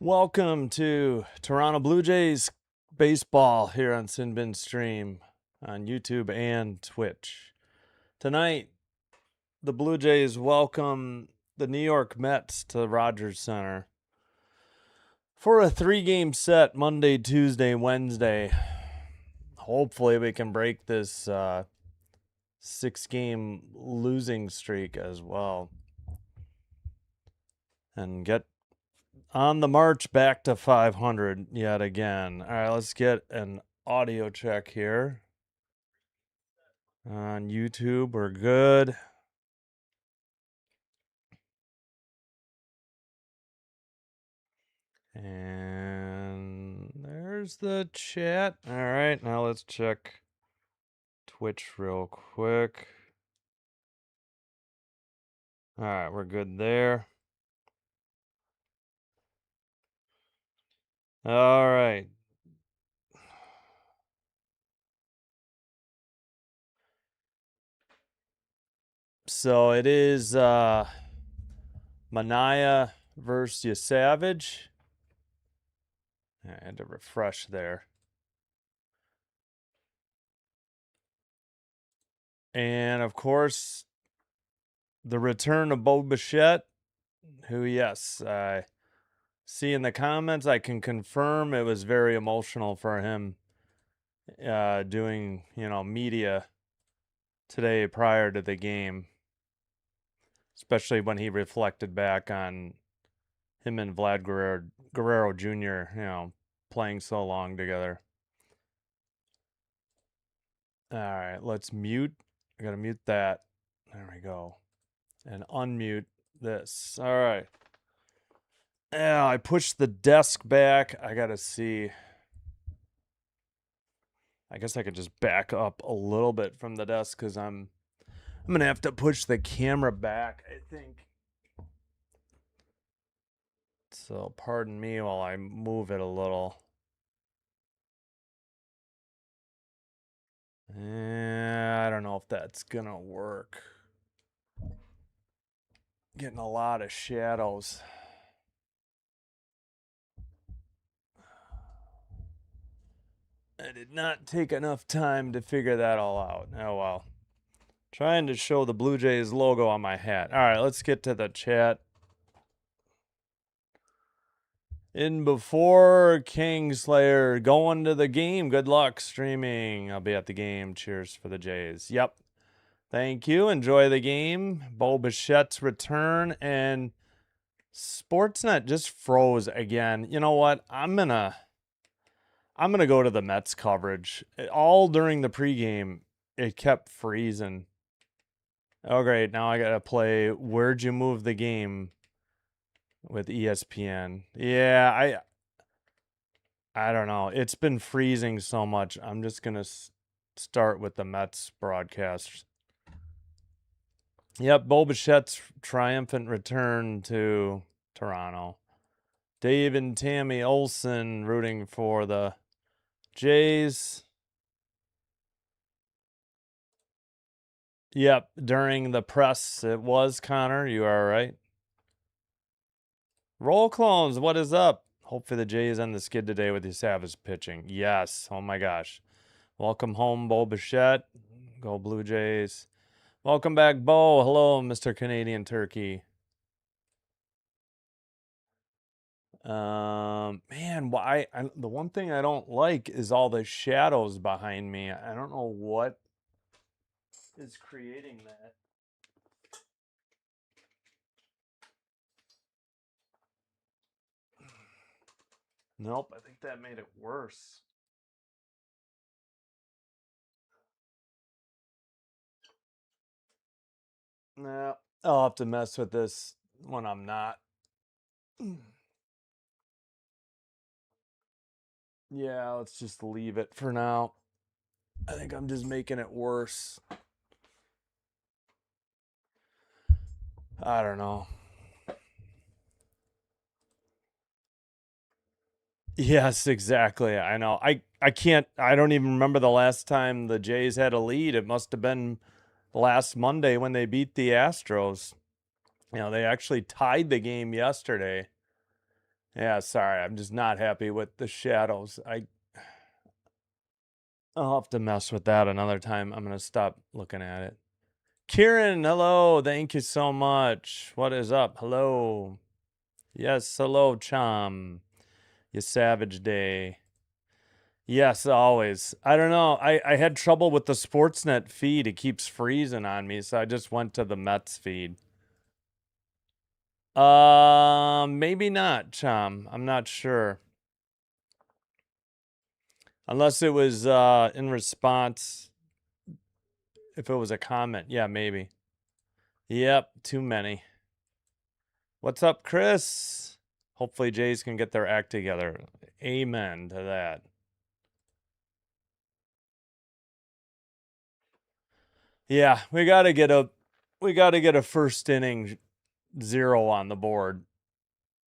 Welcome to Toronto Blue Jays baseball here on Sinbin Stream on YouTube and Twitch. Tonight, the Blue Jays welcome the New York Mets to the Rogers Center for a 3-game set Monday, Tuesday, Wednesday. Hopefully, we can break this 6-game losing streak as well and get on the march back to 500 yet again. All right, let's get an audio check here. On YouTube, we're good. And there's the chat. All right, now let's check Twitch real quick. All right, we're good there. All right. So it is Mania versus Savage. I had to refresh there. And of course, the return of Bo Bichette, who, yes, I see in the comments, I can confirm it was very emotional for him doing, media today prior to the game, especially when he reflected back on him and Vlad Guerrero Jr., playing so long together. All right, let's mute. I got to mute that. There we go. And unmute this. All right. Yeah, I pushed the desk back. I got to see. I guess I could just back up a little bit from the desk because I'm going to have to push the camera back, I think. So pardon me while I move it a little. I don't know if that's going to work. Getting a lot of shadows. I did not take enough time to figure that all out. Oh, well. Trying to show the Blue Jays logo on my hat. All right, let's get to the chat. In before Kingslayer going to the game. Good luck streaming. I'll be at the game. Cheers for the Jays. Yep. Thank you. Enjoy the game. Bo Bichette's return and Sportsnet just froze again. You know what? I'm gonna go to the Mets coverage. All during the pregame, it kept freezing. Oh great, now I gotta play Where'd You Move the Game with ESPN. Yeah, I don't know. It's been freezing so much. I'm just gonna start with the Mets broadcast. Yep, Bo Bichette's triumphant return to Toronto. Dave and Tammy Olson rooting for the Jays. Yep, during the press, it was Connor. You are right. Roll clones, what is up? Hopefully the Jays end the skid today with the Savage pitching. Yes, oh my gosh. Welcome home, Bo Bichette. Go Blue Jays. Welcome back, Bo. Hello, Mr. Canadian Turkey. Man, the one thing I don't like is all the shadows behind me. I don't know what is creating that. Nope, I think that made it worse. Nah, I'll have to mess with this when I'm not. Yeah, let's just leave it for now. I think I'm just making it worse. I don't know. Yes, exactly. I know. I can't. I don't even remember the last time the Jays had a lead. It must have been last Monday when they beat the Astros. They actually tied the game yesterday. Yeah, sorry. I'm just not happy with the shadows. I'll have to mess with that another time. I'm going to stop looking at it. Kieran, hello. Thank you so much. What is up? Hello. Yes, hello, Chom. You savage day. Yes, always. I don't know. I had trouble with the Sportsnet feed. It keeps freezing on me, so I just went to the Mets feed. Maybe not, Chom. I'm not sure. Unless it was in response, if it was a comment. Yeah, maybe. Yep, too many. What's up, Chris? Hopefully Jays can get their act together. Amen to that. Yeah, we got to get a first inning 0 on the board.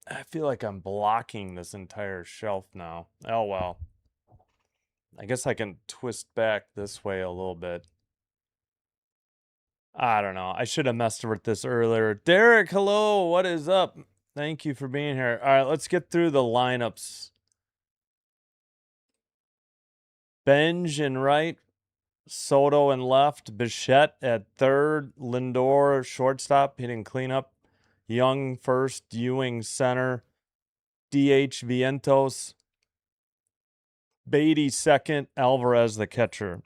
I feel like I'm blocking this entire shelf now. Oh well. I guess I can twist back this way a little bit. I don't know. I should have messed with this earlier. Derek, hello. What is up? Thank you for being here. All right, let's get through the lineups. Benj in right, Soto in left, Bichette at third, Lindor shortstop hitting cleanup, Young first, Ewing center, DH Vientos, Beatty second, Alvarez the catcher.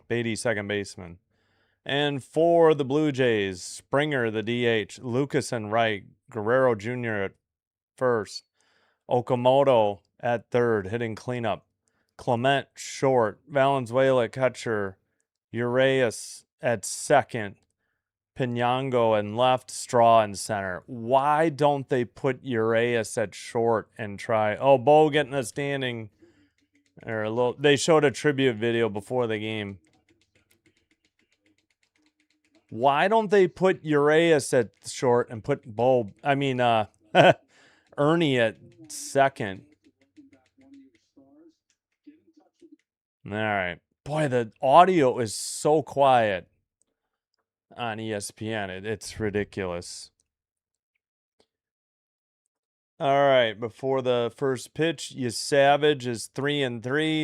Beatty second baseman. And for the Blue Jays, Springer the DH, Lucas in right, Guerrero Jr. at first, Okamoto at third, hitting cleanup, Clement short, Valenzuela catcher, Urias at second, Pinango in left, Straw in center. Why don't they put Urias at short and try? Oh, Bo getting a standing or a little. They showed a tribute video before the game. Why don't they put Urias at short and put Bo? I mean, Ernie at second. All right. Boy, the audio is so quiet on ESPN. It's ridiculous. All right. Before the first pitch, you Savage is 3-3,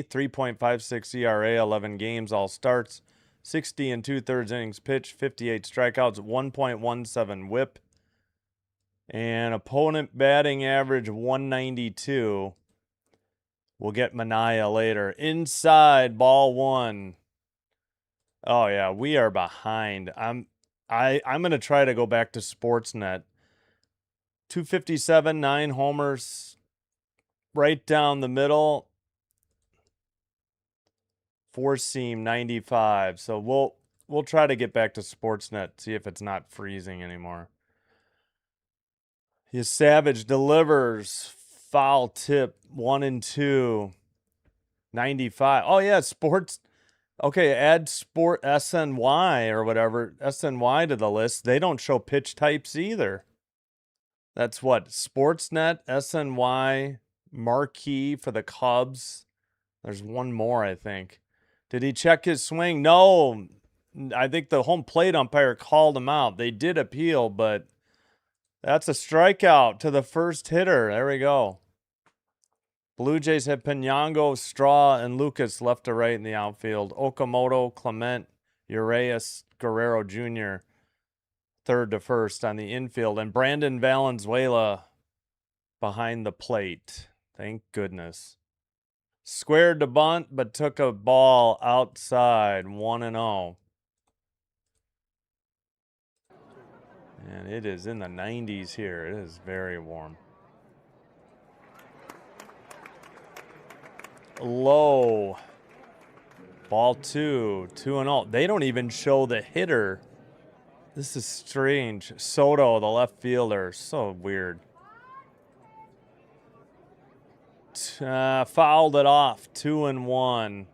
3.56 ERA, 11 games, all starts, 60 and 2/3 innings pitched, 58 strikeouts, 1.17 WHIP, and opponent batting average 192. We'll get Manaea later. Inside, ball one. Oh yeah, we are behind. I'm gonna try to go back to Sportsnet. 257, 9 homers, right down the middle. Four seam 95. So we'll try to get back to Sportsnet, see if it's not freezing anymore. His Savage delivers, foul tip, 1-2, 95. Oh yeah, sports. Okay, add sport SNY or whatever, SNY to the list. They don't show pitch types either. That's what? Sportsnet, SNY, Marquee for the Cubs. There's one more, I think. Did he check his swing? No. I think the home plate umpire called him out. They did appeal, but that's a strikeout to the first hitter. There we go. Blue Jays have Pinango, Straw, and Lucas left to right in the outfield. Okamoto, Clement, Urias, Guerrero Jr. third to first on the infield. And Brandon Valenzuela behind the plate. Thank goodness. Squared to bunt, but took a ball outside, 1-0. And it is in the 90s here. It is very warm. Low. Ball 2, 2-0. They don't even show the hitter. This is strange. Soto, the left fielder. So weird. Fouled it off. 2-1.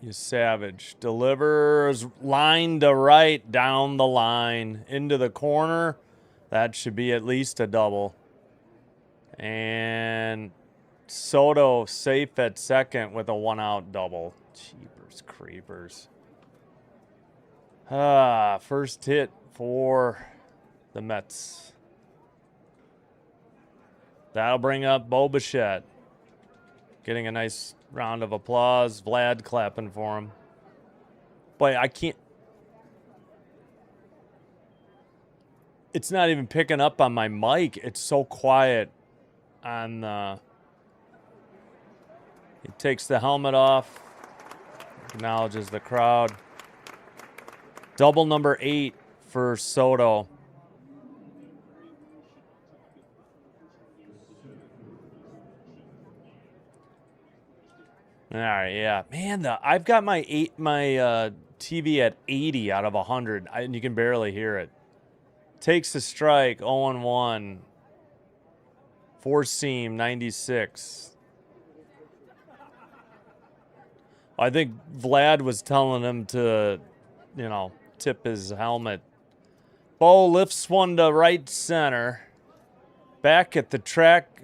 You Savage delivers line to right, down the line, into the corner. That should be at least a double. And Soto safe at second with a 1-out double. Jeepers creepers. First hit for the Mets. That'll bring up Bo Bichette. Getting a nice round of applause. Vlad clapping for him. But I can't. It's not even picking up on my mic. It's so quiet on the. He takes the helmet off. Acknowledges the crowd. Double number 8 for Soto. All right, yeah, man. I've got my TV at 80 out of 100, and you can barely hear it. Takes the strike, 0-1. Four seam, 96. I think Vlad was telling him to, tip his helmet. Bo lifts one to right center. Back at the track,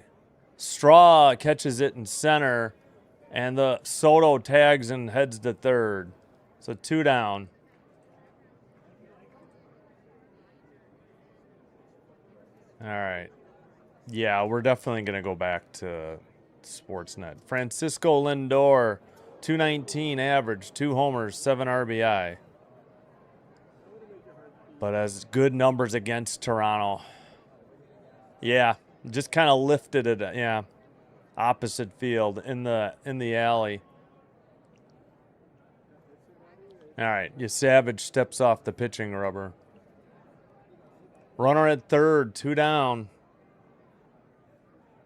Straw catches it in center. And the Soto tags and heads to third. So 2 down. All right. Yeah, we're definitely going to go back to Sportsnet. Francisco Lindor, 219 average, 2 homers, 7 RBI. But has good numbers against Toronto. Yeah, just kind of lifted it. Yeah. Opposite field in the alley. All right, Savage steps off the pitching rubber. Runner at third, 2 down.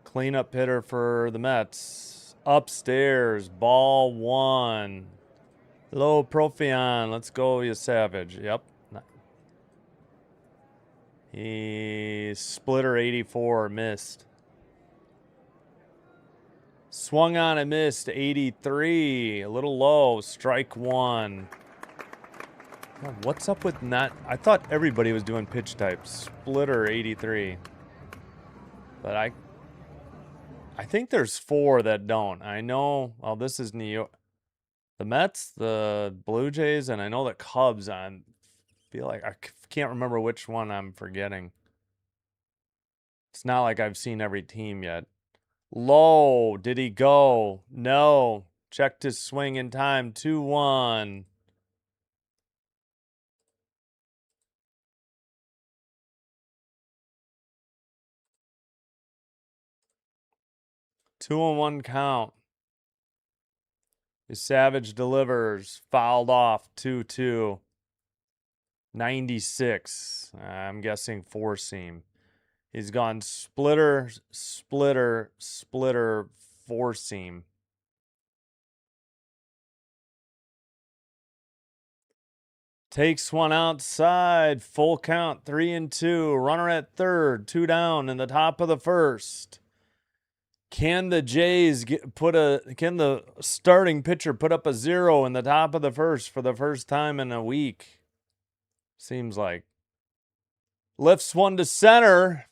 Cleanup hitter for the Mets. Upstairs, ball 1. Low Profion, let's go, Savage. Yep. He splitter 84, missed. Swung on and missed, 83. A little low, strike 1. What's up with not? I thought everybody was doing pitch types. Splitter 83. But I think there's 4 that don't. I know, well, this is New York. The Mets, the Blue Jays, and I know the Cubs. I feel like I can't remember which one I'm forgetting. It's not like I've seen every team yet. Low, did he go? No. Checked his swing in time, 2-1. Two and 1 count. Savage delivers, fouled off, 2-2. 96. I'm guessing 4 seam. He's gone splitter, splitter, splitter, 4 seam. Takes one outside, full count, 3-2. Runner at third, 2 down in the top of the first. Can the Jays can the starting pitcher put up a 0 in the top of the first for the first time in a week? Seems like. Lifts one to center.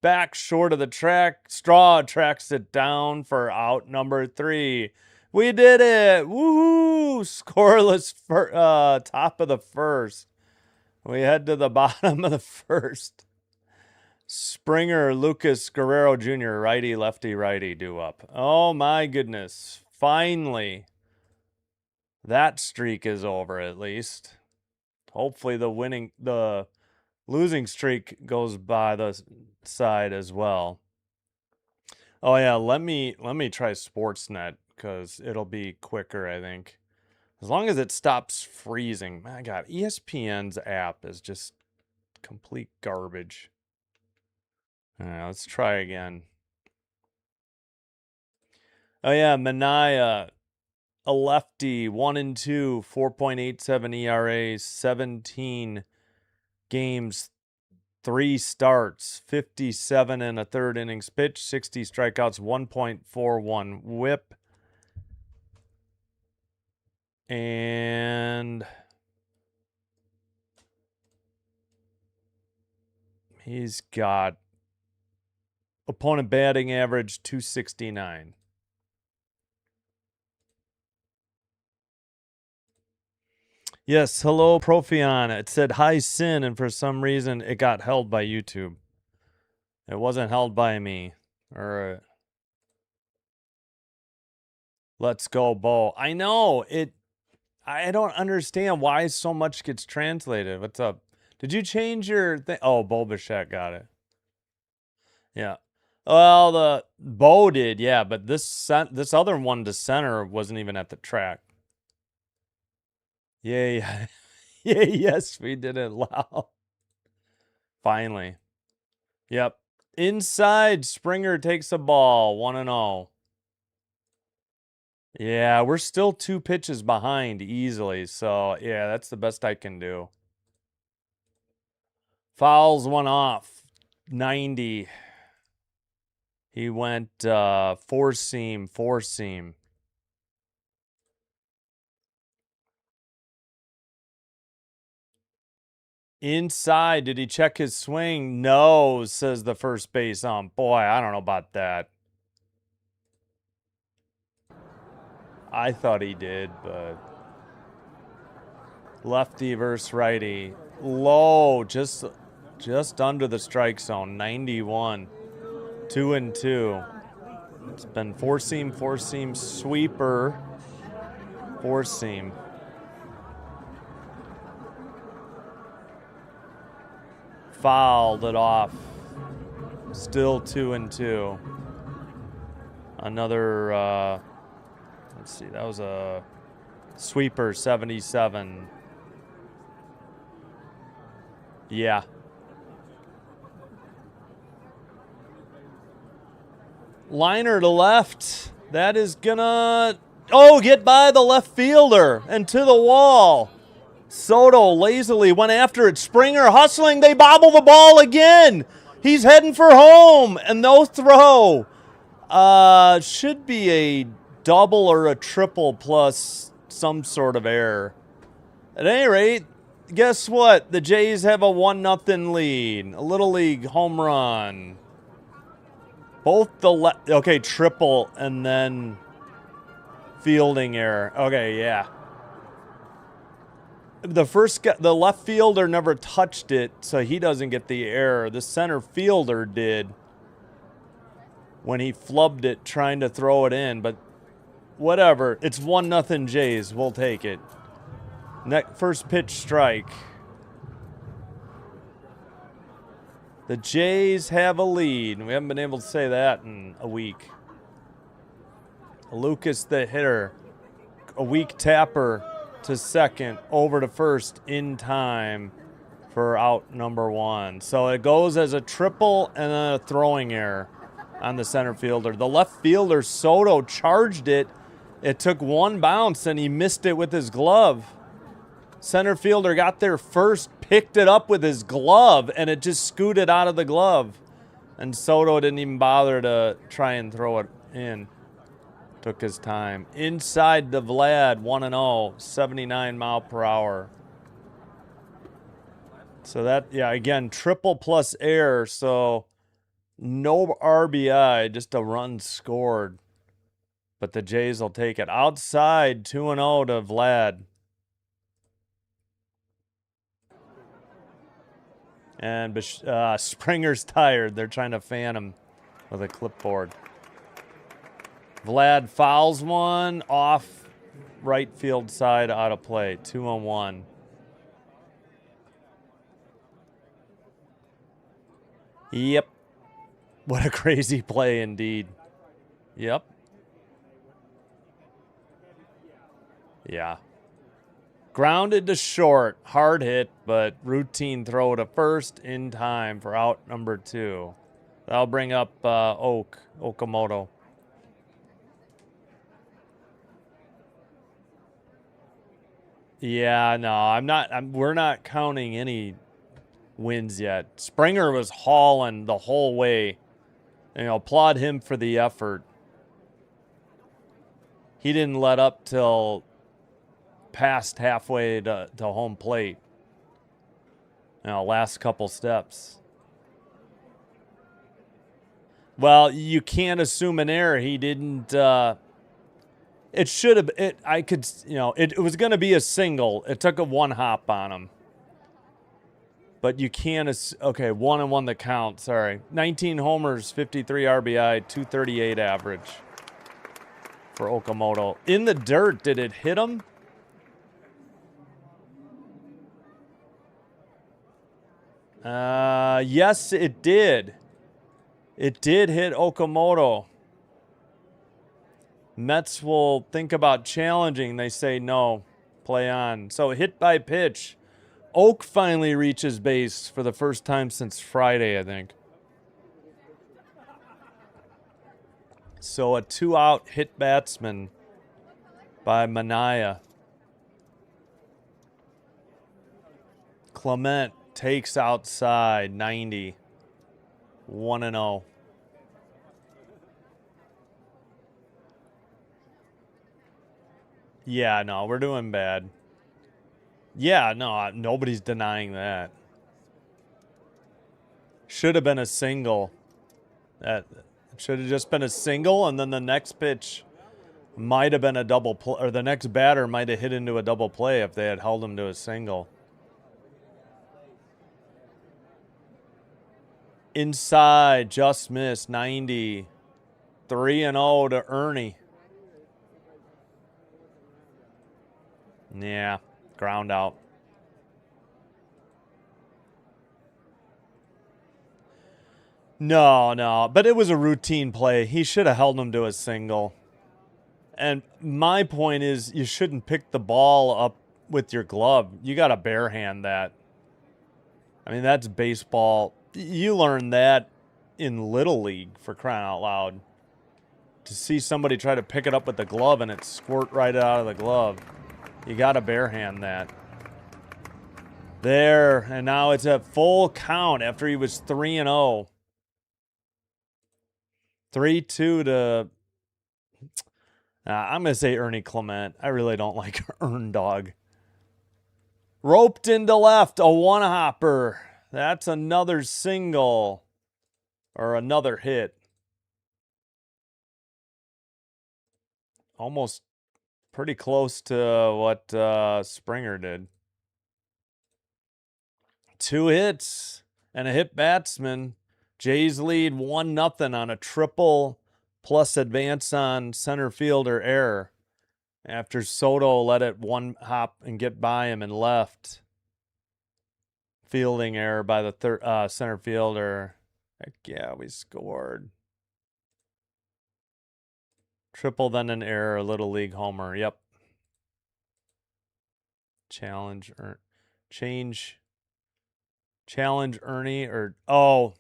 Back short of the track. Straw tracks it down for out number 3. We did it. Woohoo! Scoreless for top of the first. We head to the bottom of the first. Springer, Lucas, Guerrero Jr., righty, lefty, righty, do up. Oh my goodness. Finally. That streak is over at least. Hopefully the losing streak goes by the side as well. Oh yeah, let me try Sportsnet because it'll be quicker, I think. As long as it stops freezing. My God, ESPN's app is just complete garbage. All right, let's try again. Oh yeah, Manaya, a lefty, 1-2, 4.87 ERA, 17 games, 3 starts, 57 and a third innings pitch, 60 strikeouts, 1.41 whip. And he's got opponent batting average 269. Yes, hello, Profion. It said hi, Sin, and for some reason it got held by YouTube. It wasn't held by me. Or let's go, Bo. I know it. I don't understand why so much gets translated. What's up? Did you change your thing? Oh, Bobachek got it. Yeah. Well, the Bo did, yeah, but this other one to center wasn't even at the track. Yay. Yeah, yes, we did it loud. Finally. Yep. Inside, Springer takes a ball, 1-0. Yeah, we're still 2 pitches behind easily, so yeah, that's the best I can do. Fouls one off, 90. He went four seam. Inside, did he check his swing? No, says the first base ump. Boy, I don't know about that. I thought he did, but lefty versus righty. Low, just under the strike zone, 91. 2-2. It's been four seam, sweeper, four seam. Fouled it off. Still 2-2. Another, let's see, that was a sweeper, 77. Yeah. Liner to left. That is gonna, get by the left fielder and to the wall. Soto lazily went after it. Springer hustling. They bobble the ball again. He's heading for home, and no throw. Should be a double or a triple plus some sort of error. At any rate, guess what? The Jays have a 1-0 lead. A Little League home run. Both the triple and then fielding error. Okay, yeah. The left fielder never touched it, so he doesn't get the error. The center fielder did when he flubbed it trying to throw it in, but whatever. It's 1-0 Jays. We'll take it. First pitch strike. The Jays have a lead. We haven't been able to say that in a week. Lucas the hitter. A weak tapper to second, over to first in time for out number 1. So it goes as a triple and then a throwing error on the center fielder. The left fielder, Soto, charged it. It took one bounce and he missed it with his glove. Center fielder got there first, picked it up with his glove, and it just scooted out of the glove. And Soto didn't even bother to try and throw it in. Took his time. Inside to Vlad, 1-0, 79 mile per hour. So that, yeah, again, triple plus error, so no RBI, just a run scored. But the Jays will take it. Outside, 2-0 to Vlad. And Springer's tired. They're trying to fan him with a clipboard. Vlad fouls one off right field side out of play. 2-1. Yep. What a crazy play indeed. Yep. Yeah. Grounded to short. Hard hit, but routine throw to first in time for out number 2. That'll bring up Okamoto. Yeah, no, we're not counting any wins yet. Springer was hauling the whole way. Applaud him for the effort. He didn't let up till past halfway to home plate. Last couple steps. Well, you can't assume an error. He didn't. It should have. I could. It was going to be a single. It took a one hop on him. But you can't. Okay, 1-1 the count. Sorry. 19 homers, 53 RBI, 238 average for Okamoto. In the dirt, did it hit him? Yes, it did. It did hit Okamoto. Mets will think about challenging. They say no. Play on. So hit by pitch. Oak finally reaches base for the first time since Friday, I think. So a 2-out hit batsman by Manaya. Clement takes outside 90. 1-0. Yeah, no, we're doing bad. Yeah, no, nobody's denying that. Should have been a single. That should have just been a single, and then the next pitch might have been a double play, or the next batter might have hit into a double play if they had held him to a single. Inside, just missed, 90. 3-0 to Ernie. Yeah, ground out. No, but it was a routine play. He should have held him to a single. And my point is, you shouldn't pick the ball up with your glove. You got to barehand that. I mean, that's baseball. You learn that in Little League, for crying out loud. To see somebody try to pick it up with the glove and it squirt right out of the glove. You got to barehand that. There, and now it's a full count after he was 3-0. 3-2 to... I'm going to say Ernie Clement. I really don't like Ern Dog. Roped into left, a one-hopper. That's another single. Or another hit. Almost pretty close to what Springer did. 2 hits and a hit batsman. Jays lead 1-0 on a triple plus advance on center fielder error after Soto let it one hop and get by him and left. Fielding error by the center fielder. Heck yeah, we scored. Triple, then an error, Little League homer. Yep. Challenge Ernie or oh.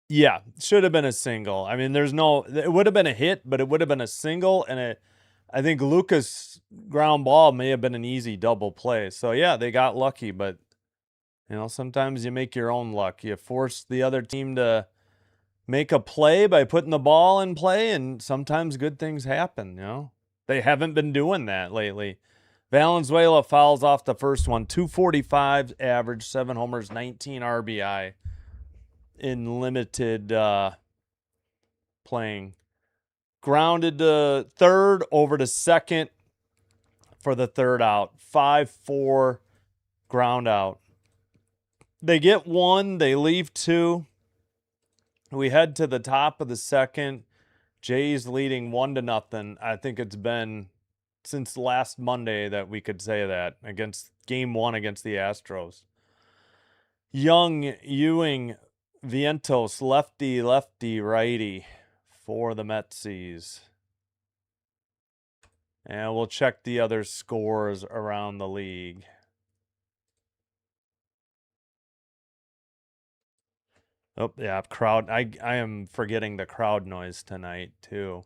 Yeah, should have been a single. I mean, it would have been a hit, but it would have been a single, and I think Lucas' ground ball may have been an easy double play. So yeah, they got lucky, but sometimes you make your own luck. You force the other team to make a play by putting the ball in play, and sometimes good things happen, They haven't been doing that lately. Valenzuela fouls off the first one. 245 average, 7 homers, 19 RBI in limited playing. Grounded to third, over to second for the third out. 5-4 ground out. They get 1, they leave 2. We head to the top of the second. Jays leading 1-0. I think it's been since last Monday that we could say that against game 1 against the Astros. Young, Ewing, Vientos, lefty, righty for the Metsies. And we'll check the other scores around the league. Oh, yeah, crowd. I am forgetting the crowd noise tonight, too.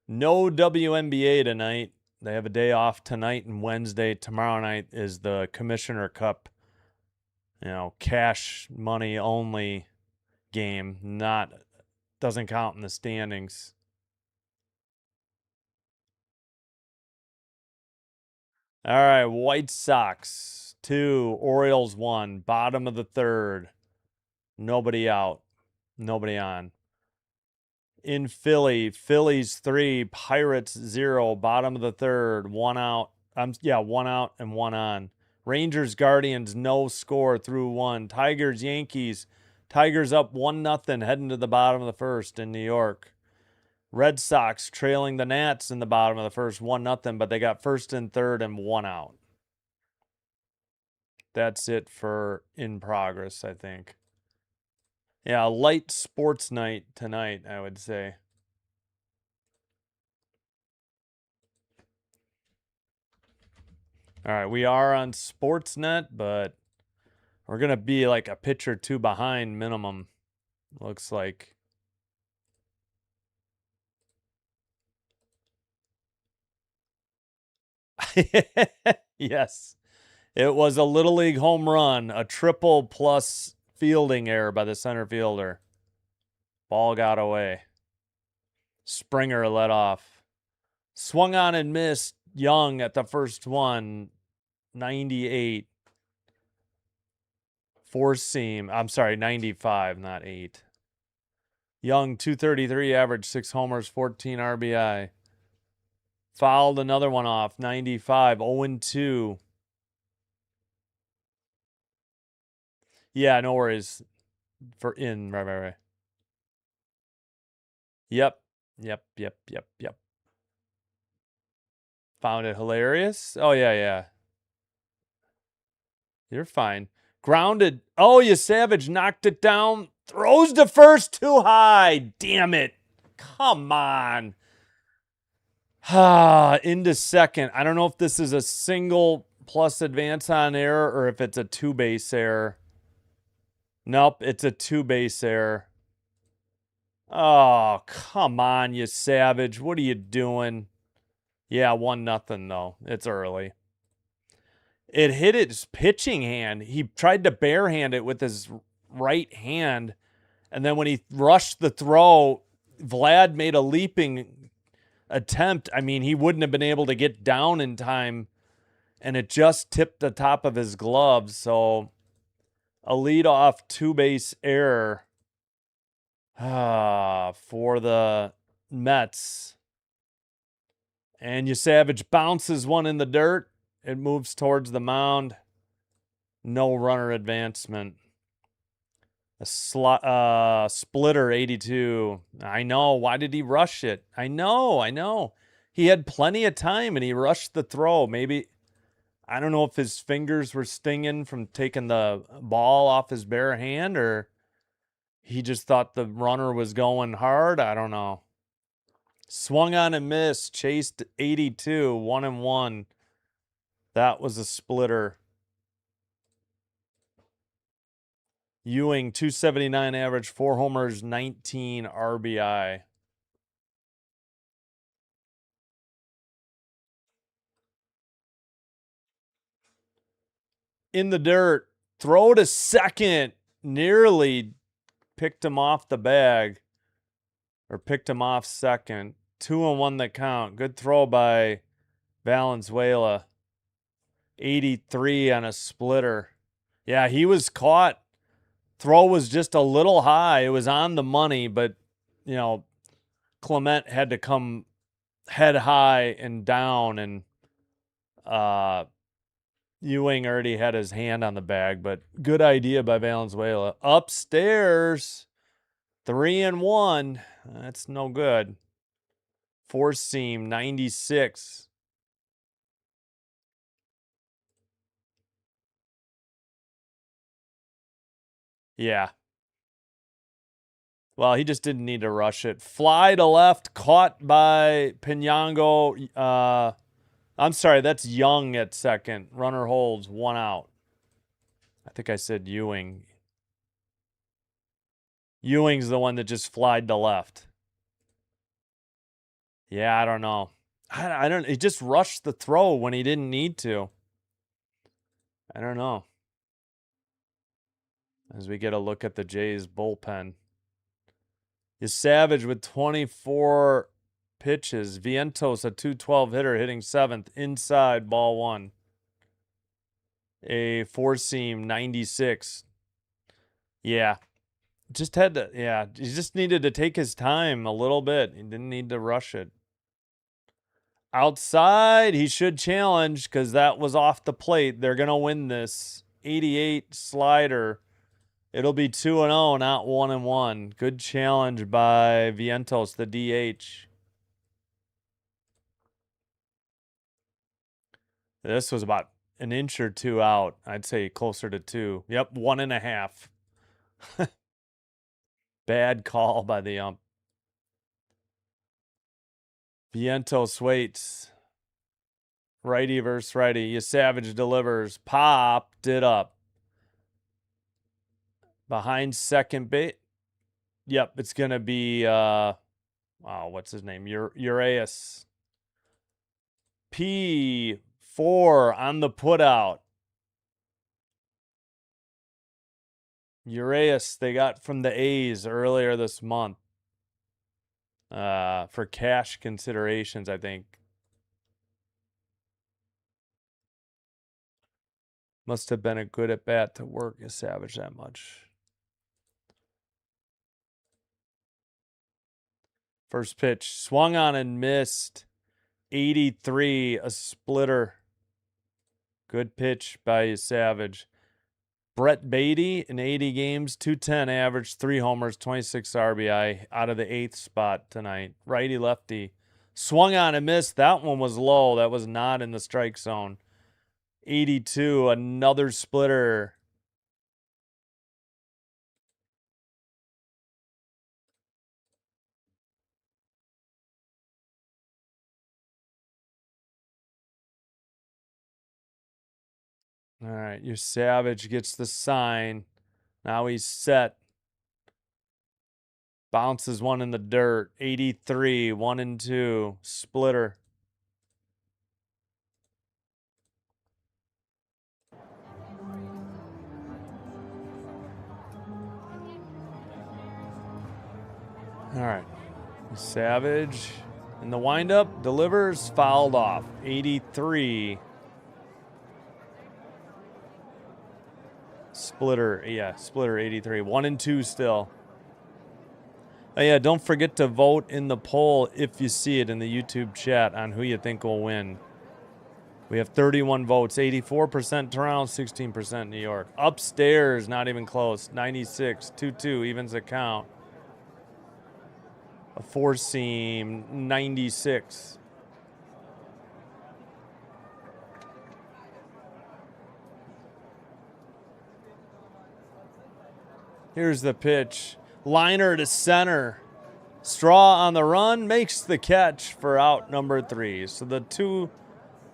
No WNBA tonight. They have a day off tonight and Wednesday. Tomorrow night is the Commissioner Cup, cash money only game. Doesn't count in the standings. All right, White Sox 2, Orioles 1, bottom of the third. Nobody out. Nobody on. In Philly, Phillies 3, Pirates 0, bottom of the third, 1 out. 1 out and 1 on. Rangers, Guardians, no score through 1. Tigers, Yankees. Tigers up 1-0 heading to the bottom of the first in New York. Red Sox trailing the Nats in the bottom of the first 1-0, but they got first and third and 1 out. That's it for in progress, I think. Yeah, light sports night tonight, I would say. All right, we are on Sportsnet, but we're going to be like a pitch or two behind minimum, looks like. Yes, it was a Little League home run, a triple plus fielding error by the center fielder. Ball got away. Springer led off. Swung on and missed. Young at the first one, 98. Four seam. I'm sorry, 95, not 8. Young, 233 average, 6 homers, 14 RBI. Fouled another one off, 95, 0-2. Yeah, no worries. Right. Yep. Found it hilarious. Oh, yeah. You're fine. Grounded. Oh, you savage. Knocked it down. Throws to first too high. Damn it. Come on. Into second. I don't know if this is a single plus advance on error or if it's a 2-base error. Nope, it's a 2-base error. Oh, come on, you savage. What are you doing? Yeah, 1-0 though. It's early. It hit his pitching hand. He tried to barehand it with his right hand. And then when he rushed the throw, Vlad made a leaping attempt. I mean, he wouldn't have been able to get down in time. And it just tipped the top of his glove. So a leadoff 2-base error for the Mets. And Savage bounces one in the dirt. It moves towards the mound. No runner advancement. A splitter, 82. I know. Why did he rush it? I know. He had plenty of time and he rushed the throw. Maybe, I don't know if his fingers were stinging from taking the ball off his bare hand or he just thought the runner was going hard. I don't know. Swung on and missed. Chased 82. 1-1. That was a splitter. Ewing, 279 average, 4 homers, 19 RBI. In the dirt. Throw to second. Nearly picked him off the bag. Or picked him off second. 2-1 the count. Good throw by Valenzuela. 83 on a splitter. Yeah, he was caught. Throw was just a little high. It was on the money, but, Clement had to come head high and down, and Ewing already had his hand on the bag, but good idea by Valenzuela. Upstairs, 3-1. That's no good. Four seam, 96. Yeah. Well, he just didn't need to rush it. Fly to left, caught by Pinango. I'm sorry, that's Young at second. Runner holds, 1 out. I think I said Ewing. Ewing's the one that just flied to left. Yeah, I don't know. I don't. He just rushed the throw when he didn't need to. I don't know. As we get a look at the Jays bullpen. Is Savage with 24 pitches. Vientos, a 212 hitter, hitting 7th. Inside, ball 1. A 4-seam, 96. Yeah. Just had to, yeah, he just needed to take his time a little bit. He didn't need to rush it. Outside, he should challenge because that was off the plate. They're going to win this. 88 slider. It'll be 2-0, not 1-1. Good challenge by Vientos, the DH. This was about an inch or two out. I'd say closer to 2. Yep, 1.5. Bad call by the ump. Vientos waits. Righty versus righty. Savage delivers. Popped it up. Behind second base. Yep, it's going to be, wow, what's his name? Urias. P4 on the putout. Urias, they got from the A's earlier this month. For cash considerations, I think. Must have been a good at bat to work Savage that much. First pitch, swung on and missed. 83, a splitter. Good pitch by Savage. Brett Beatty in 80 games, 210 average, 3 homers, 26 RBI out of the 8th spot tonight. Righty lefty. Swung on and missed. That one was low. That was not in the strike zone. 82, another splitter. All right, your Savage gets the sign. Now he's set. Bounces one in the dirt. 83, 1-2. Splitter. All right. Savage in the windup delivers, fouled off. 83. Splitter, yeah, splitter 83. 1-2 still. Oh, yeah, don't forget to vote in the poll if you see it in the YouTube chat on who you think will win. We have 31 votes, 84% Toronto, 16% New York. Upstairs, not even close, 96, 2-2, evens the count. A 4-seam, 96. Here's the pitch. Liner to center. Straw on the run, makes the catch for out number 3. So the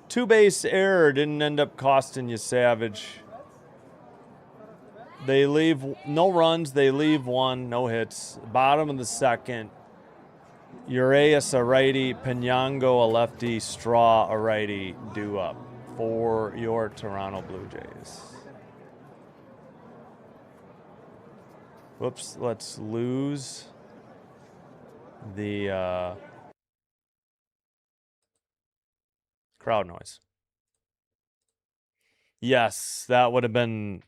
two-base error didn't end up costing you Savage. They leave no runs, they leave 1, no hits. Bottom of the 2nd. Urias a righty, Penyango a lefty, Straw a righty, due up for your Toronto Blue Jays. Whoops, let's lose the crowd noise. Yes, that would have been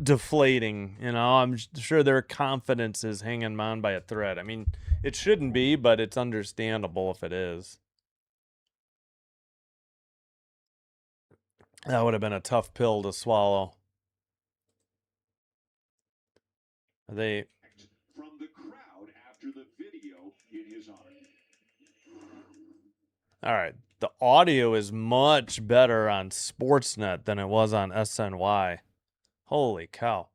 deflating. You know, I'm sure their confidence is hanging on by a thread. I mean, it shouldn't be, but it's understandable if it is. That would have been a tough pill to swallow. They from the crowd after the video in his honor. All right, the audio is much better on Sportsnet than it was on SNY. Holy cow.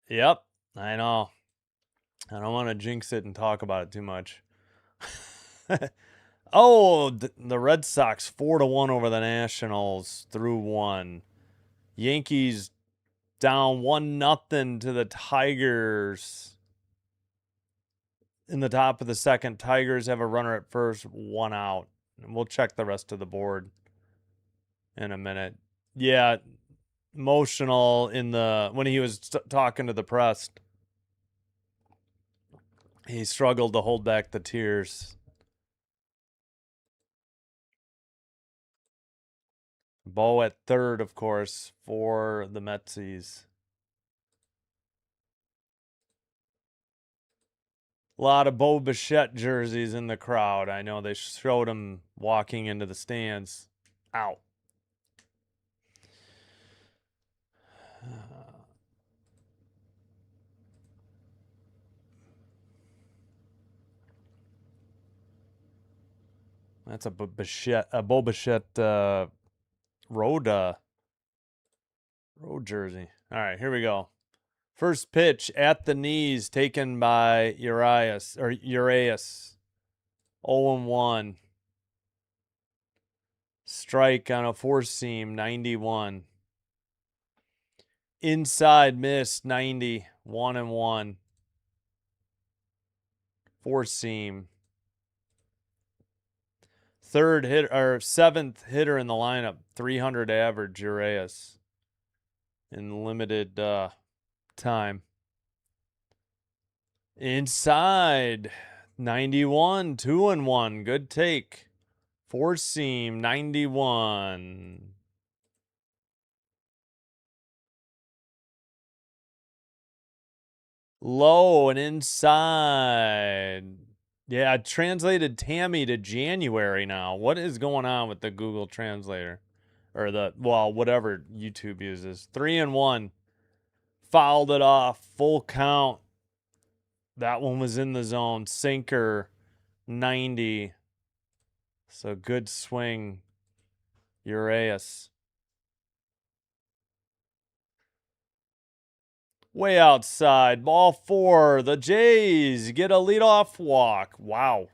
Yep, I know. I don't want to jinx it and talk about it too much. Oh, the Red Sox 4-1 over the Nationals through 1. Yankees down 1-0 to the Tigers. In the top of the 2nd, Tigers have a runner at first, 1 out. And we'll check the rest of the board in a minute. Yeah, emotional in the when he was talking to the press. He struggled to hold back the tears. Bo at 3rd, of course, for the Metsies. A lot of Bo Bichette jerseys in the crowd. I know they showed him walking into the stands. Ow. That's a Bo Bichette road jersey. All right, here we go. First pitch at the knees taken by Urias. 0-1. Strike on a four seam, 91. Inside miss, 90. 1-1. Four seam. Seventh hitter in the lineup, 300 average, Urias. In limited time. Inside, 91, 2-1. Good take. Four seam, 91. Low and inside. Yeah, I translated Tammy to January now. What is going on with the Google Translator? Or whatever YouTube uses. 3-1. Fouled it off. Full count. That one was in the zone. Sinker, 90. So good swing, Urias. Way outside. Ball 4. The Jays get a leadoff walk. Wow.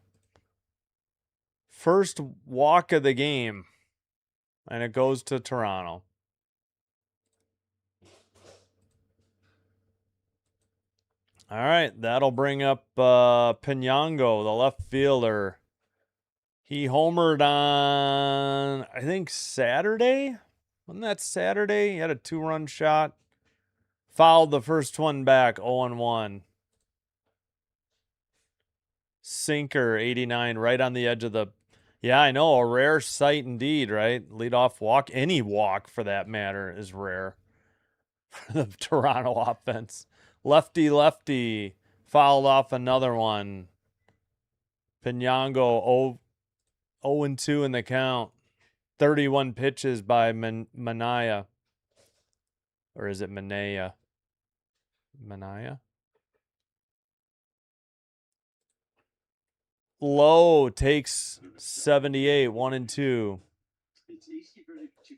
First walk of the game. And it goes to Toronto. All right. That'll bring up Pinango, the left fielder. He homered on, I think, Saturday. Wasn't that Saturday? He had a 2-run shot. Fouled the first one back, 0-1. Sinker, 89, right on the edge of the... Yeah, I know, a rare sight indeed, right? Leadoff walk. Any walk, for that matter, is rare for the Toronto offense. Lefty. Fouled off another one. Pinango, 0-2 in the count. 31 pitches by Manaya. Or is it Manaya? Manaya? Low takes 78, 1-2.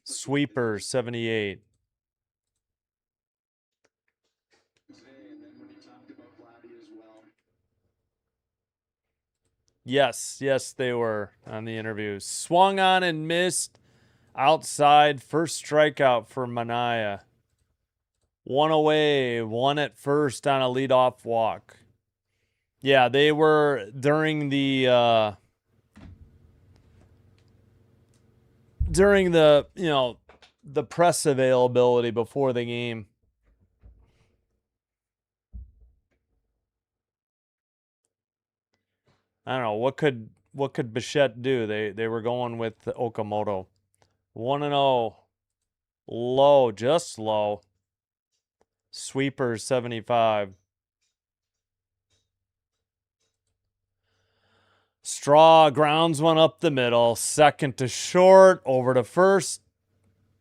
Sweeper, 78. Yes, they were on the interview. Swung on and missed. Outside, first strikeout for Manaya. One away, one at first on a leadoff walk. Yeah, they were during the the press availability before the game. I don't know, what could Bichette do? They were going with Okamoto. 1-0. Low, just low. Sweeper, 75. Straw grounds one up the middle. Second to short. Over to first.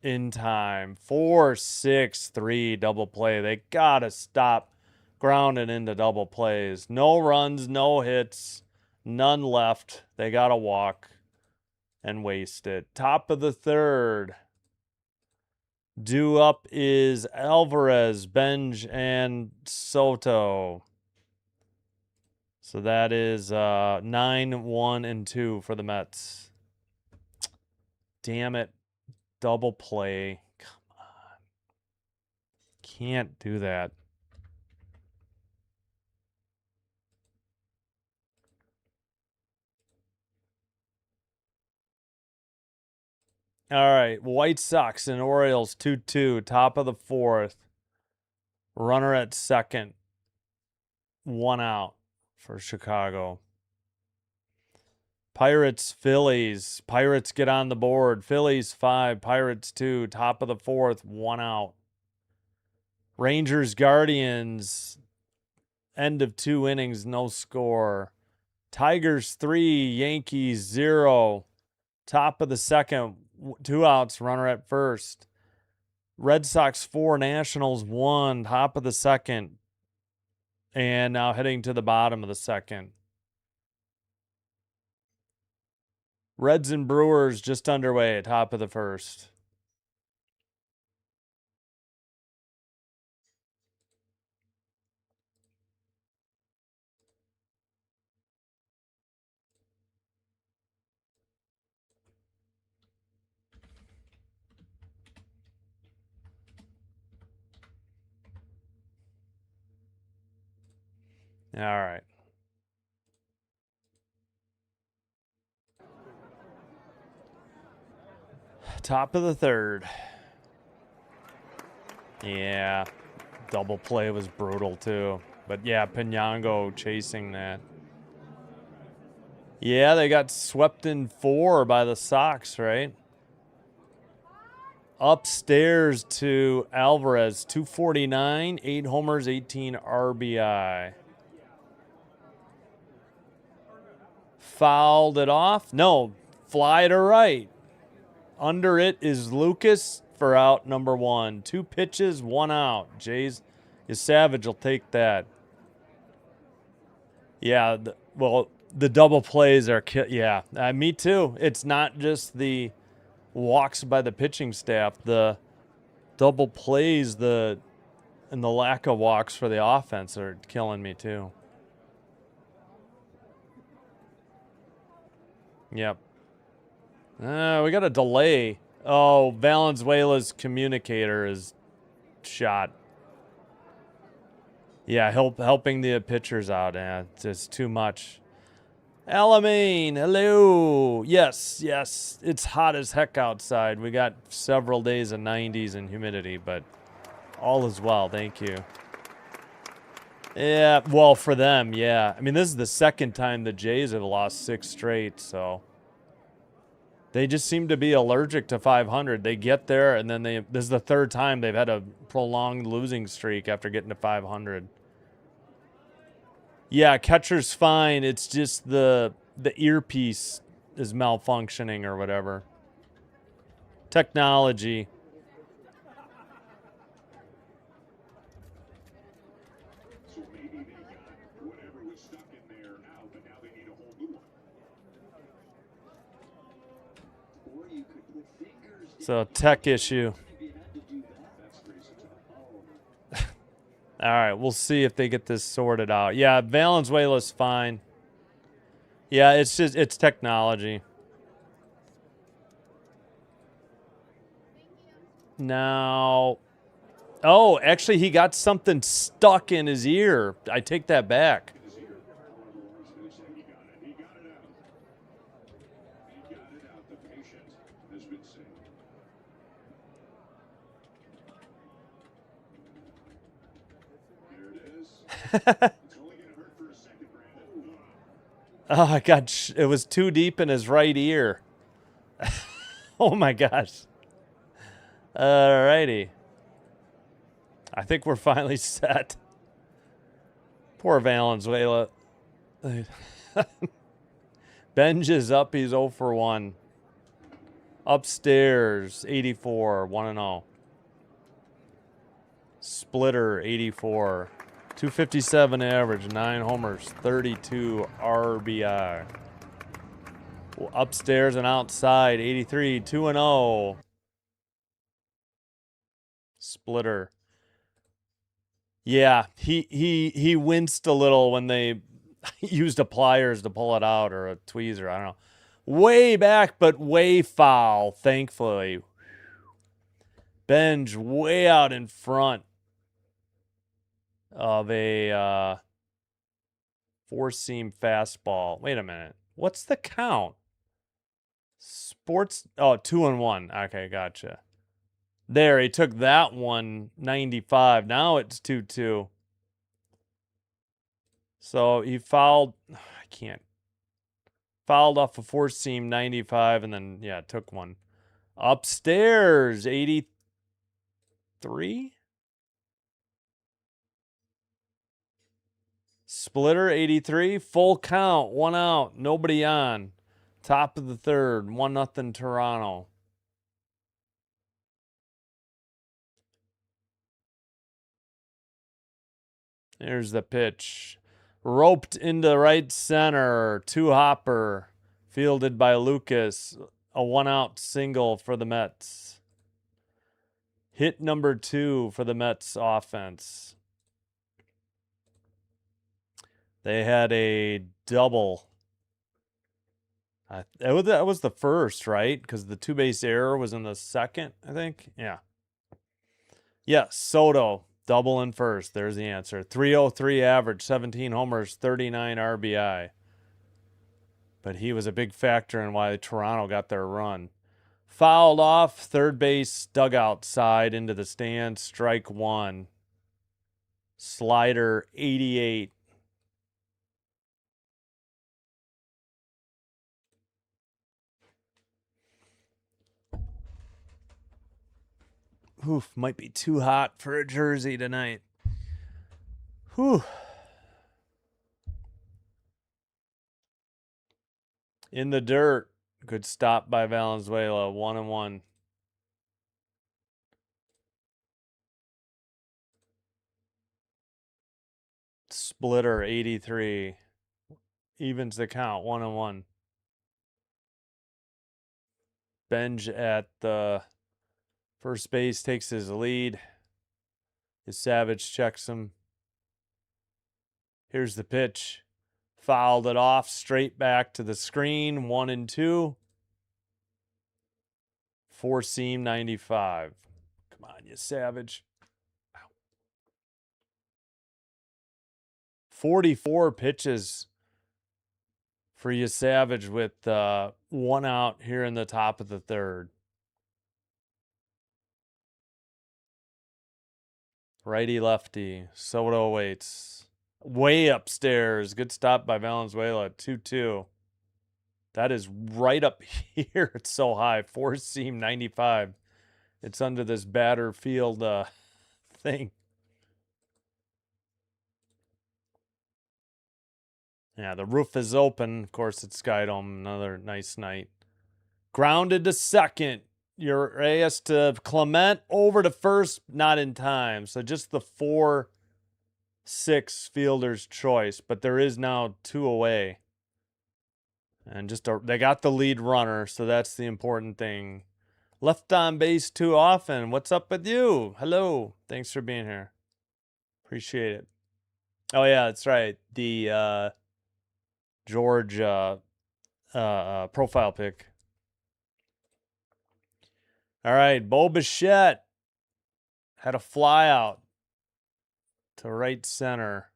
In time. 4-6-3 double play. They gotta stop grounding into double plays. No runs, no hits, none left. They gotta walk and waste it. Top of the third. Due up is Alvarez, Benj, and Soto. So that is 9-1-2 for the Mets. Damn it. Double play. Come on. Can't do that. All right. White Sox and Orioles 2-2. Top of the fourth. Runner at second. One out for Chicago. Pirates, Phillies. Pirates get on the board. Phillies 5, Pirates 2. Top of the fourth, one out. Rangers, Guardians. End of 2 innings, no score. Tigers 3, Yankees 0. Top of the second, 2 outs, runner at first. Red Sox 4, Nationals 1, top of the second. And now heading to the bottom of the second. Reds and Brewers just underway, top of the first. All right. Top of the third. Yeah. Double play was brutal too. But yeah, Pinyango chasing that. Yeah, they got swept in 4 by the Sox, right? Upstairs to Alvarez, 249, 8 homers, 18 RBI. Fouled it off. No, fly to right. Under it is Lucas for out number 1. 2 pitches, 1 out. Jays is Savage will take that. Yeah, the double plays are, yeah, me too. It's not just the walks by the pitching staff, the double plays, and the lack of walks for the offense are killing me too. Yep. We got a delay. Oh, Valenzuela's communicator is shot. Yeah, helping the pitchers out. Yeah, it's just too much. Alamein, hello. Yes, it's hot as heck outside. We got several days of 90s and humidity, but all is well. Thank you. Yeah, well, for them, yeah. I mean, this is the second time the Jays have lost 6 straight, so they just seem to be allergic to 500. They get there, and then this is the third time they've had a prolonged losing streak after getting to 500. Yeah, catcher's fine. It's just the earpiece is malfunctioning or whatever. Technology. So, tech issue. All right, we'll see if they get this sorted out. Yeah, Valenzuela's fine. Yeah, it's technology. Now, oh, actually, he got something stuck in his ear. I take that back. Oh, I got it was too deep in his right ear. Oh my gosh. All righty. I think we're finally set. Poor Valenzuela. Benj is up. He's 0 for 1. Upstairs, 84, 1-0. Splitter, 84. 257 average, 9 homers, 32 RBI. Well, upstairs and outside, 83, 2-0. Splitter. Yeah, he winced a little when they used a pliers to pull it out, or a tweezer, I don't know. Way back, but way foul, thankfully. Benj way out in front of a 4-seam fastball. Wait a minute. What's the count? Sports. Oh, 2-1. Okay, gotcha. There, he took that one, 95. Now it's 2-2. So he fouled. I can't. Fouled off a 4-seam 95, and then, yeah, took one. Upstairs, 83? Splitter 83, full count, 1 out, nobody on. Top of the third, 1-0 Toronto. Here's the pitch. Roped into right center, 2-hopper, fielded by Lucas. A 1-out single for the Mets. Hit number 2 for the Mets offense. They had a double. That was the first, right? Because the 2-base error was in the second, I think. Yeah. Yes, Soto, double in first. There's the answer. 303 average, 17 homers, 39 RBI. But he was a big factor in why Toronto got their run. Fouled off, third base, dugout side into the stands, strike 1. Slider 88. Oof, might be too hot for a jersey tonight. Whew. In the dirt. Good stop by Valenzuela. 1-1. Splitter 83. Evens the count. 1-1. Benj at the first base takes his lead. His Savage checks him. Here's the pitch. Fouled it off straight back to the screen. 1-2. Four seam 95. Come on, you Savage. 44 pitches for you Savage with 1 out here in the top of the third. Righty lefty. Soto waits. Way upstairs. Good stop by Valenzuela. 2-2. That is right up here. It's so high. Four seam 95. It's under this batter field thing. Yeah, the roof is open. Of course, it's Skydome. Another nice night. Grounded to second. Urias to Clement. Over to first. Not in time. So just the 4-6 fielder's choice. But there is now 2 away. And they got the lead runner. So that's the important thing. Left on base too often. What's up with you? Hello. Thanks for being here. Appreciate it. Oh, yeah, that's right. The George profile pic. All right, Bo Bichette had a fly out to right center.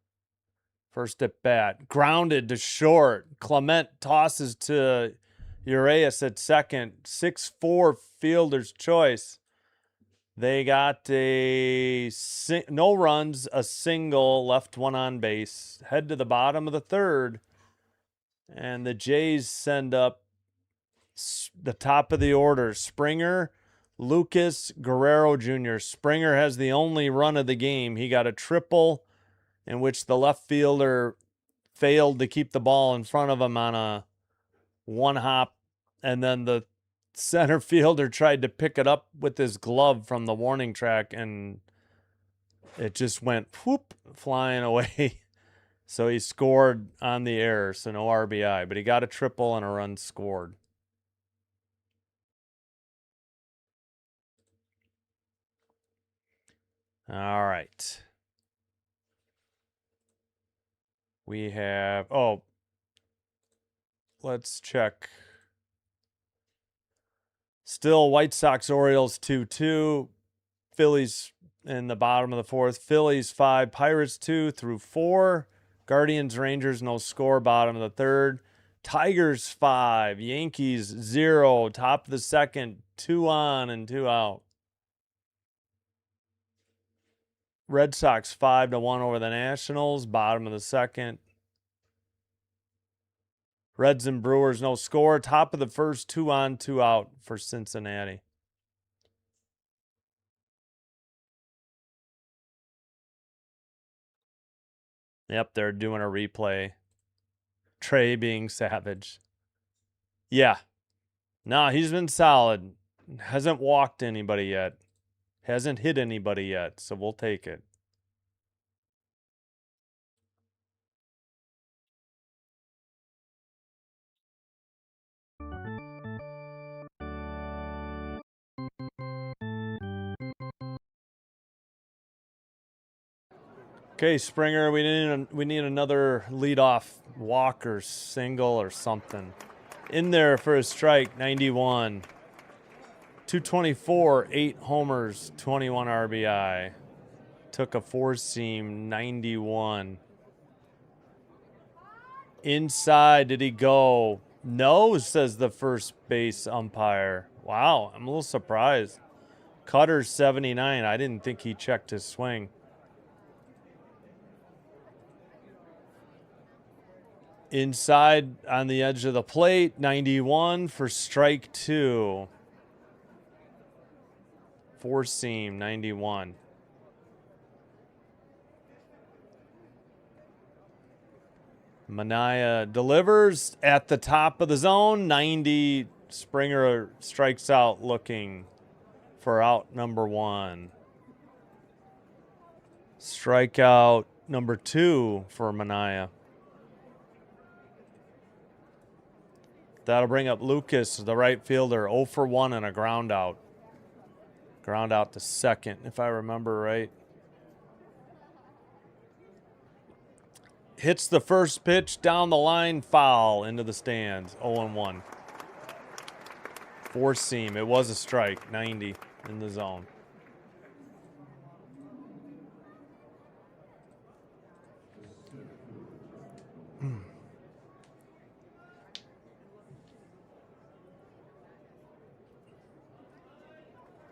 First at bat. Grounded to short. Clement tosses to Urias at second. 6-4 fielder's choice. They got no runs, a single, left one on base. Head to the bottom of the third. And the Jays send up the top of the order. Springer, Lucas, Guerrero Jr. Springer has the only run of the game. He got a triple in which the left fielder failed to keep the ball in front of him on a 1-hop. And then the center fielder tried to pick it up with his glove from the warning track, and it just went whoop, flying away. So he scored on the error, so no RBI. But he got a triple and a run scored. All right. We have, let's check. Still White Sox, Orioles 2-2. Phillies in the bottom of the fourth. Phillies 5, Pirates 2 through 4. Guardians, Rangers, no score, bottom of the third. Tigers 5, Yankees 0, top of the second, 2 on and 2 out. Red Sox 5-1 over the Nationals, bottom of the second. Reds and Brewers, no score, top of the first, 2 on, 2 out for Cincinnati. Yep, they're doing a replay. Trey being savage. Yeah. No, he's been solid. Hasn't walked anybody yet. Hasn't hit anybody yet, so we'll take it. Okay, Springer, we need another leadoff walk or single or something. In there for a strike, 91. 224, 8 homers, 21 RBI. Took a four-seam, 91. Inside, did he go? No, says the first base umpire. Wow, I'm a little surprised. Cutter's 79. I didn't think he checked his swing. Inside on the edge of the plate, 91 for strike 2. Four seam, 91. Manaea delivers at the top of the zone, 90. Springer strikes out looking for out number 1. Strikeout number 2 for Manaea. That'll bring up Lucas, the right fielder, 0 for 1 and a ground out. Ground out to second, if I remember right. Hits the first pitch down the line, foul into the stands, 0-1. Four seam, it was a strike, 90 in the zone.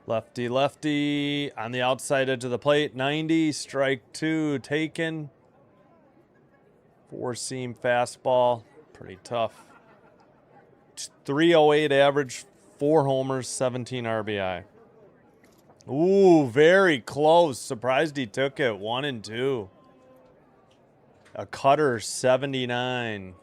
Lefty, lefty on the outside edge of the plate. 90, strike 2 taken. Four seam fastball, pretty tough. 308 average, 4 homers, 17 RBI. Ooh, very close. Surprised he took it. 1 and 2. A cutter, 79.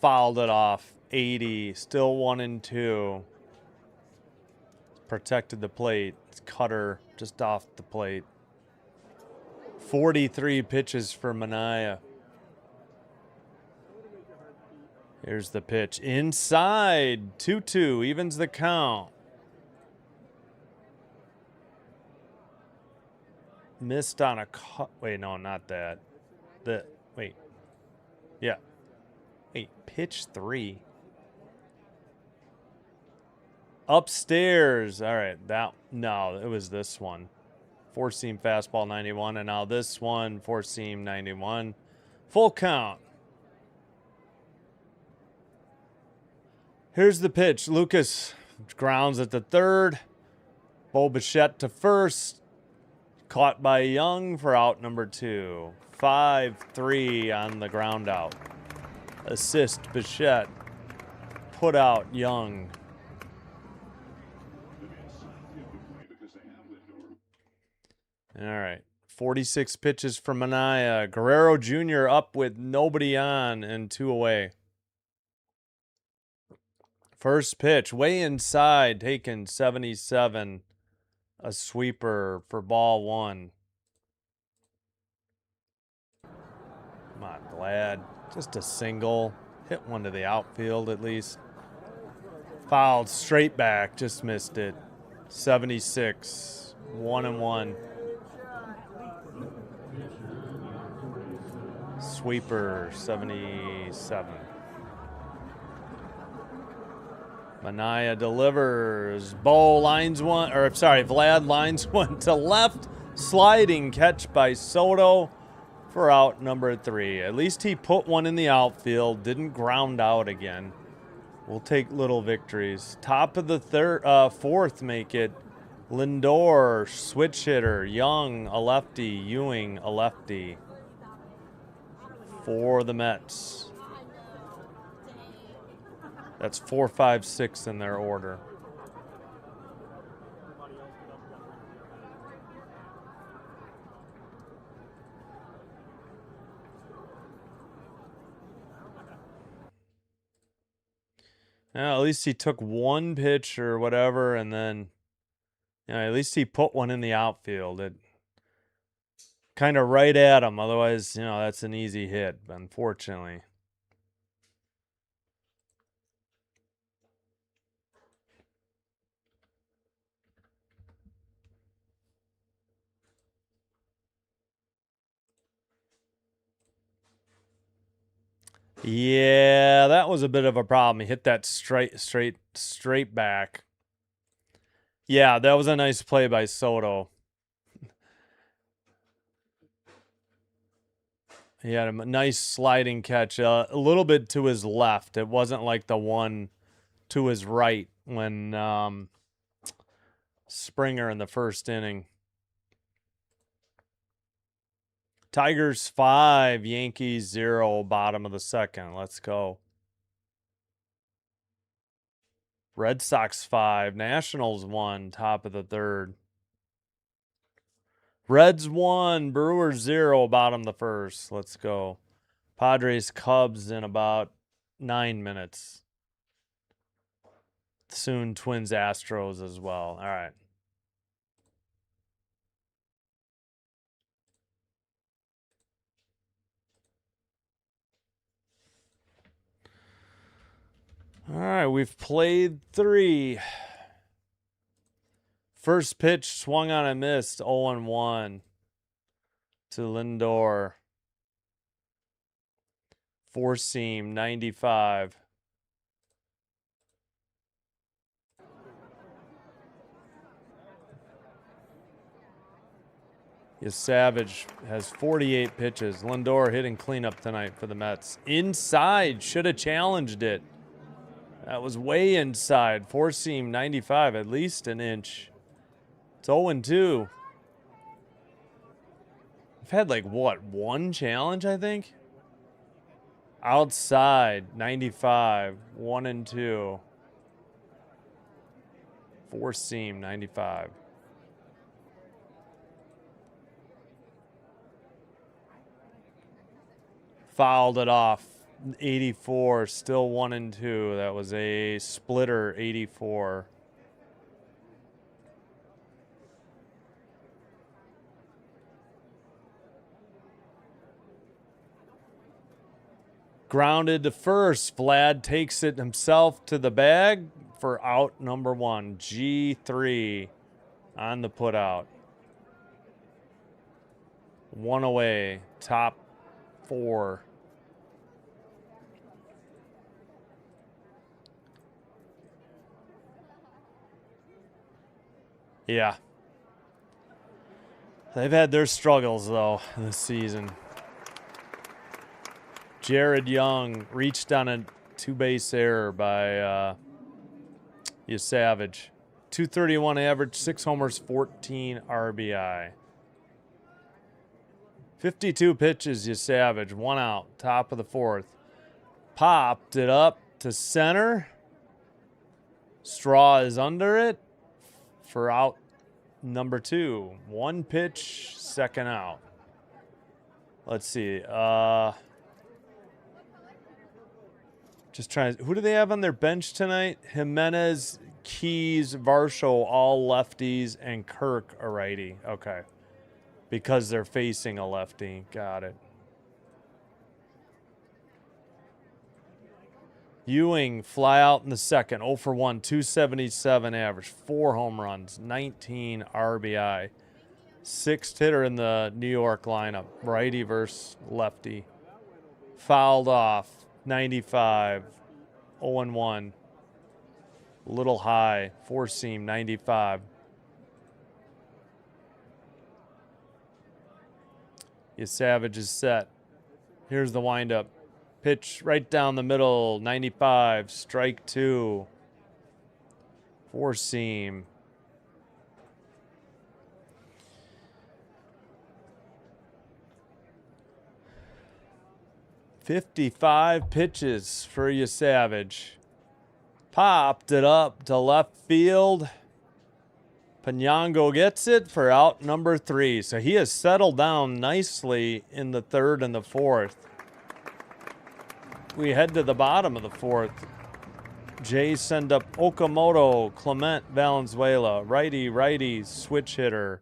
Fouled it off, 80, still 1 and 2. Protected the plate. It's cutter just off the plate. 43 pitches for Manaea. Here's the pitch. Inside, 2-2, evens the count. Missed on a cut. Wait, no, not that. Wait. Yeah. Wait, pitch 3. Upstairs. All right, no, it was this one. Four seam fastball, 91, and now this one, four seam, 91. Full count. Here's the pitch. Lucas grounds at the third. Bo Bichette to first. Caught by Young for out number 2. 5-3 on the ground out. Assist Bichette. Put out Young. All right. 46 pitches for Manaea. Guerrero Jr. up with nobody on and 2 away. First pitch, way inside, taken 77. A sweeper for ball 1. Come on, Glad. Just a single. Hit one to the outfield at least. Fouled straight back, just missed it. 76. 1-1. Sweeper, 77. Manaea delivers. Vlad lines one to left. Sliding catch by Soto for out number 3. At least he put one in the outfield. Didn't ground out again. We'll take little victories. Top of the fourth make it. Lindor, switch hitter. Young, a lefty. Ewing, a lefty. For the Mets. That's 4, 5, 6 in their order. Yeah, at least he took one pitch or whatever, and then, at least he put one in the outfield. It kind of right at him. Otherwise, that's an easy hit, unfortunately. Yeah, that was a bit of a problem. He hit that straight back. Yeah, that was a nice play by Soto. He had a nice sliding catch, a little bit to his left. It wasn't like the one to his right when Springer in the first inning. Tigers 5, Yankees 0, bottom of the second. Let's go. Red Sox 5, Nationals 1, top of the third. Reds 1, Brewers 0, bottom of the first. Let's go. Padres Cubs in about 9 minutes. Soon Twins Astros as well. All right. All right, we've played 3. First pitch swung on and missed, 0-1 to Lindor. 4-seam, 95. Savage has 48 pitches. Lindor hitting cleanup tonight for the Mets. Inside, should have challenged it. That was way inside. 4-seam, 95, at least an inch. It's 0-2. I've had one challenge, I think? Outside, 95, 1-2. 4-seam, 95. Fouled it off, 84, still 1-2. That was a splitter, 84. Grounded to first. Vlad takes it himself to the bag for out number 1. G3 on the putout. 1 away. Top 4. Yeah. They've had their struggles, though, this season. Jared Young reached on a 2-base error by Savage. 231 average, 6 homers, 14 RBI. 52 pitches, Savage, 1 out, top of the 4th. Popped it up to center. Straw is under it for out number 2. 1 pitch, second out. Let's see. Just trying. Who do they have on their bench tonight? Jimenez, Keys, Varsho, all lefties, and Kirk a righty. Okay. Because they're facing a lefty. Got it. Ewing, fly out in the second. 0 for 1, 277 average. 4 home runs, 19 RBI. 6th hitter in the New York lineup. Righty versus lefty. Fouled off. 95. 0-1. Little high. 4-seam. 95. Savage is set. Here's the windup. Pitch right down the middle. 95. Strike 2. 4-seam. .55 pitches for Savage. Popped it up to left field. Panyango gets it for out number 3. So he has settled down nicely in the 3rd and the 4th. We head to the bottom of the 4th. Jays send up Okamoto, Clement, Valenzuela, righty, switch hitter.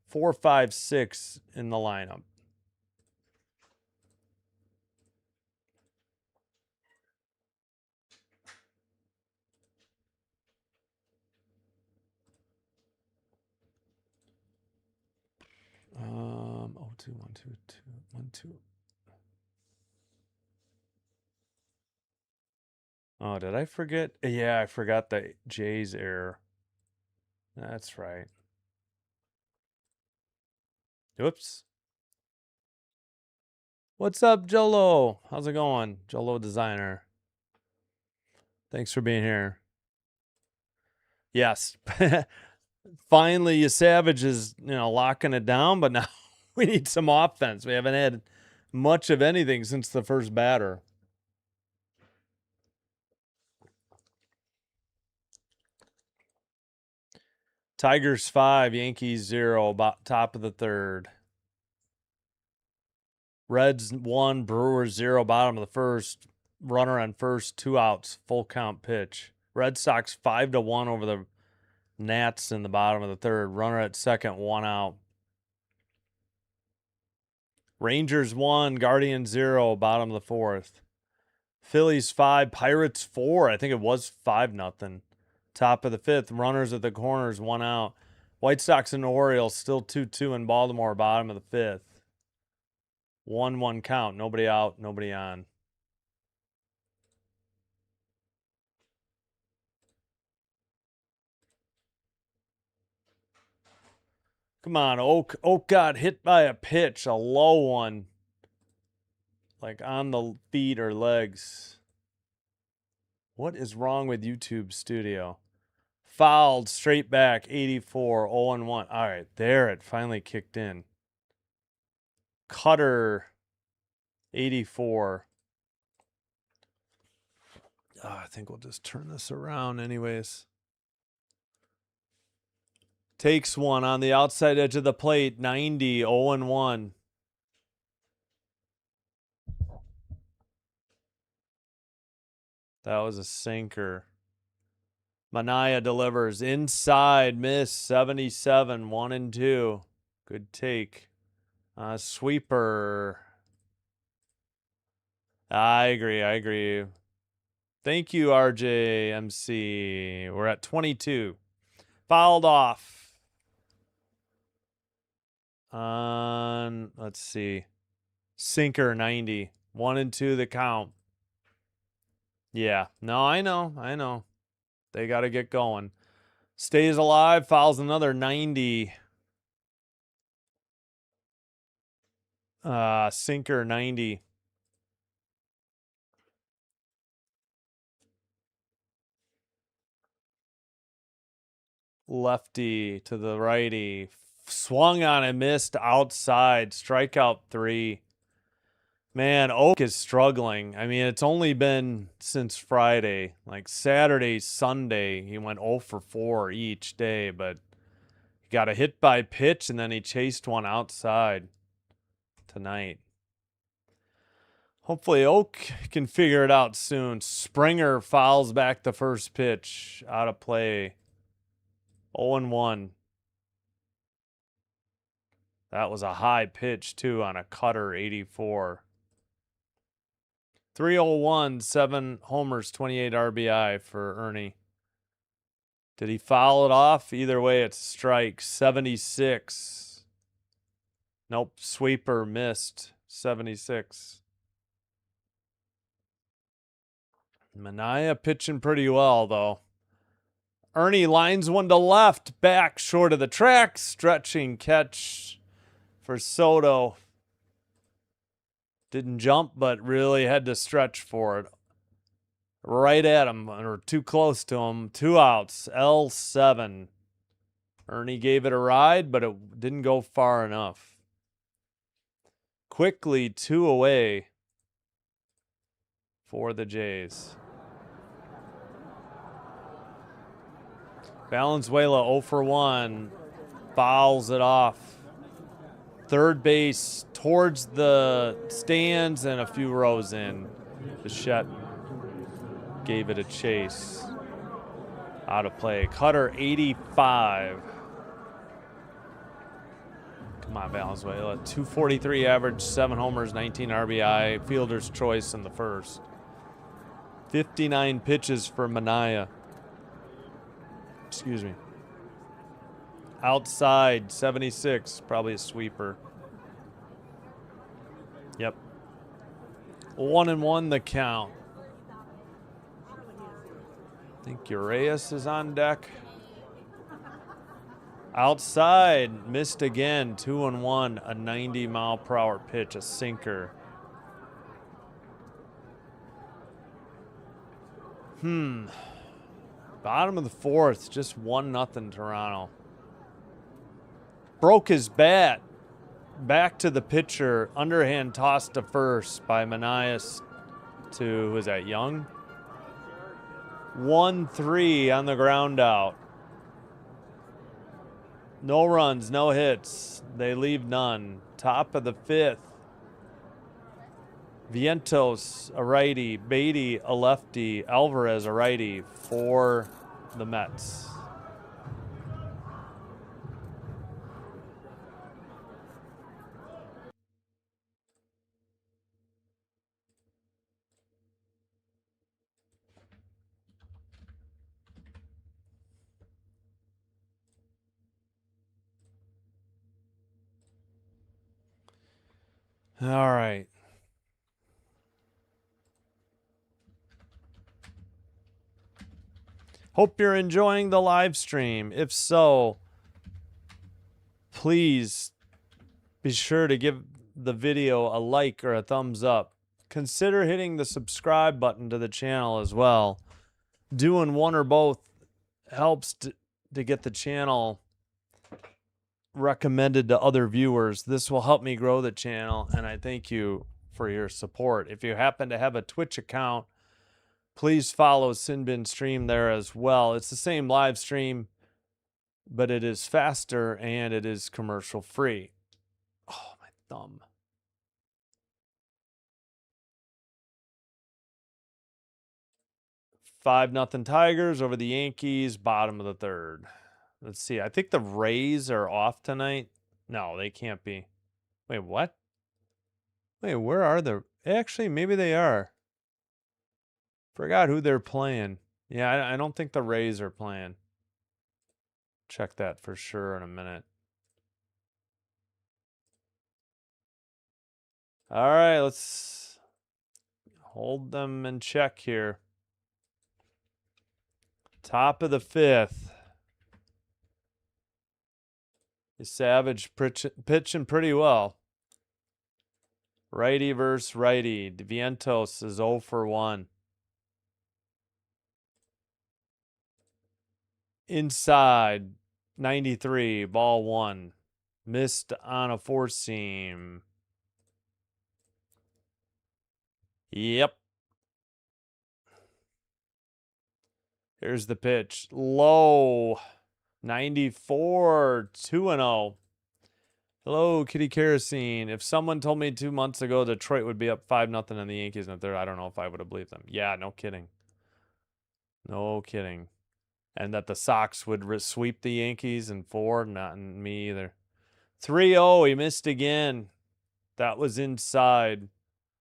4, 5, 6 in the lineup. Oh, 2, 1, 2, 2, 1, 2. Oh, did I forget? Yeah, I forgot the Jays error. That's right. Oops. What's up, Jolo? How's it going? Jolo Designer. Thanks for being here. Yes. Finally, you Savage is, locking it down, but now we need some offense. We haven't had much of anything since the first batter. Tigers 5, Yankees 0, about top of the third. Reds 1, Brewers 0, bottom of the first. Runner on first, 2 outs, full count pitch. Red Sox 5-1 over the Nats in the bottom of the third. Runner at second, 1 out. Rangers 1, Guardians 0, bottom of the fourth. Phillies 5, Pirates 4. I think it was 5-0. Top of the fifth. Runners at the corners, 1 out. White Sox and the Orioles still 2-2 in Baltimore, bottom of the fifth. 1-1 count. Nobody out, nobody on. Come on, Oak. Oak got hit by a pitch, a low one. Like on the feet or legs. What is wrong with YouTube Studio? Fouled, straight back, 84, 0-1. All right, there it finally kicked in. Cutter, 84. Oh, I think we'll just turn this around anyways. Takes one on the outside edge of the plate, 90, 0-1. That was a sinker. Manaya delivers inside, miss, 77, 1-2. Good take. Sweeper. I agree. Thank you, RJMC. We're at 22. Fouled off. Let's see. Sinker, 90. 1-2 the count. Yeah. No, I know. They got to get going. Stays alive, fouls another 90. Sinker, 90. Lefty to the righty. Swung on and missed outside. Strikeout 3. Man, Oak is struggling. I mean, it's only been since Friday. Like Saturday, Sunday, he went 0 for 4 each day, but he got a hit by pitch and then he chased one outside tonight. Hopefully Oak can figure it out soon. Springer fouls back the first pitch. Out of play. 0-1. That was a high pitch, too, on a cutter, 84. 301, 7 homers, 28 RBI for Ernie. Did he foul it off? Either way, it's a strike. 76. Nope, sweeper missed. 76. Manaya pitching pretty well, though. Ernie lines one to left, back short of the track. Stretching catch for Soto. Didn't jump, but really had to stretch for it. Right at him, or too close to him. 2 outs, L7. Ernie gave it a ride, but it didn't go far enough. Quickly 2 away for the Jays. Valenzuela 0 for 1. Fouls it off. Third base towards the stands and a few rows in. Bichette gave it a chase. Out of play. Cutter 85. Come on, Valenzuela. 243 average, 7 homers, 19 RBI. Fielder's choice in the first. 59 pitches for Manaea. Excuse me. Outside, 76. Probably a sweeper. Yep. 1-1 the count. I think Urias is on deck. Outside, missed again. 2-1, a 90-mile-per-hour pitch, a sinker. Bottom of the fourth, just 1-0 Toronto. Broke his bat. Back to the pitcher. Underhand toss to first by Manaea to, who is that, Young? 1-3 on the ground out. No runs, no hits. They leave none. Top of the fifth. Vientos, a righty. Beatty, a lefty. Alvarez, a righty for the Mets. All right. Hope you're enjoying the live stream. If so, please be sure to give the video a like or a thumbs up. Consider hitting the subscribe button to the channel as well. Doing one or both helps to get the channel recommended to other viewers. This will help me grow the channel, and I thank you for your support. If you happen to have a Twitch account, please follow Sinbin Stream there as well. It's the same live stream, but it is faster and it is commercial free. Oh, my thumb. Five nothing Tigers over the Yankees, bottom of the third. Let's see. I think the Rays are off tonight. No, they can't be. Wait, what? Wait, where are the... Actually, maybe they are. Forgot who they're playing. Yeah, I don't think the Rays are playing. Check that for sure in a minute. All right, let's hold them in check here. Top of the fifth. Savage pitching pretty well. Righty versus righty. Vientos is 0 for 1. Inside, 93, ball 1. Missed on a four seam. Yep. Here's the pitch. Low. 94, 2-0. Hello, Kitty Kerosene. If someone told me 2 months ago Detroit would be up 5-0 on the Yankees in the third, I don't know if I would have believed them. Yeah, no kidding. No kidding. And that the Sox would sweep the Yankees in 4, not me either. 3-0, he missed again. That was inside.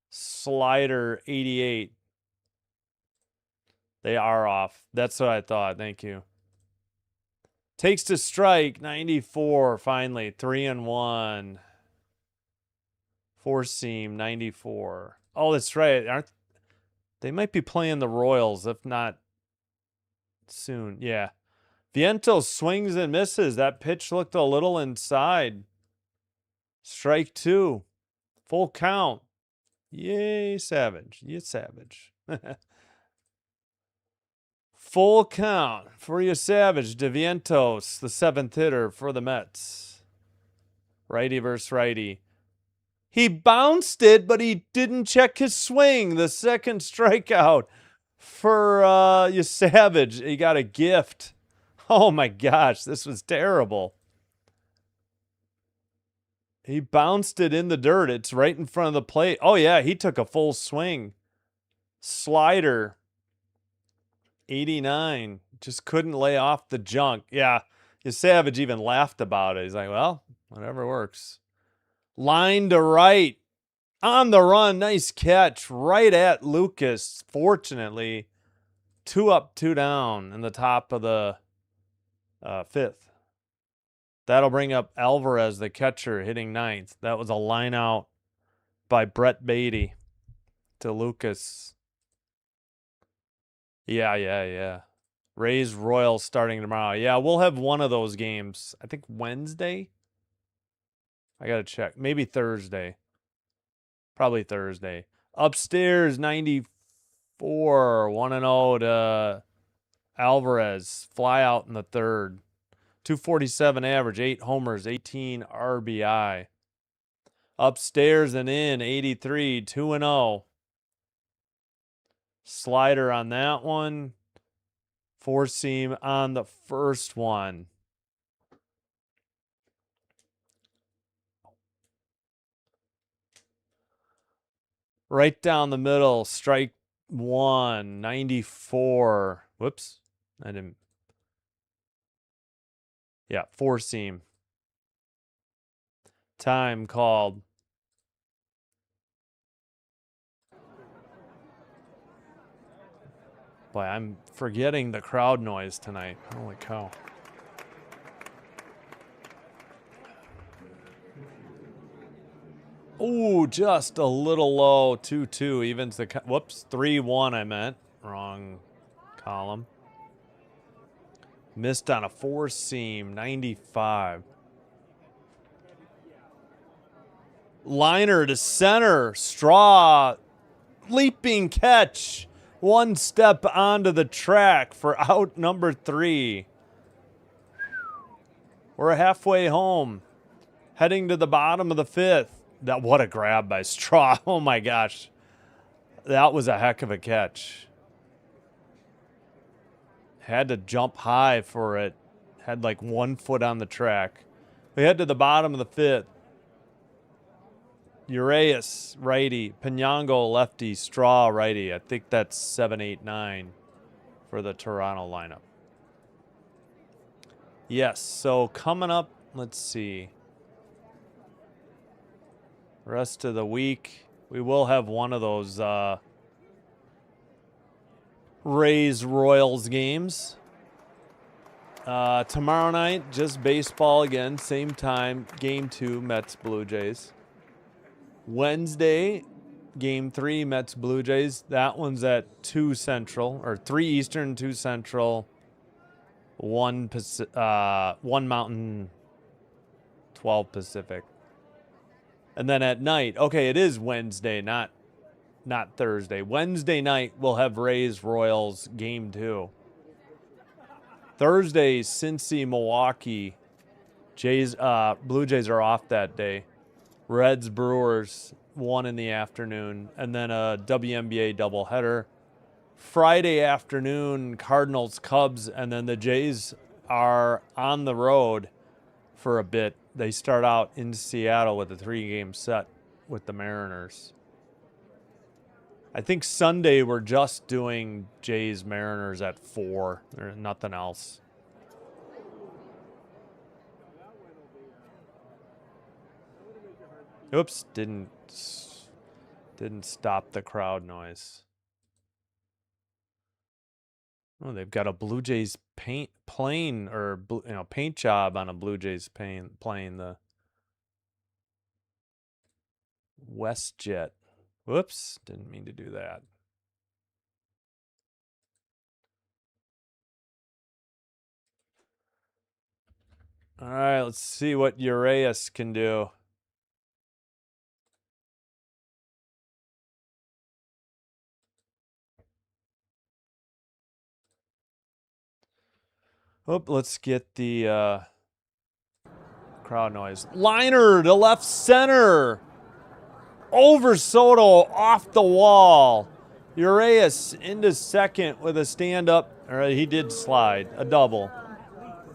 Slider, 88. They are off. That's what I thought. Thank you. Takes to strike, 94, finally, 3-1. Four seam, 94. Oh, that's right. They might be playing the Royals, if not soon. Yeah. Vientos swings and misses. That pitch looked a little inside. Strike 2. Full count. Yay, Savage. You Savage. Full count for you, Savage. Vientos, the 7th hitter for the Mets. Righty versus righty. He bounced it, but he didn't check his swing. The second strikeout for you, Savage. He got a gift. Oh, my gosh. This was terrible. He bounced it in the dirt. It's right in front of the plate. Oh, yeah. He took a full swing. Slider. 89. Just couldn't lay off the junk. Yeah, Savage even laughed about it. He's like, well, whatever works. Line to right. On the run. Nice catch. Right at Lucas. Fortunately, 2 up, 2 down in the top of the 5th. That'll bring up Alvarez, the catcher, hitting 9th. That was a line out by Brett Beatty to Lucas. Yeah. Rays Royals starting tomorrow. Yeah, we'll have one of those games. I think Wednesday. I got to check. Maybe Thursday. Probably Thursday. Upstairs, 94. 1-0 to Alvarez. Fly out in the 3rd. 247 average, 8 homers, 18 RBI. Upstairs and in, 83, 2-0. Slider on that one. 4-seam on the first one. Right down the middle, strike 1, 94. Whoops, I didn't. Yeah, 4-seam. Time called. Boy, I'm forgetting the crowd noise tonight. Holy cow. Ooh, just a little low. 2-2 evens the. Whoops, 3-1 I meant. Wrong column. Missed on a 4-seam, 95. Liner to center. Straw. Leaping catch. 1 step onto the track for out number 3. We're halfway home. Heading to the bottom of the 5th. What a grab by Straw. Oh my gosh. That was a heck of a catch. Had to jump high for it. Had like 1 foot on the track. We head to the bottom of the 5th. Urias, righty. Pinango, lefty. Straw, righty. I think that's 7, 8, 9 for the Toronto lineup. Yes, so coming up, let's see. Rest of the week, we will have one of those Rays Royals games. Tomorrow night, just baseball again, same time, game 2, Mets Blue Jays. Wednesday, game 3, Mets Blue Jays. That one's at 2 Central, or 3 Eastern, 2 Central, 1 Mountain, 12 Pacific. And then at night, okay, it is Wednesday, not Thursday. Wednesday night, we'll have Rays Royals game 2. Thursday, Cincy, Milwaukee. Blue Jays are off that day. Reds, Brewers, 1 in the afternoon. And then a WNBA doubleheader. Friday afternoon, Cardinals, Cubs. And then the Jays are on the road for a bit. They start out in Seattle with a 3-game set with the Mariners. I think Sunday we're just doing Jays Mariners at 4. There's nothing else. Oops, didn't stop the crowd noise. Oh, they've got a Blue Jays paint job on a Blue Jays plane, the WestJet. Whoops, didn't mean to do that. All right, let's see what Urias can do. Oh, let's get the crowd noise. Liner to left center. Over Soto, off the wall. Urias into second with a stand-up. All right, he did slide, a double.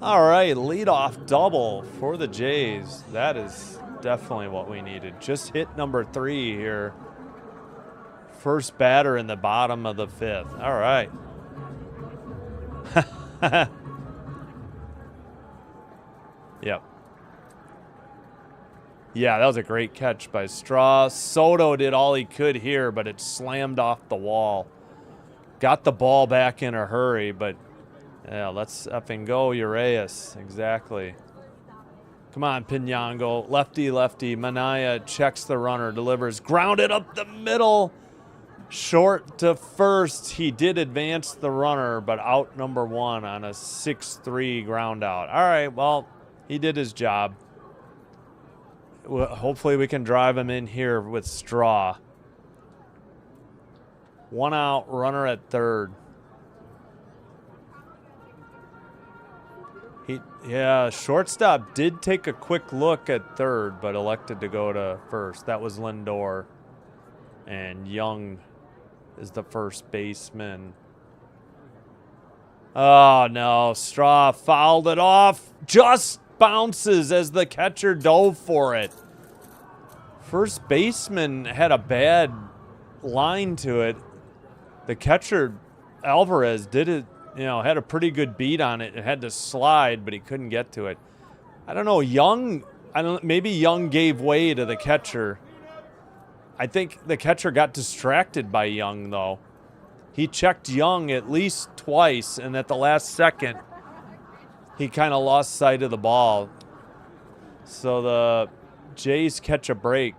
All right, leadoff double for the Jays. That is definitely what we needed. Just hit number 3 here. First batter in the bottom of the 5th. All right. Yep. Yeah, that was a great catch by Straw. Soto did all he could here, but it slammed off the wall. Got the ball back in a hurry, but yeah, let's effing go, Urias. Exactly. Come on, Pinango. Lefty, lefty. Manaya checks the runner, delivers. Grounded up the middle. Short to first. He did advance the runner, but out number one on a 6-3 ground out. All right, well, he did his job. Hopefully we can drive him in here with Straw. 1 out, runner at third. Yeah, shortstop did take a quick look at third, but elected to go to first. That was Lindor. And Young is the first baseman. Oh, no. Straw fouled it off. Just bounces as the catcher dove for it. First baseman had a bad line to it. The catcher, Alvarez, did it, had a pretty good beat on it. It had to slide, but he couldn't get to it. I don't know. Maybe Young gave way to the catcher. I think the catcher got distracted by Young, though. He checked Young at least twice, and at the last second, he kind of lost sight of the ball. So the Jays catch a break.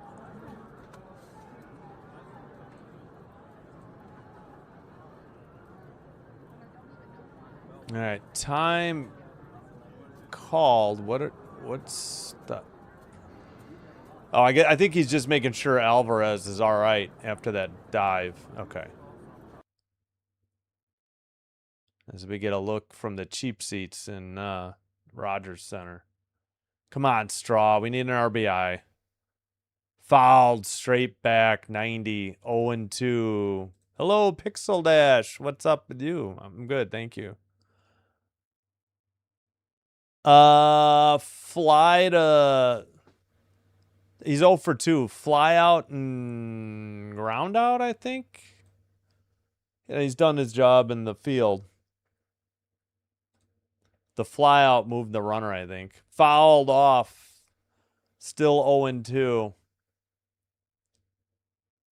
All right, time called. What's the... Oh, I think he's just making sure Alvarez is all right after that dive. Okay. As we get a look from the cheap seats in Rogers Center. Come on, Straw. We need an RBI. Fouled straight back, 90, 0-2. Hello, Pixel Dash. What's up with you? I'm good, thank you. Fly to... He's 0 for 2. Fly out and ground out, I think. Yeah, he's done his job in the field. The fly out moved the runner, I think. Fouled off. Still 0-2.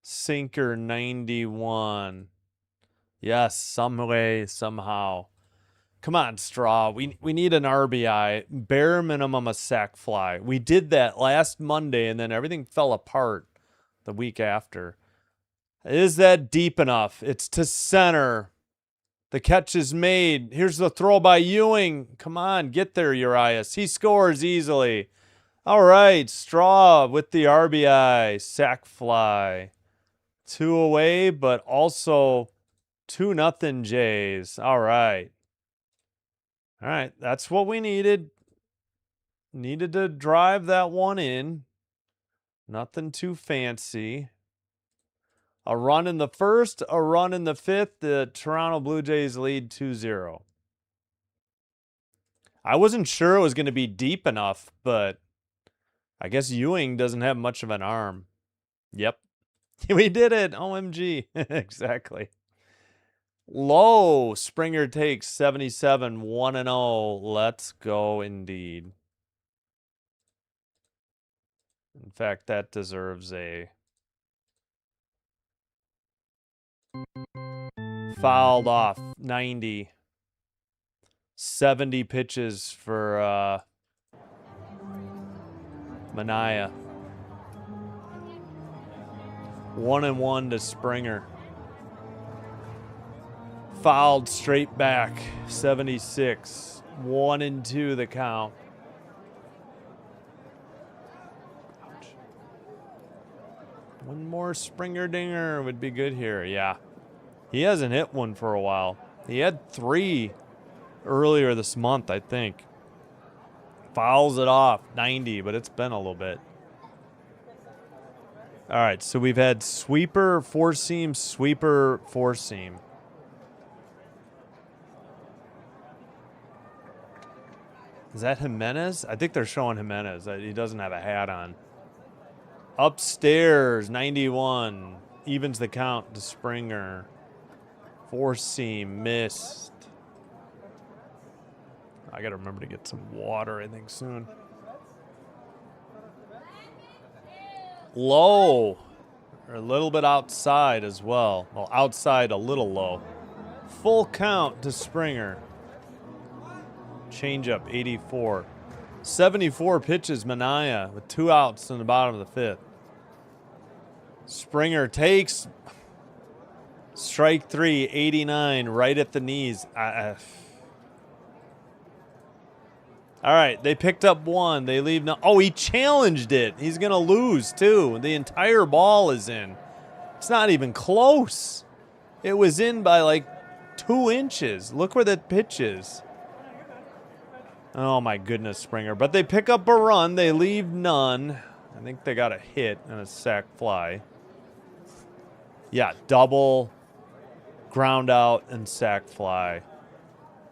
Sinker 91. Yes, some way, somehow. Come on, Straw. We need an RBI. Bare minimum a sac fly. We did that last Monday, and then everything fell apart the week after. Is that deep enough? It's to center. The catch is made. Here's the throw by Ewing. Come on, get there, Urias. He scores easily. All right, Straw with the RBI. Sac fly. 2 away, but also 2-0 Jays. All right. All right, that's what we needed. Needed to drive that one in. Nothing too fancy. A run in the first, a run in the fifth. The Toronto Blue Jays lead 2-0. I wasn't sure it was going to be deep enough, but I guess Ewing doesn't have much of an arm. Yep. We did it. OMG. Exactly. Low. Springer takes 77, 1-0. Let's go indeed. In fact, that deserves a fouled off. 90. 70 pitches for Manaya. 1-1 to Springer. Fouled straight back. 76. 1-2 the count. Ouch. One more Springer dinger would be good here. Yeah. He hasn't hit one for a while. He had 3 earlier this month, I think. Fouls it off. 90, but it's been a little bit. All right, so we've had sweeper, four-seam, sweeper, four-seam. Is that Jimenez? I think they're showing Jimenez. He doesn't have a hat on. Upstairs, 91. Evens the count to Springer. Four-seam, missed. I got to remember to get some water, I think, soon. Low. Or a little bit outside as well. Well, outside a little low. Full count to Springer. Changeup, 84. 74 pitches, Minaya, with 2 outs in the bottom of the 5th. Springer takes strike 3, 89, right at the knees. All right, they picked up 1. They leave no. Oh, he challenged it. He's going to lose, too. The entire ball is in. It's not even close. It was in by like 2 inches. Look where that pitch is. Oh, my goodness, Springer. But they pick up a run. They leave none. I think they got a hit and a sac fly. Yeah, double, ground out, and sac fly.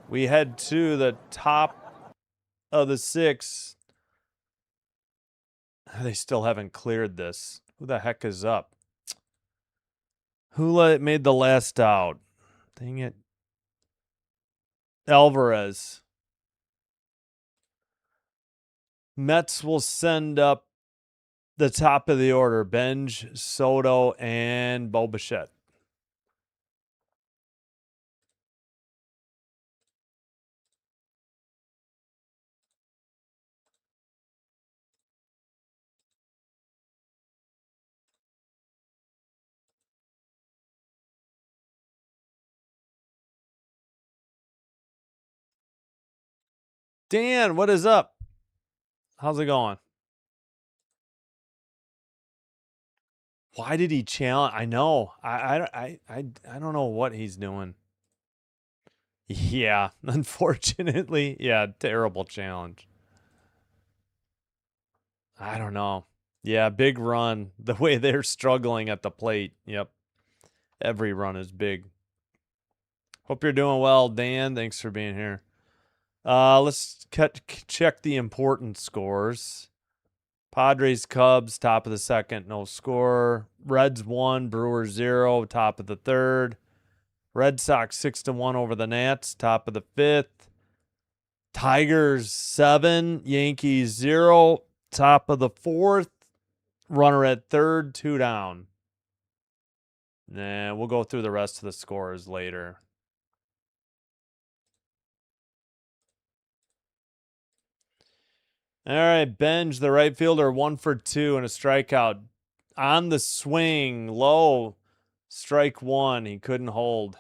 We head to the top of the 6th. They still haven't cleared this. Who the heck is up? Who made the last out? Dang it. Alvarez. Mets will send up the top of the order. Benj, Soto, and Bo Bichette. Dan, what is up? How's it going? Why did he challenge? I know. I don't know what he's doing. Yeah, unfortunately. Yeah, terrible challenge. I don't know. Yeah, big run. The way they're struggling at the plate. Yep. Every run is big. Hope you're doing well, Dan. Thanks for being here. Let's check the important scores. Padres, Cubs, top of the 2nd, no score. Reds 1, Brewers 0, top of the 3rd. Red Sox 6-1 over the Nats, top of the 5th. Tigers 7, Yankees 0, top of the 4th. Runner at 3rd, 2 down. Nah, we'll go through the rest of the scores later. All right, Benj, the right fielder, 1 for 2 and a strikeout. On the swing, low, strike 1. He couldn't hold.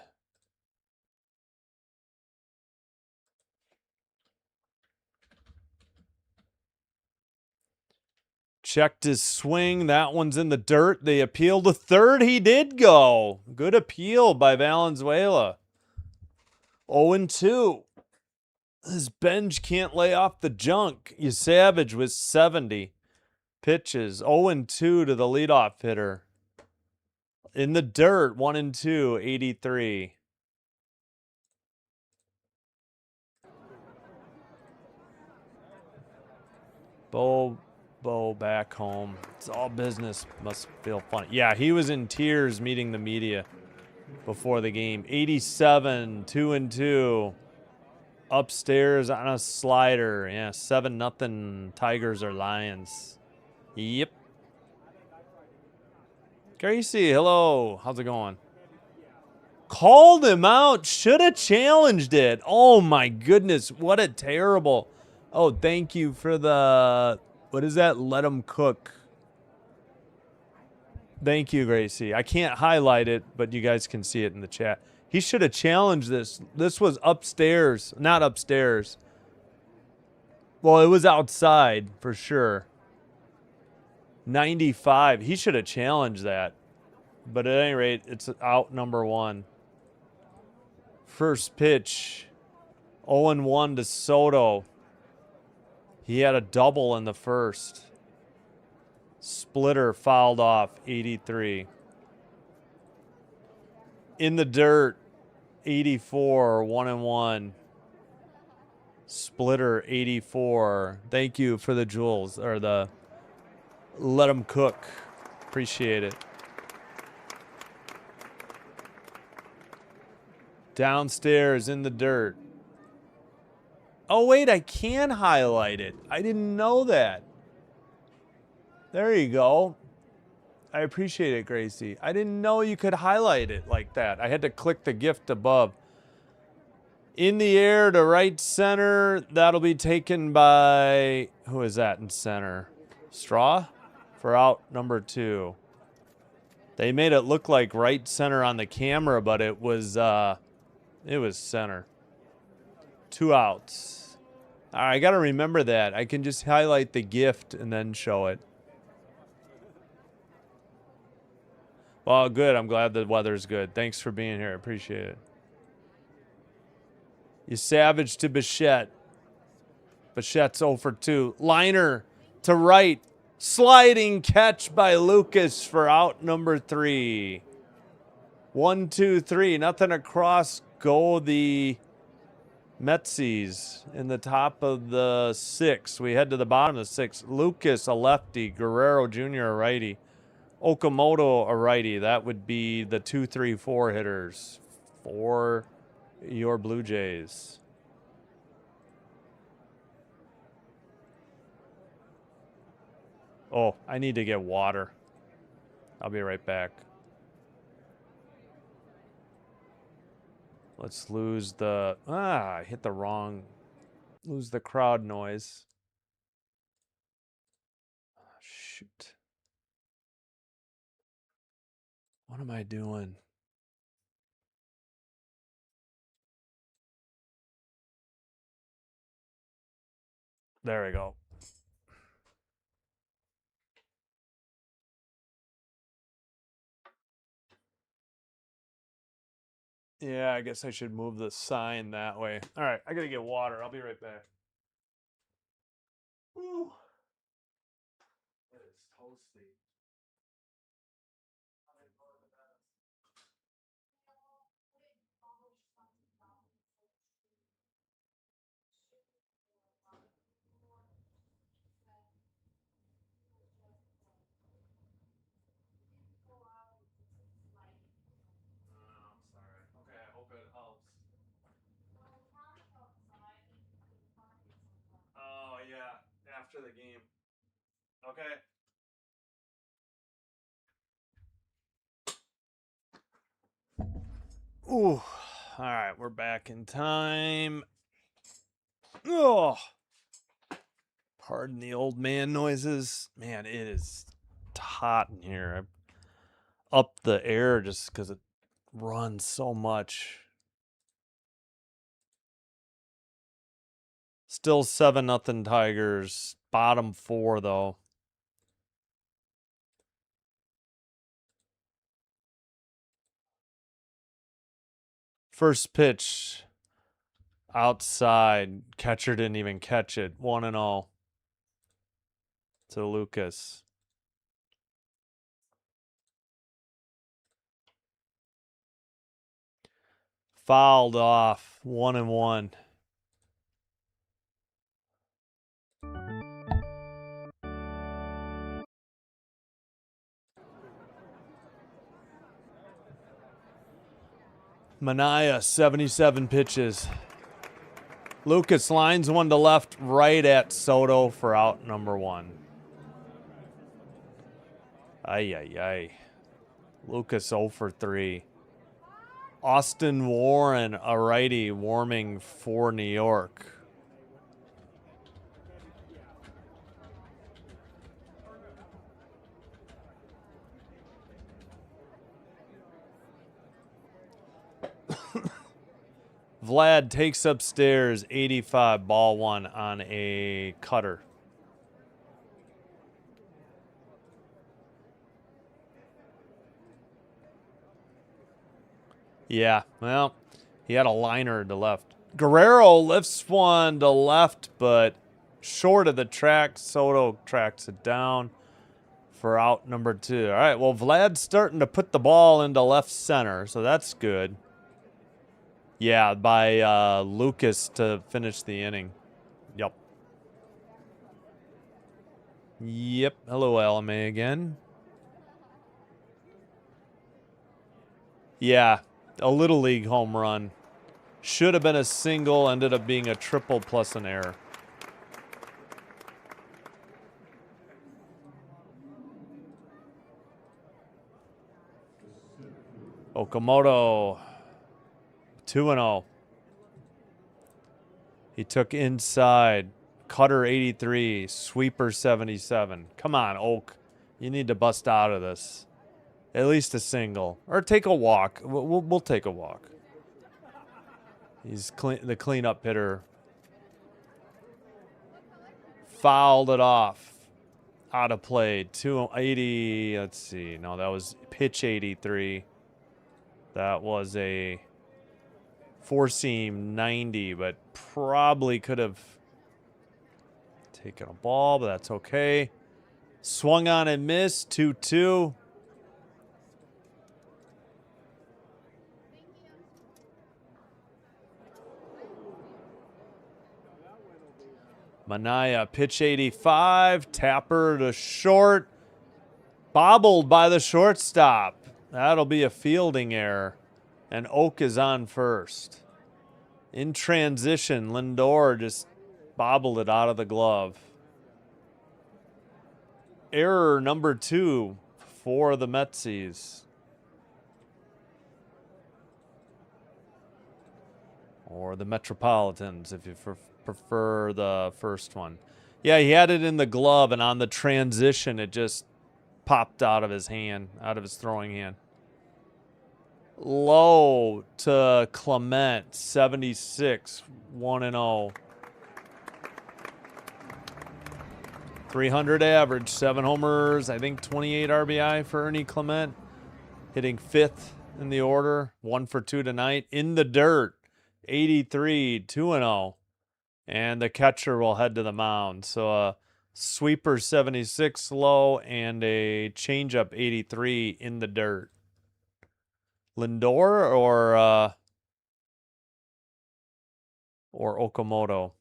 Checked his swing. That one's in the dirt. They appealed to 3rd. He did go. Good appeal by Valenzuela. 0-2. This Benj can't lay off the junk. You Savage with 70 pitches. 0-2 to the leadoff hitter. In the dirt, 1-2, 83. Bo back home. It's all business. Must feel funny. Yeah, he was in tears meeting the media before the game. 87, 2-2. Upstairs on a slider. Yeah, 7-0 Tigers or Lions. Yep. Gracie, hello. How's it going? Called him out. Should have challenged it. Oh, my goodness. What a terrible. Oh, thank you for the, what is that? Let him cook. Thank you, Gracie. I can't highlight it, but you guys can see it in the chat. He should have challenged this. This was upstairs. Not upstairs. Well, it was outside for sure. 95. He should have challenged that. But at any rate, it's out number 1. First pitch. 0-1 to Soto. He had a double in the first. Splitter fouled off, 83. In the dirt, 84, 1-1. Splitter, 84. Thank you for the jewels, or the let them cook. Appreciate it. Downstairs in the dirt. Oh, wait, I can highlight it. I didn't know that. There you go. I appreciate it, Gracie. I didn't know you could highlight it like that. I had to click the gift above. In the air to right center. That'll be taken by... Who is that in center? Straw? For out number 2. They made it look like right center on the camera, but it was center. 2 outs. All right, I got to remember that. I can just highlight the gift and then show it. Well, good. I'm glad the weather's good. Thanks for being here. I appreciate it. You savage to Bichette. Bichette's 0 for 2. Liner to right. Sliding catch by Lucas for out number 3. 1, 2, 3. Nothing across. Go the Metsies in the top of the 6. We head to the bottom of the 6. Lucas, a lefty. Guerrero Jr., a righty. Okamoto, a righty. That would be the 2, 3, 4 hitters for your Blue Jays. Oh, I need to get water. I'll be right back. Let's lose the... I hit the wrong... Lose the crowd noise. Oh, shoot. What am I doing? There we go. Yeah, I guess I should move the sign that way. All right, I gotta get water. I'll be right back. Whew. It is toasty. Oh, I'm sorry. Okay, I hope it helps. Oh, yeah, after the game. Okay. Ooh. All right, we're back in time. Oh. Pardon the old man noises. Man, it is hot in here. I up the air just because it runs so much. Still 7-0 Tigers. Bottom 4, though. First pitch. Outside. Catcher didn't even catch it. 1-0 to Lucas. Fouled off. 1-1. Mania, 77 pitches. Lucas lines one to left, right at Soto for out number 1. Ay, ay, ay. Lucas 0 for 3. Austin Warren, a righty, warming for New York. Vlad takes upstairs, 85, ball 1 on a cutter. Yeah, well, he had a liner to left. Guerrero lifts one to left, but short of the track. Soto tracks it down for out number 2. All right, well, Vlad's starting to put the ball into left center, so that's good. Yeah, by Lucas to finish the inning. Yep. Yep. Hello, LMA again. Yeah, a Little League home run. Should have been a single, ended up being a triple plus an error. Okamoto, 2-0. He took inside. Cutter 83, sweeper 77. Come on, Oak. You need to bust out of this. At least a single. Or take a walk. We'll take a walk. He's the cleanup hitter. Fouled it off. Out of play. 280. Let's see. No, that was pitch 83. That was a four-seam 90, but probably could have taken a ball, but that's okay. Swung on and missed. 2-2. Manaya, pitch 85. Tapper to short. Bobbled by the shortstop. That'll be a fielding error. And Oak is on first. In transition, Lindor just bobbled it out of the glove. Error number 2 for the Metsies. Or the Metropolitans, if you prefer the first one. Yeah, he had it in the glove, and on the transition, it just popped out of his hand, out of his throwing hand. Low to Clement, 76, 1-0. 300 average, 7 homers, I think 28 RBI for Ernie Clement. Hitting 5th in the order, 1 for 2 tonight. In the dirt, 83, 2-0. And the catcher will head to the mound. So a sweeper 76 low and a changeup 83 in the dirt. Lindor or Okamoto?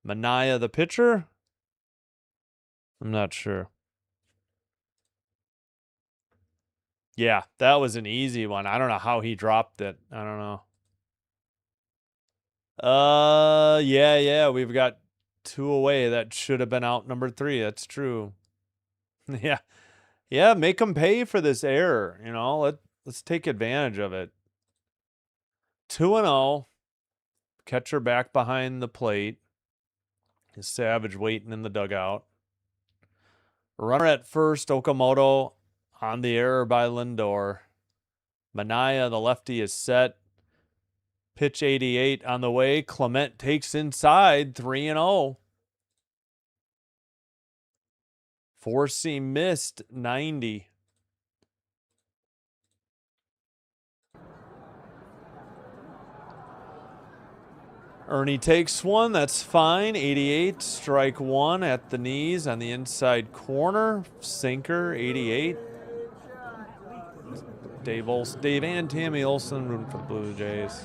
Manaya the pitcher? I'm not sure. Yeah, that was an easy one. I don't know how he dropped it. I don't know. Yeah, we've got 2 away. That should have been out number 3. That's true. Yeah, make him pay for this error. You know, let's take advantage of it. 2-0. Catcher back behind the plate. Is Savage waiting in the dugout. Runner at first, Okamoto on the error by Lindor. Manaya, the lefty, is set. Pitch 88 on the way. Clement takes inside, 3-0. Four-seam missed, 90. Ernie takes one, that's fine. 88, strike 1 at the knees on the inside corner. Sinker, 88. Dave and Tammy Olson rooting for the Blue Jays.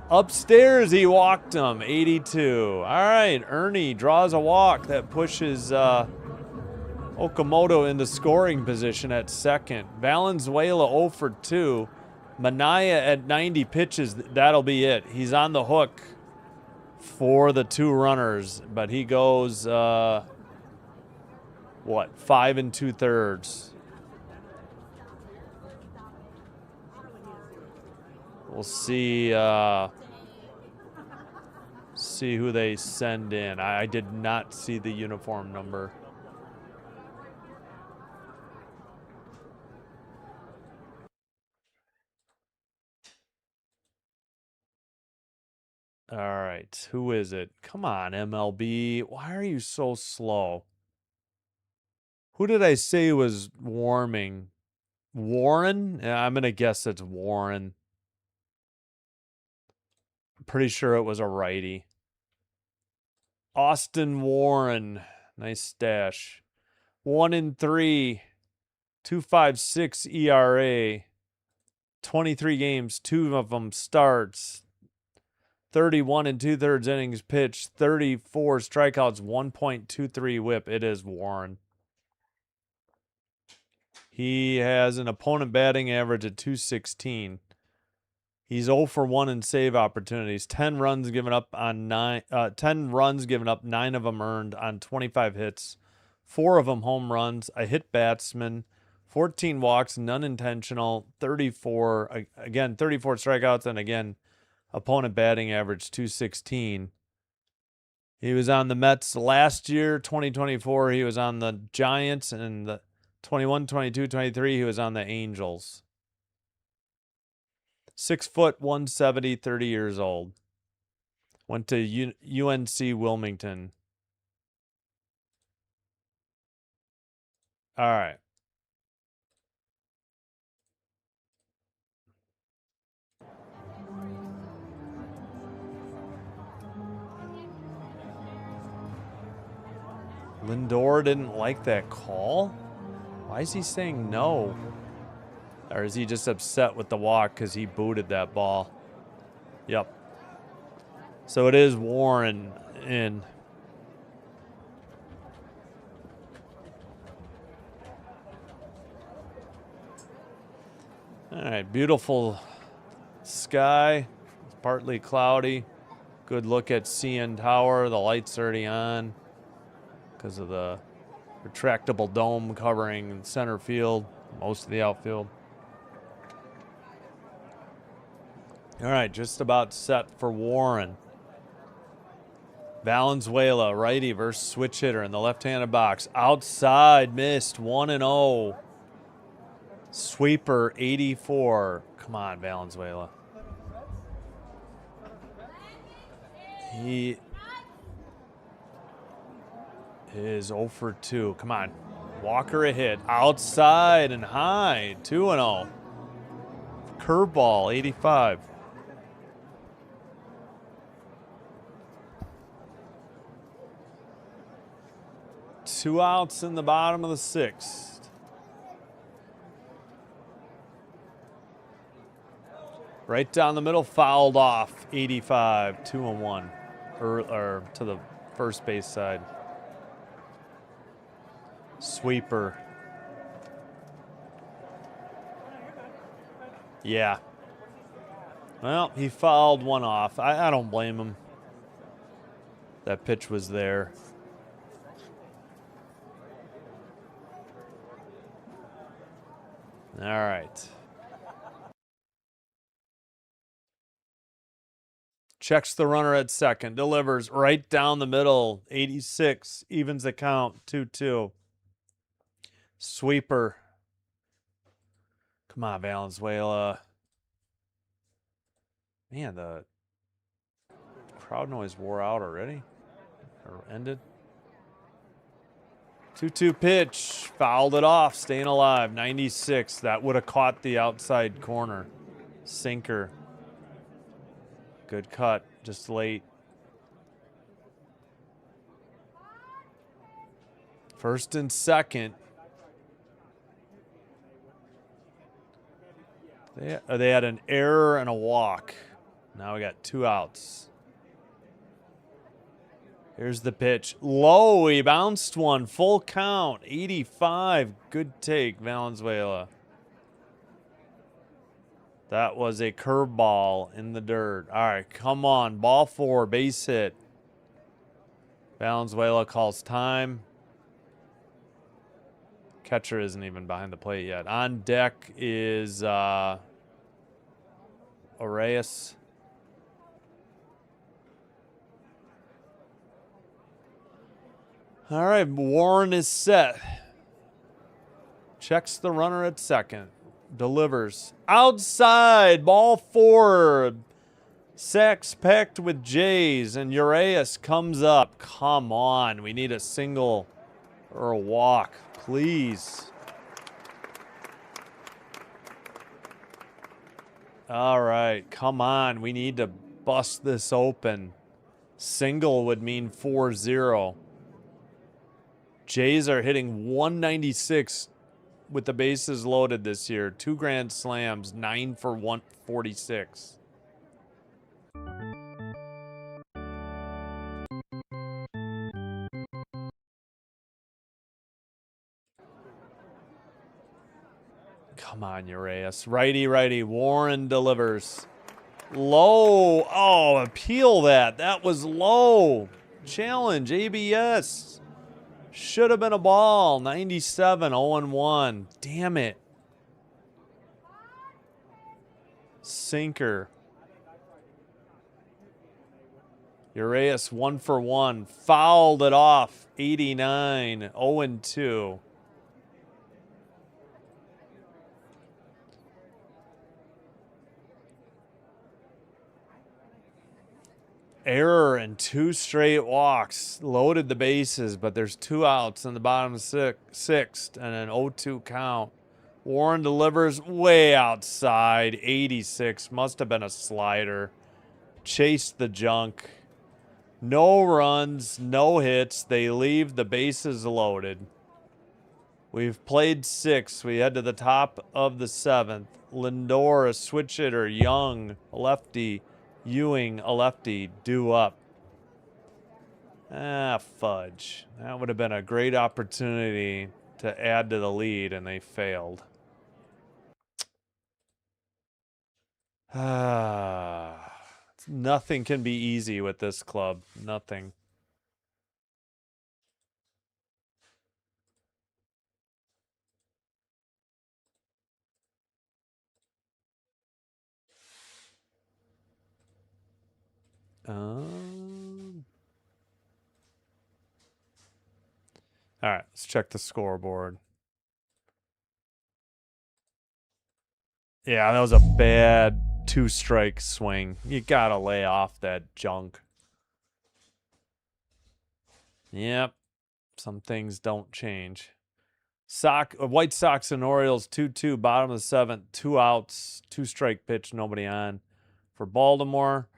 Upstairs, he walked him, 82. All right, Ernie draws a walk that pushes Okamoto into scoring position at second. Valenzuela 0 for 2. Manaya at 90 pitches, that'll be it. He's on the hook for the 2 runners, but he goes, 5 2/3. We'll see who they send in. I did not see the uniform number. All right, who is it? Come on, MLB. Why are you so slow? Who did I say was warming? Warren? Yeah, I'm going to guess it's Warren. Pretty sure it was a righty. Austin Warren. Nice stash. 1-3. 2.56 ERA. 23 games, 2 of them starts. 31 2/3 innings pitched. 34 strikeouts, 1.23 whip. It is Warren. He has an opponent batting average of 216. He's 0 for 1 in save opportunities. 10 runs given up on 10 runs given up, 9 of them earned on 25 hits. 4 of them home runs, a hit batsman, 14 walks, none intentional, 34 strikeouts, and again, opponent batting average 216. He was on the Mets last year, 2024. He was on the Giants, and the 21, 22, 23, he was on the Angels. 6 foot, 170, 30 years old. Went to UNC Wilmington. All right. Lindor didn't like that call? Why is he saying no? Or is he just upset with the walk because he booted that ball? Yep. So it is Warren in. All right, beautiful sky. It's partly cloudy. Good look at CN Tower. The light's already on because of the retractable dome covering center field, most of the outfield. All right, just about set for Warren. Valenzuela, righty versus switch hitter in the left-handed box. Outside, missed, 1-0. Sweeper, 84. Come on, Valenzuela. He is 0 for 2. Come on. Walker a hit. Outside and high. 2-0. Curveball, 85. Two outs in the bottom of the sixth. Right down the middle, fouled off. 85, 2-1. Or to the first base side. Sweeper. Yeah. Well, he fouled one off. I don't blame him. That pitch was there. All right. Checks the runner at second. Delivers right down the middle. 86. Evens the count. 2-2. Sweeper. Come on, Valenzuela. Man, the crowd noise wore out already. Or ended. 2-2 pitch. Fouled it off. Staying alive. 96. That would have caught the outside corner. Sinker. Good cut. Just late. First and second. They had an error and a walk. Now we got 2 outs. Here's the pitch. Low. He bounced one. Full count. 85. Good take, Valenzuela. That was a curveball in the dirt. All right, come on. Ball 4. Base hit. Valenzuela calls time. Catcher isn't even behind the plate yet. On deck is Arias. All right, Warren is set. Checks the runner at second. Delivers. Outside. Ball 4. Sacks packed with Jays. And Urias comes up. Come on. We need a single or a walk. Please. All right. Come on. We need to bust this open. Single would mean 4-0. Jays are hitting 196 with the bases loaded this year. 2 grand slams, 9 for 146. Come on, Urias. Righty, righty. Warren delivers. Low. Oh, appeal that. That was low. Challenge, ABS. Should have been a ball. 97, 0-1. Damn it. Sinker. Urias 1 for 1. Fouled it off. 89, 0-2. Error and 2 straight walks. Loaded the bases, but there's 2 outs in the bottom of sixth and an 0-2 count. Warren delivers way outside. 86. Must have been a slider. Chased the junk. No runs, no hits. They leave the bases loaded. We've played 6. We head to the top of the 7th. Lindor, a switch hitter. Young, a lefty. Ewing, a lefty. Due up. Ah, fudge. That would have been a great opportunity to add to the lead, and they failed. Nothing can be easy with this club. Nothing. All right, let's check the scoreboard. Yeah, that was a bad 2-strike swing. You gotta lay off that junk. Yep. Some things don't change. White Sox and Orioles 2-2, bottom of the 7th, 2 outs, 2-strike pitch, nobody on. For Baltimore,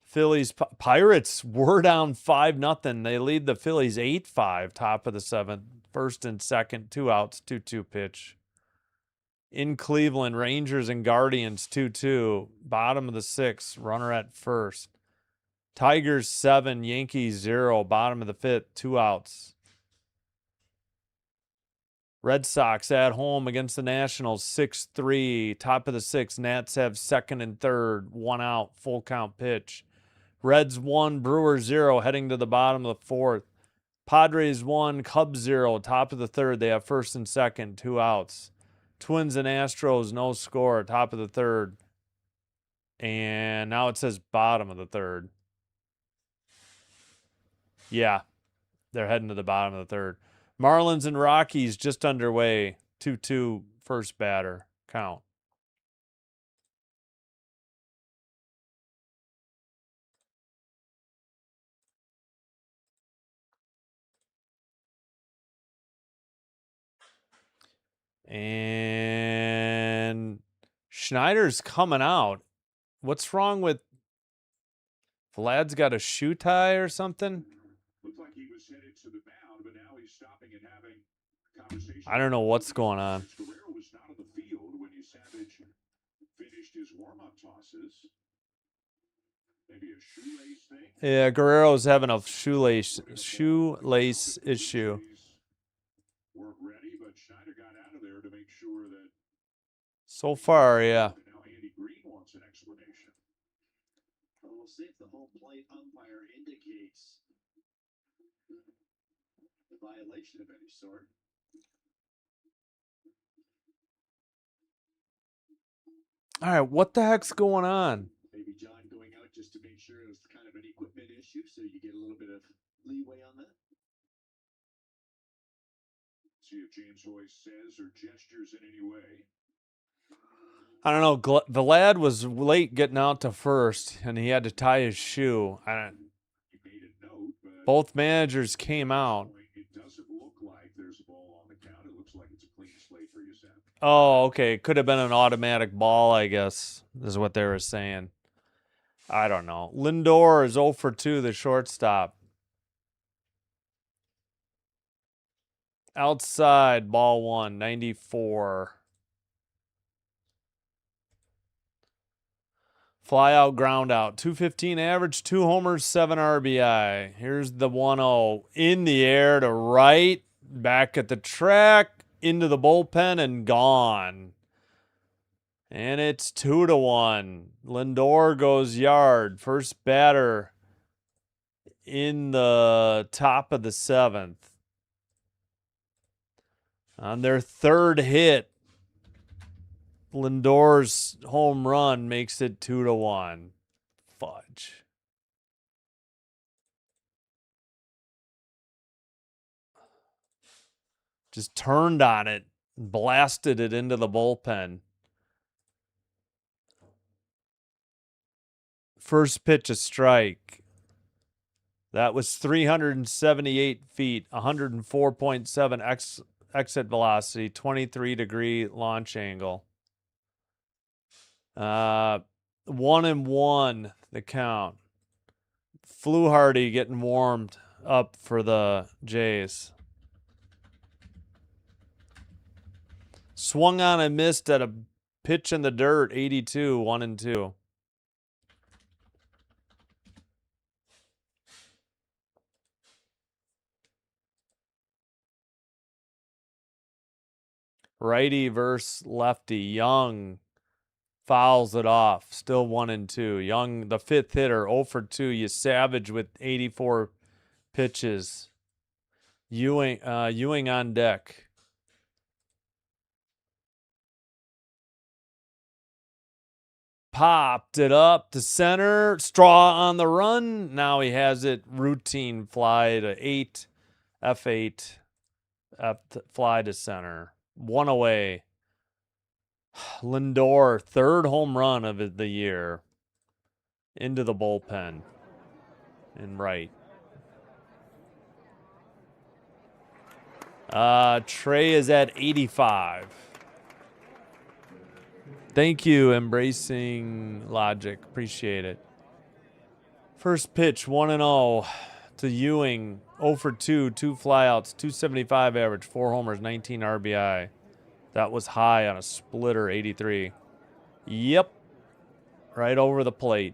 Phillies, Pirates were down 5-0. They lead the Phillies 8-5, top of the 7th, first and second, 2 outs, 2-2 pitch. In Cleveland, Rangers and Guardians 2-2, bottom of the 6th, runner at first. Tigers 7, Yankees 0, bottom of the 5th, 2 outs. Red Sox at home against the Nationals 6-3, top of the 6th. Nats have second and third, 1 out, full count pitch. Reds 1, Brewers 0, heading to the bottom of the 4th. Padres 1, Cubs 0, top of the 3rd. They have first and second, 2 outs. Twins and Astros, no score, top of the 3rd. And now it says bottom of the 3rd. Yeah, they're heading to the bottom of the 3rd. Marlins and Rockies just underway, 2-2, first batter, count. And Schneider's coming out. What's wrong with Vlad's got a shoe tie or something? Looked like he was headed to the mound, but now he's stopping and having conversation. I don't know what's going on. Guerrero was not on the field when Savage finished his warm-up tosses. Maybe a shoelace thing? Yeah, Guerrero's having a shoelace issue. Weren't ready, but Schneider got out of there to make sure that. So far, yeah. Now Andy Green wants an explanation. Well, we'll see if the home plate umpire indicates a violation of any sort. All right, what the heck's going on? Maybe John going out just to make sure it was kind of an equipment issue, so you get a little bit of leeway on that. See if James Royce says or gestures in any way. I don't know. The lad was late getting out to first, and he had to tie his shoe. Both managers came out. It doesn't look like there's a ball on the count. It looks like it's a clean slate for you, Sam. Oh, okay. Could have been an automatic ball, I guess, is what they were saying. I don't know. Lindor is 0 for 2, the shortstop. Outside, ball 1, 94. Fly out, ground out. 215 average, 2 homers, 7 RBI. Here's the 1-0. In the air to right. Back at the track. Into the bullpen and gone. And it's 2-1. Lindor goes yard. First batter in the top of the 7th. On their third hit, Lindor's home run makes it 2-1. Fudge. Just turned on it, blasted it into the bullpen. First pitch, a strike. That was 378 feet, 104.7 exit velocity, 23-degree launch angle. 1-1 the count. Fluharty getting warmed up for the Jays. Swung on and missed at a pitch in the dirt, 82, 1-2. Righty versus lefty. Young fouls it off. Still 1-2. Young, the fifth hitter, 0 for 2. You Savage with 84 pitches. Ewing on deck. Popped it up to center. Straw on the run. Now he has it. Routine fly to 8. F8. Fly to center. 1 away. Lindor, third home run of the year. Into the bullpen. And right. Trey is at 85. Thank you, Embracing Logic. Appreciate it. First pitch, 1-0 to Ewing. 0 for 2, 2 flyouts, 275 average, 4 homers, 19 RBI. That was high on a splitter, 83. Yep. Right over the plate.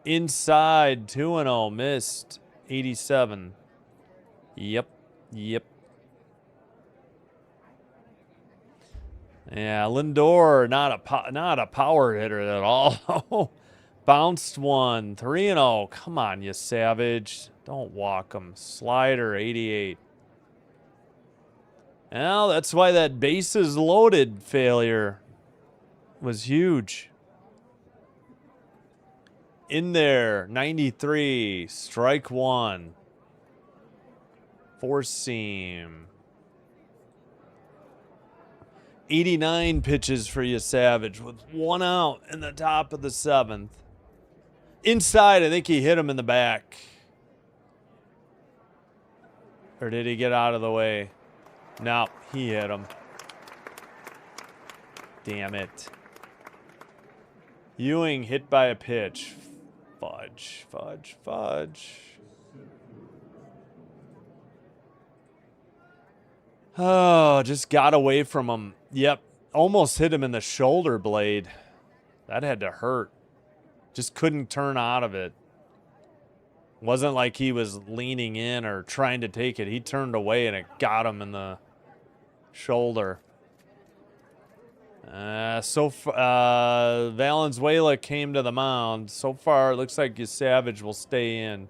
Inside, 2-0, missed, 87. Yep. Yeah, Lindor, not a power hitter at all. Bounced one, 3-0. Come on, you Savage. Don't walk him. Slider, 88. Well, that's why that bases loaded failure was huge. In there, 93. Strike 1. Four seam. 89 pitches for you, Savage, with 1 out in the top of the 7th. Inside, I think he hit him in the back. Or did he get out of the way? No, he hit him. Damn it. Ewing hit by a pitch. Fudge. Oh, just got away from him. Yep. Almost hit him in the shoulder blade. That had to hurt. Just couldn't turn out of it. Wasn't like he was leaning in or trying to take it. He turned away and it got him in the shoulder. Valenzuela came to the mound. So far, it looks like your Savage will stay in.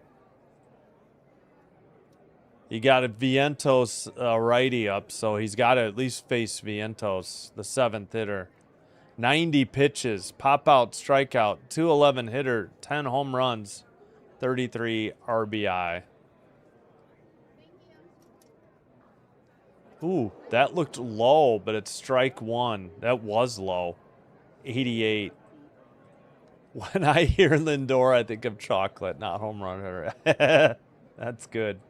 You got a Vientos righty up, so he's got to at least face Vientos, the 7th hitter. 90 pitches, pop out, strikeout, 211 hitter, 10 home runs, 33 RBI. Ooh, that looked low, but it's strike 1. That was low. 88. When I hear Lindor, I think of chocolate, not home run hitter. That's good.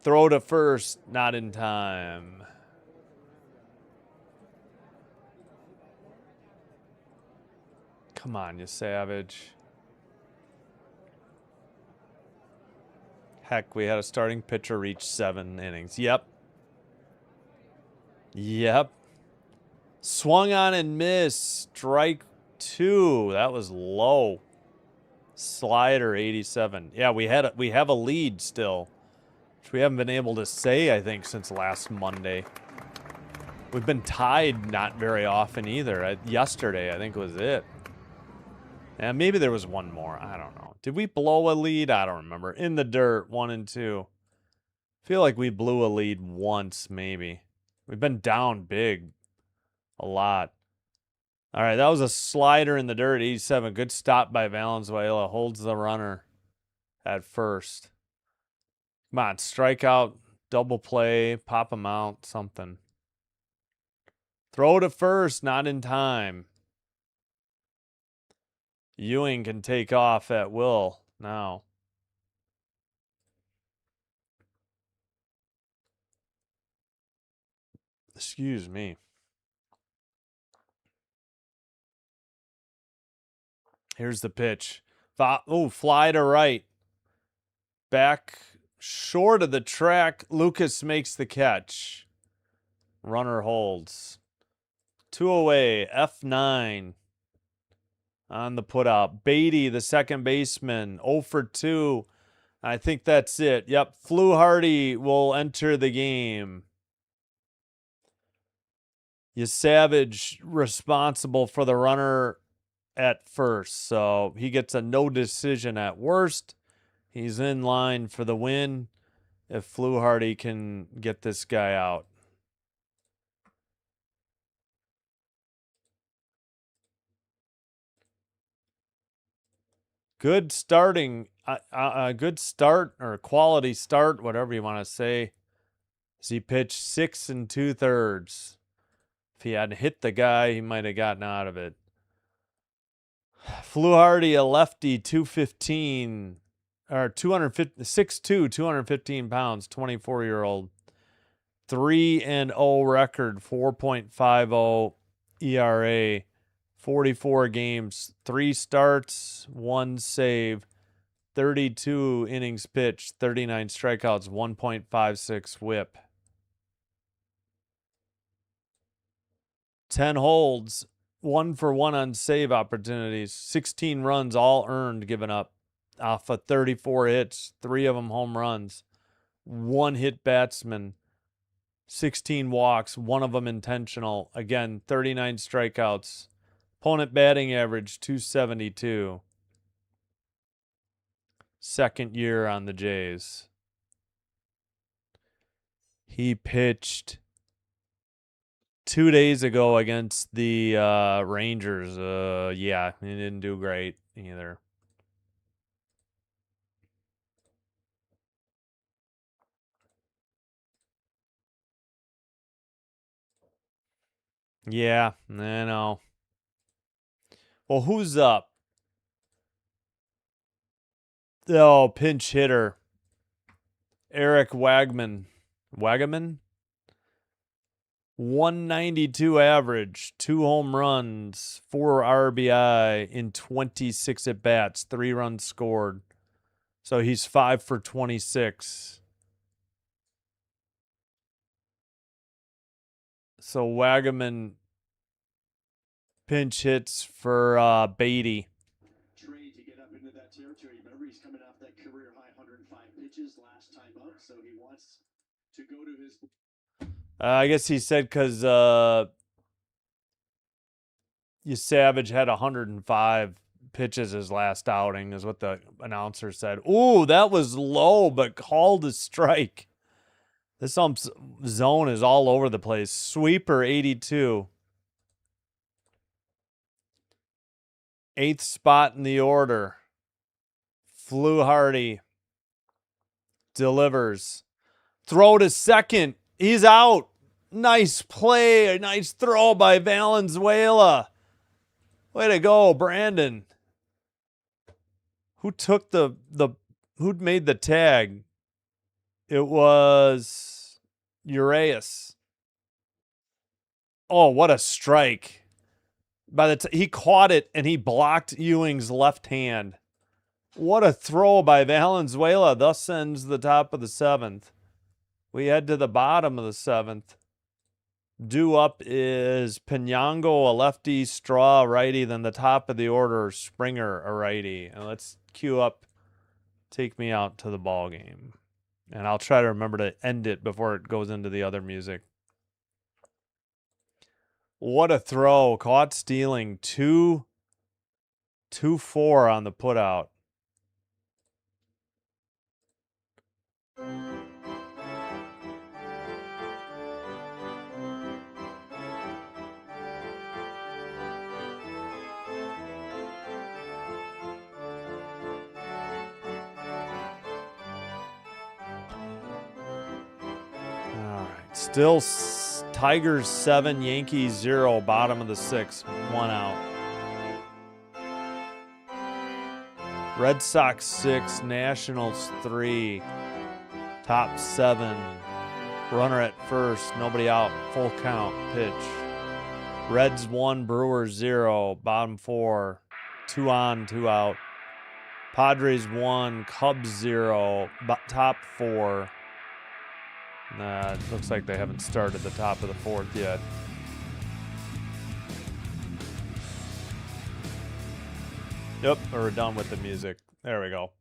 Throw to first, not in time. Come on, you Savage. Heck, we had a starting pitcher reach 7 innings. Yep. Swung on and missed. Strike 2. That was low. Slider, 87. Yeah, we have a lead still, which we haven't been able to say, I think, since last Monday. We've been tied not very often either. Yesterday, I think, was it. And maybe there was one more. I don't know. Did we blow a lead? I don't remember. In the dirt, 1 and 2. Feel like we blew a lead once, maybe. We've been down big. A lot. All right, that was a slider in the dirt, 87. Good stop by Valenzuela. Holds the runner at first. Come on, strikeout, double play, pop him out, something. Throw to first, not in time. Ewing can take off at will now. Excuse me. Here's the pitch. Oh, fly to right. Back short of the track. Lucas makes the catch. Runner holds. 2 away. F9 on the putout. Beatty, the second baseman, 0 for 2. I think that's it. Yep, Fluharty will enter the game. Savage responsible for the runner at first, so he gets a no decision at worst. He's in line for the win if Fluharty can get this guy out. Good starting, good start or quality start, whatever you want to say. As he pitched 6 2/3. If he hadn't hit the guy, he might have gotten out of it. Fluharty, a lefty, 215, or 6'2", 215 pounds, 24-year-old. 3-0 record, 4.50 ERA, 44 games, 3 starts, 1 save, 32 innings pitched, 39 strikeouts, 1.56 whip. 10 holds, 1 for 1 on save opportunities, 16 runs all earned given up off of 34 hits, 3 of them home runs, 1 hit batsman, 16 walks, 1 of them intentional. Again, 39 strikeouts. Opponent batting average, 272. Second year on the Jays. He pitched 2 days ago against the Rangers. Yeah, he didn't do great either. Yeah, I know. Well, who's up? Oh, pinch hitter. Eric Wagman. Wagaman? 192 average, 2 home runs, 4 RBI in 26 at bats, 3 runs scored. So he's 5 for 26. So Wagaman pinch hits for Beatty. Trade to get up into that territory. Remember, he's coming off that career high 105 pitches last time up, so he wants to go to his. I guess he said because Savage had 105 pitches his last outing, is what the announcer said. Ooh, that was low, but called a strike. This zone is all over the place. Sweeper 82. 8th spot in the order. Fluharty delivers. Throw to second. He's out. Nice play. A nice throw by Valenzuela. Way to go, Brandon. Who took who made the tag? It was Urias. Oh, what a strike. He caught it and he blocked Ewing's left hand. What a throw by Valenzuela. Thus ends the top of the 7th. We head to the bottom of the 7th. Due up is Pinango, a lefty, Straw, a righty. Then the top of the order, Springer, a righty. And let's cue up Take Me Out to the Ball Game. And I'll try to remember to end it before it goes into the other music. What a throw. Caught stealing. 2-4 on the putout. Still Tigers 7, Yankees 0, bottom of the 6th, 1 out. Red Sox 6, Nationals 3, top 7. Runner at first, nobody out, full count, pitch. Reds 1, Brewers 0, bottom 4, 2 on, 2 out. Padres 1, Cubs 0, top 4. It looks like they haven't started the top of the 4th yet. Yep, we're done with the music. There we go.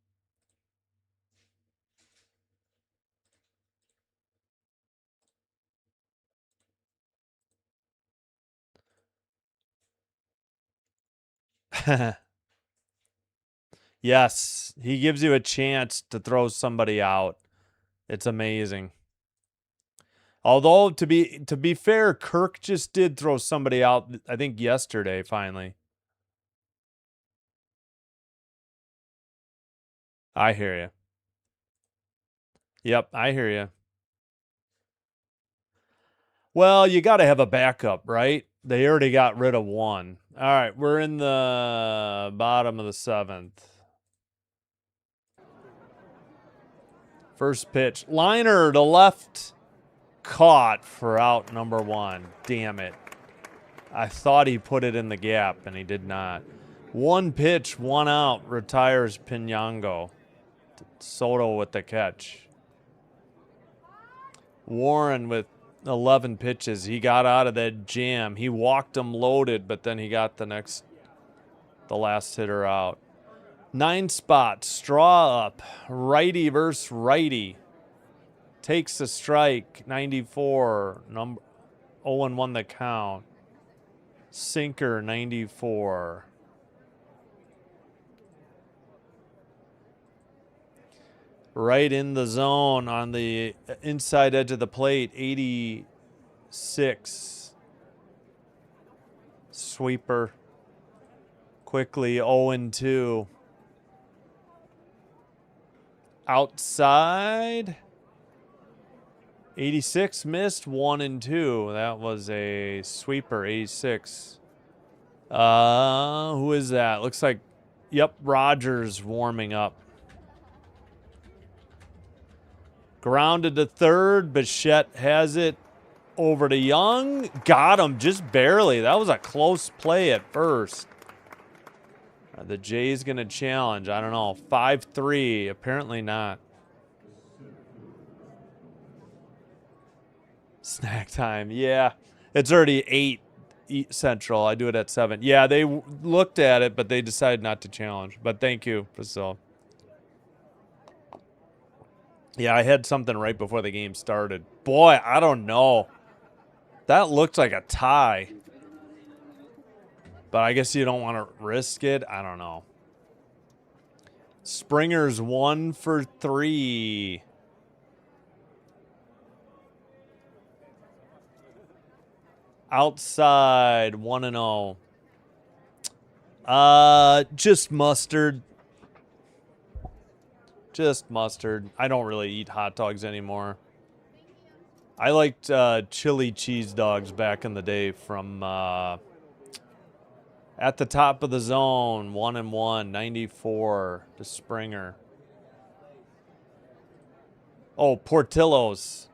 Yes, he gives you a chance to throw somebody out. It's amazing. Although to be fair, Kirk just did throw somebody out, I think yesterday finally. I hear you. Yep, I hear you. Well, you got to have a backup, right? They already got rid of one. All right, we're in the bottom of the 7th. First pitch. Liner to left. Caught for out number 1. Damn it. I thought he put it in the gap, and he did not. 1 pitch, 1 out. Retires Pinango. Soto with the catch. Warren with 11 pitches. He got out of that jam. He walked him loaded, but then he got the last hitter out. 9 spot, straw up. Righty versus righty. Takes the strike. 94. 0-1 the count. Sinker 94. Right in the zone on the inside edge of the plate. 86. Sweeper. Quickly 0-2. Outside. 86 missed, 1-2. That was a sweeper, 86. Who is that? Looks like, yep, Rogers warming up. Grounded to third. Bichette has it over to Young. Got him just barely. That was a close play at first. Are the Jays going to challenge? I don't know. 5-3. Apparently not. Snack time. Yeah. It's already 8 Central. I do it at 7. Yeah, they looked at it, but they decided not to challenge. But thank you, Priscilla. Yeah, I had something right before the game started. Boy, I don't know. That looked like a tie. But I guess you don't want to risk it. I don't know. Springer's 1 for 3. Outside 1-0. Just mustard. Just mustard. I don't really eat hot dogs anymore. I liked chili cheese dogs back in the day from at the top of the zone. 1-1. 94 to Springer. Oh, Portillo's.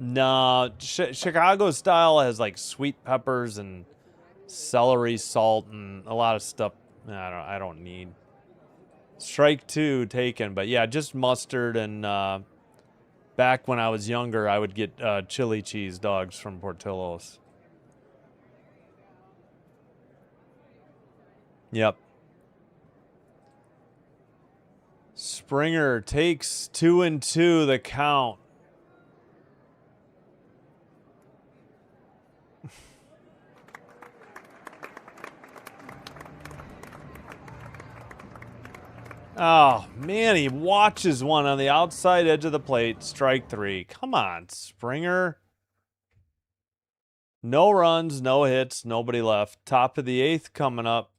No, Chicago style has like sweet peppers and celery salt and a lot of stuff I don't need. Strike 2 taken, but yeah, just mustard and back when I was younger, I would get chili cheese dogs from Portillo's. Yep. Springer takes 2-2 the count. Oh, man, he watches one on the outside edge of the plate. Strike 3. Come on, Springer. No runs, no hits, nobody left. Top of the 8th coming up.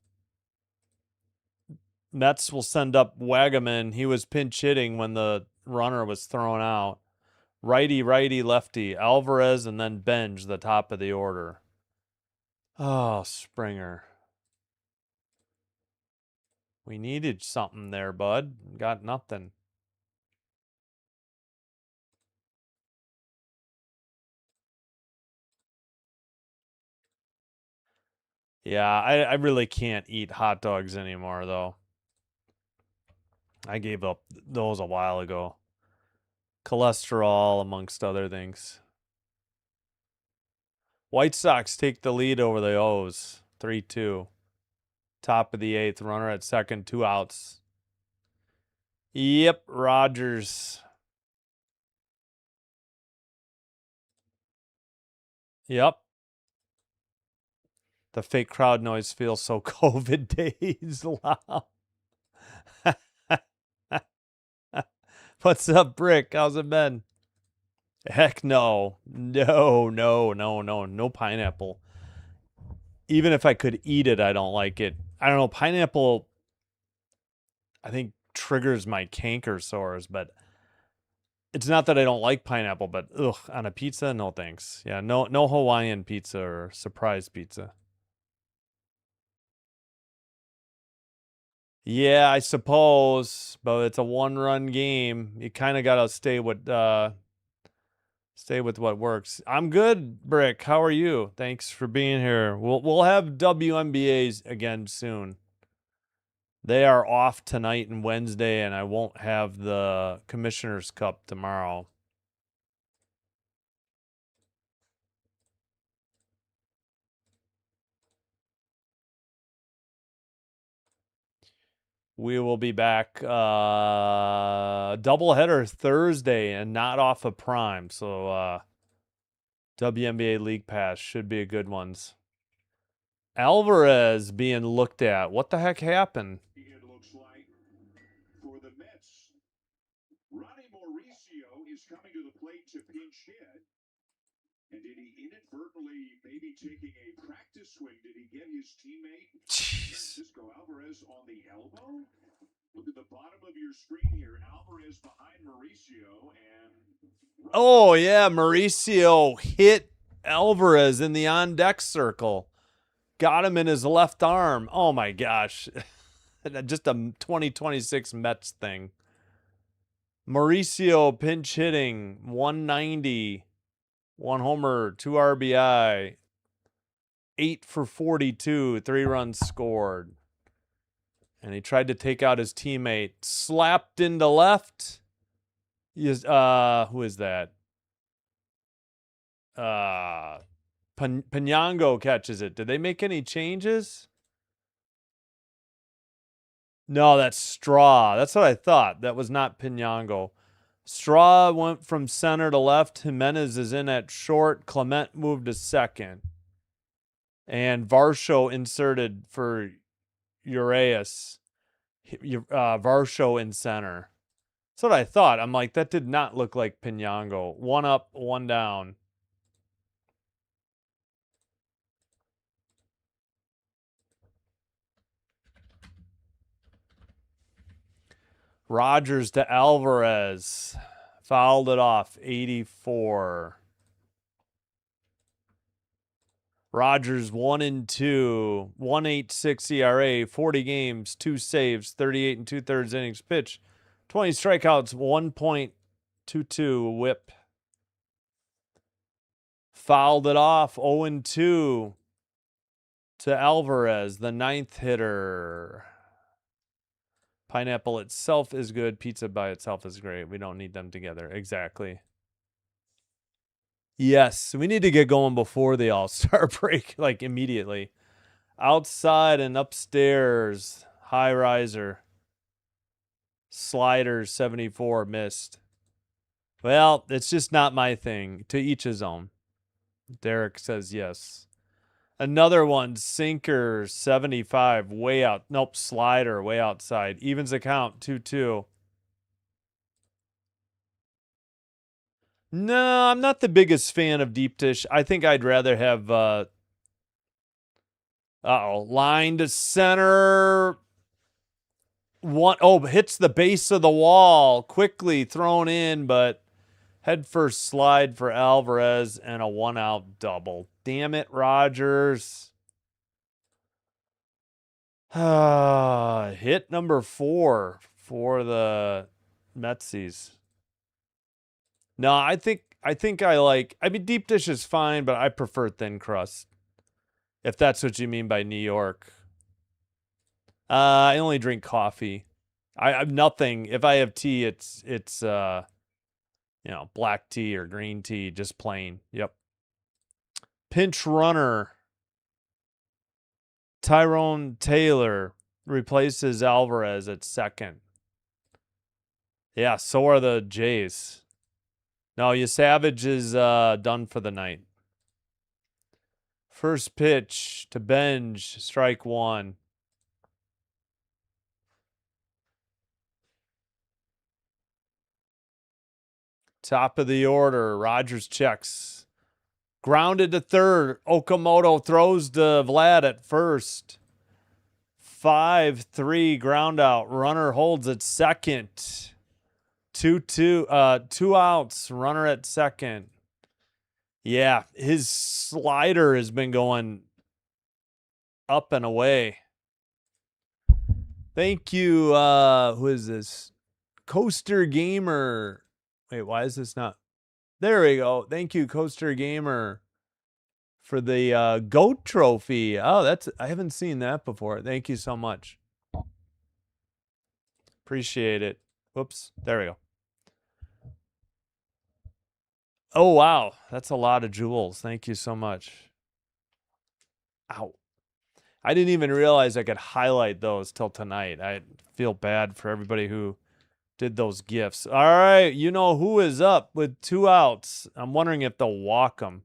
Mets will send up Wagaman. He was pinch hitting when the runner was thrown out. Righty, righty, lefty. Alvarez and then Benj, the top of the order. Oh, Springer. We needed something there, bud. Got nothing. Yeah, I really can't eat hot dogs anymore, though. I gave up those a while ago. Cholesterol, amongst other things. White Sox take the lead over the O's. 3-2. Top of the 8th. Runner at second. 2 outs. Yep, Rogers. Yep. The fake crowd noise feels so COVID days. Wow. What's up, Brick? How's it been? Heck no. No, no, no, no. No pineapple. Even if I could eat it, I don't like it. I don't know. Pineapple, I think, triggers my canker sores, but it's not that I don't like pineapple, but ugh, on a pizza, no thanks. Yeah, no Hawaiian pizza or surprise pizza. Yeah, I suppose, but it's a one-run game. You kind of gotta stay with what works. I'm good, Brick. How are you? Thanks for being here. We'll have WNBAs again soon. They are off tonight and Wednesday, and I won't have the Commissioner's Cup tomorrow. We will be back doubleheader Thursday and not off of Prime. So WNBA League Pass should be a good ones. Alvarez being looked at. What the heck happened? It looks like for the Mets, Ronnie Mauricio is coming to the plate to pinch hit. And did he inadvertently maybe taking a practice swing? Did he get his teammate Francisco Alvarez on the elbow? Look at the bottom of your screen here. Alvarez behind Mauricio and Oh yeah, Mauricio hit Alvarez in the on deck circle. Got him in his left arm. Oh my gosh. Just a 2026 Mets thing. Mauricio pinch hitting 190. 1 homer, 2 RBI, 8 for 42, 3 runs scored. And he tried to take out his teammate. Slapped into left. Who is that? Pinyango catches it. Did they make any changes? No, that's Straw. That's what I thought. That was not Pinyango. Straw went from center to left. Jimenez is in at short. Clement moved to second. And Varsho inserted for Urias. Varsho in center. That's what I thought. I'm like, that did not look like Pinyango. 1 up, 1 down. Rogers to Alvarez. Fouled it off. 84. Rogers 1-2. 1.86 ERA. 40 games. 2 saves. 38 and 2/3 innings pitched. 20 strikeouts. 1.22 whip. Fouled it off. 0-2 to Alvarez, the 9th hitter. Pineapple itself is good. Pizza by itself is great. We don't need them together. Exactly. Yes, we need to get going before the All-Star break, like immediately. Outside and upstairs. High riser. Sliders 74 missed. Well, it's just not my thing. To each his own. Derek says yes. Another one, sinker, 75, way out. Nope, slider, way outside. Evens the count, 2-2. No, I'm not the biggest fan of deep dish. I think I'd rather have, line to center. Hits the base of the wall. Quickly thrown in, but head first slide for Alvarez and a 1-out double. Damn it, Rogers. Hit number 4 for the Metsies. No, I think I like. I mean, deep dish is fine, but I prefer thin crust. If that's what you mean by New York. I only drink coffee. I'm nothing. If I have tea, it's black tea or green tea, just plain. Yep. Pinch runner. Tyrone Taylor replaces Alvarez at second. Yeah, so are the Jays. No, Savage is done for the night. First pitch to Benj, strike 1. Top of the order, Rogers checks. Grounded to third. Okamoto throws to Vlad at first. 5-3 ground out. Runner holds at second. 2-2. 2 outs. Runner at second. Yeah, his slider has been going up and away. Thank you. Who is this? Coaster Gamer. Wait, why is this not? There we go. Thank you, Coaster Gamer, for the GOAT trophy. Oh, I haven't seen that before. Thank you so much. Appreciate it. Whoops. There we go. Oh, wow. That's a lot of jewels. Thank you so much. Ow. I didn't even realize I could highlight those till tonight. I feel bad for everybody who did those gifts. All right. You know who is up with 2 outs. I'm wondering if they'll walk them.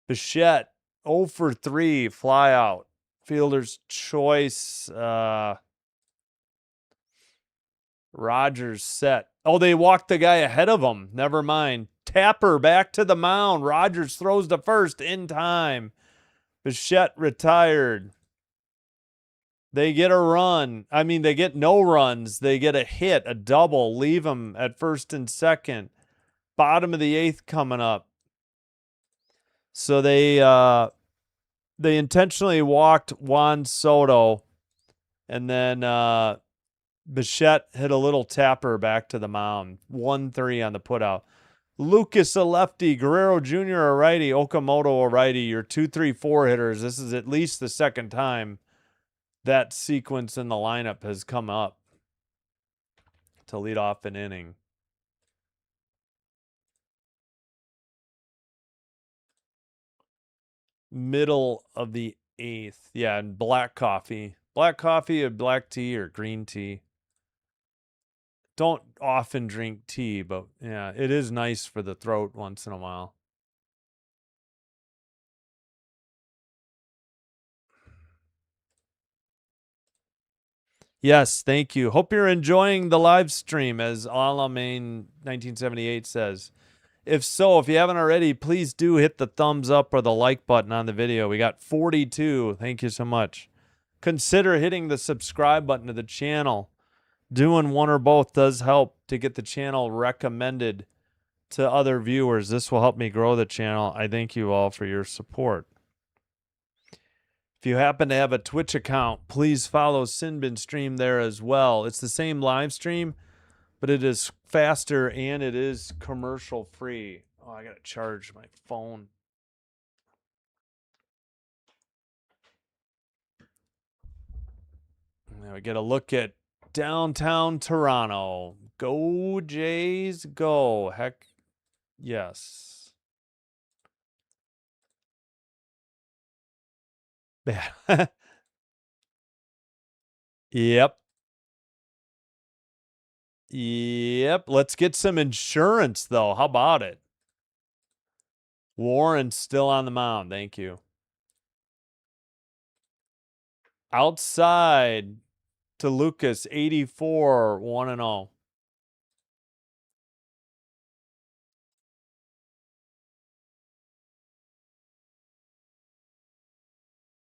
Bichette, 0 for 3, fly out. Fielder's choice. Rogers set. Oh, they walked the guy ahead of him. Never mind. Tapper back to the mound. Rogers throws to first in time. Bichette retired. They get a run. I mean, they get no runs. They get a hit, a double, leave them at first and second. Bottom of the 8th coming up. So they intentionally walked Juan Soto, and then Bichette hit a little tapper back to the mound. 1-3 on the putout. Lucas a lefty, Guerrero Jr. a righty, Okamoto a righty. Your 2-3-4 hitters. This is at least the second time that sequence in the lineup has come up to lead off an inning. Middle of the 8th. Yeah, and black coffee. Black coffee or black tea or green tea. Don't often drink tea, but yeah, it is nice for the throat once in a while. Yes, thank you. Hope you're enjoying the live stream, as Alamein 1978 says. If so, if you haven't already, please do hit the thumbs up or the like button on the video. We got 42. Thank you so much. Consider hitting the subscribe button to the channel. Doing one or both does help to get the channel recommended to other viewers. This will help me grow the channel. I thank you all for your support. If you happen to have a Twitch account, please follow Sinbin Stream there as well. It's the same live stream, but it is faster and it is commercial free. Oh, I got to charge my phone. Now we get a look at downtown Toronto. Go Jays, go. Heck yes. Yep. Yep. Let's get some insurance, though. How about it? Warren's still on the mound. Thank you. Outside to Lucas, 84, 1-0.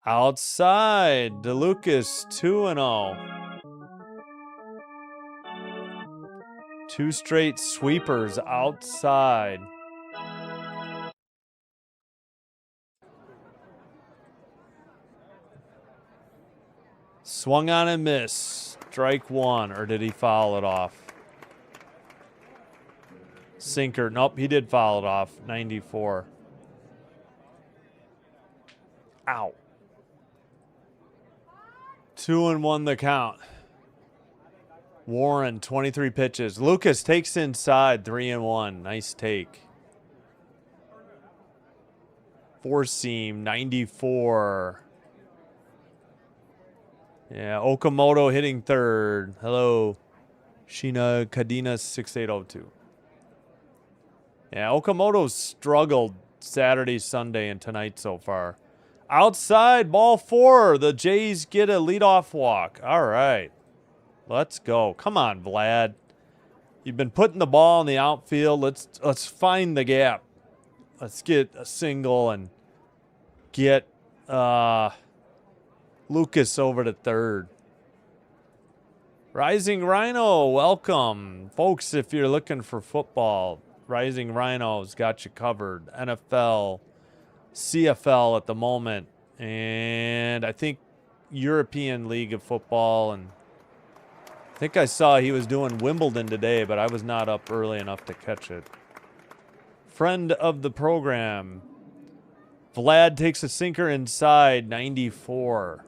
Outside to Lucas, 2-0. 2 straight sweepers outside. Swung on and miss. Strike 1, or did he foul it off? Sinker. Nope, he did foul it off. 94. Ow. 2-1 the count. Warren, 23 pitches. Lucas takes inside, 3-1. Nice take. Four seam, 94. Yeah, Okamoto hitting third. Hello. Sheena Kadena, 6802. Yeah, Okamoto's struggled Saturday, Sunday, and tonight so far. Outside, ball 4. The Jays get a leadoff walk. All right. Let's go. Come on, Vlad. You've been putting the ball in the outfield. Let's find the gap. Let's get a single and get Lucas over to third. Rising Rhino, welcome. Folks, if you're looking for football, Rising Rhino's got you covered. NFL, CFL at the moment, and I think European League of Football, and I think I saw he was doing Wimbledon today, but I was not up early enough to catch it. Friend of the program. Vlad takes a sinker inside, 94.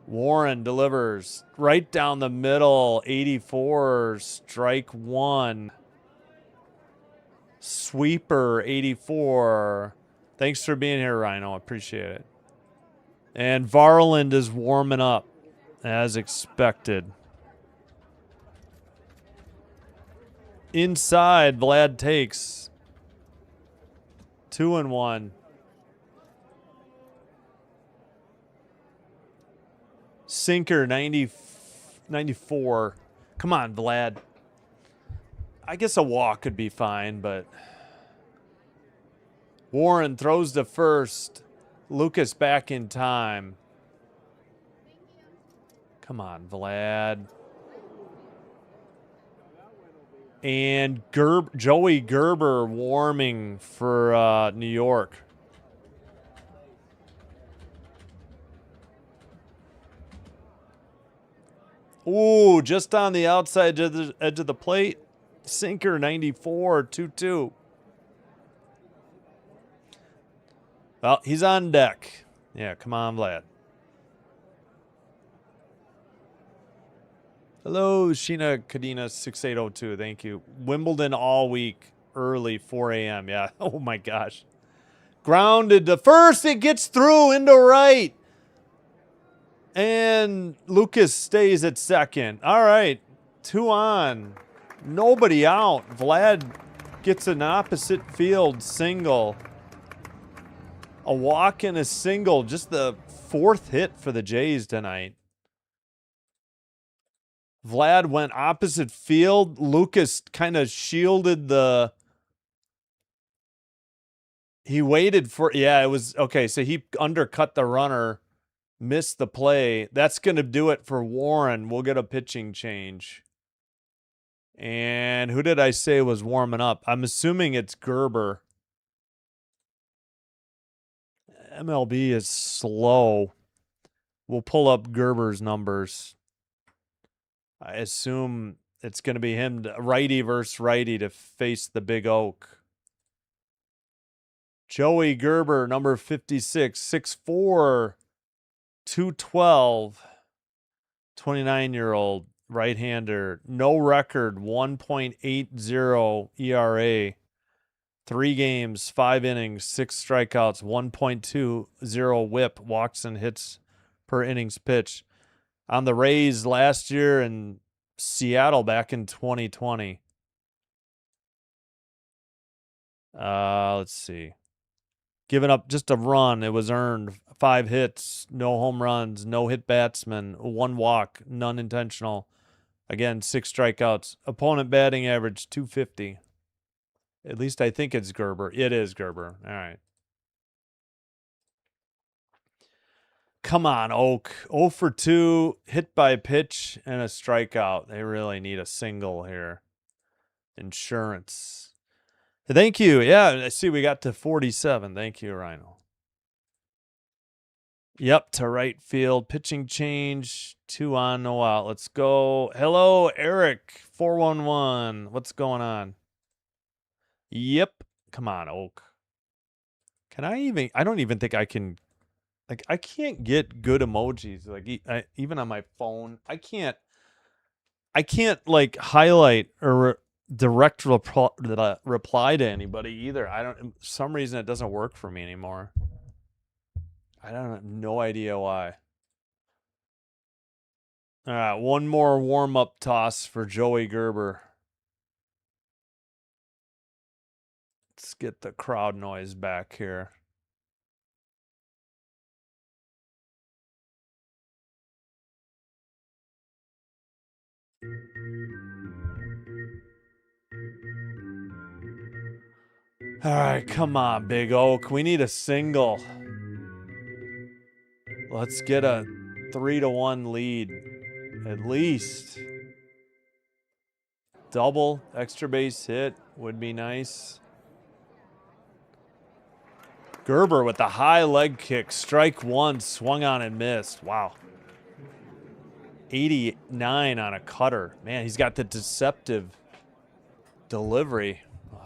Warren delivers right down the middle, 84, strike 1. Sweeper, 84. Thanks for being here, Rhino. I appreciate it. And Varland is warming up, as expected. Inside, Vlad takes 2-1. Sinker, 94. Come on, Vlad. I guess a walk could be fine, but Warren throws to first. Lucas back in time. Come on, Vlad. And Joey Gerber warming for New York. Ooh, just on the outside edge of the plate. Sinker, 94, 2-2. Well, he's on deck. Yeah, come on, Vlad. Hello, Sheena Kadena, 6802. Thank you. Wimbledon all week, early, 4 a.m. Yeah. Oh, my gosh. Grounded to first. It gets through into right. And Lucas stays at second. All right. 2 on. Nobody out. Vlad gets an opposite field single. A walk and a single. Just the 4th hit for the Jays tonight. Vlad went opposite field. Lucas kind of shielded the... He waited for... Yeah, it was... Okay, so he undercut the runner. Missed the play. That's going to do it for Warren. We'll get a pitching change. And who did I say was warming up? I'm assuming it's Gerber. MLB is slow. We'll pull up Gerber's numbers. I assume it's going to be him, righty versus righty, to face the Big Oak. Joey Gerber, number 56, 6'4", 212, 29-year-old right-hander. No record, 1.80 ERA. 3 games, 5 innings, 6 strikeouts, 1.20 whip, walks and hits per innings pitched. On the Rays last year and Seattle back in 2020. Let's see. Giving up just a run. It was earned. 5 hits, no home runs, no hit batsman, 1 walk, none intentional. Again, 6 strikeouts. Opponent batting average 250. At least I think it's Gerber. It is Gerber. All right. Come on, Oak. 0 for 2, hit by pitch and a strikeout. They really need a single here. Insurance. Thank you. Yeah, I see we got to 47. Thank you, Rhino. Yep, to right field. Pitching change. 2 on, no out. Let's go. Hello, Eric. 411. What's going on? Yep. Come on, Oak. Can I even... I don't even think I can... Like, I can't get good emojis. Like, even on my phone. I can't, like, highlight or direct reply to anybody either. For some reason, it doesn't work for me anymore. I don't have no idea why. All right, one more warm-up toss for Joey Gerber. Let's get the crowd noise back here. All right, come on, Big Oak. We need a single. Let's get a 3-1 lead. At least. Double, extra base hit would be nice. Gerber with the high leg kick. Strike 1, swung on and missed. Wow. 89 on a cutter. Man, he's got the deceptive delivery.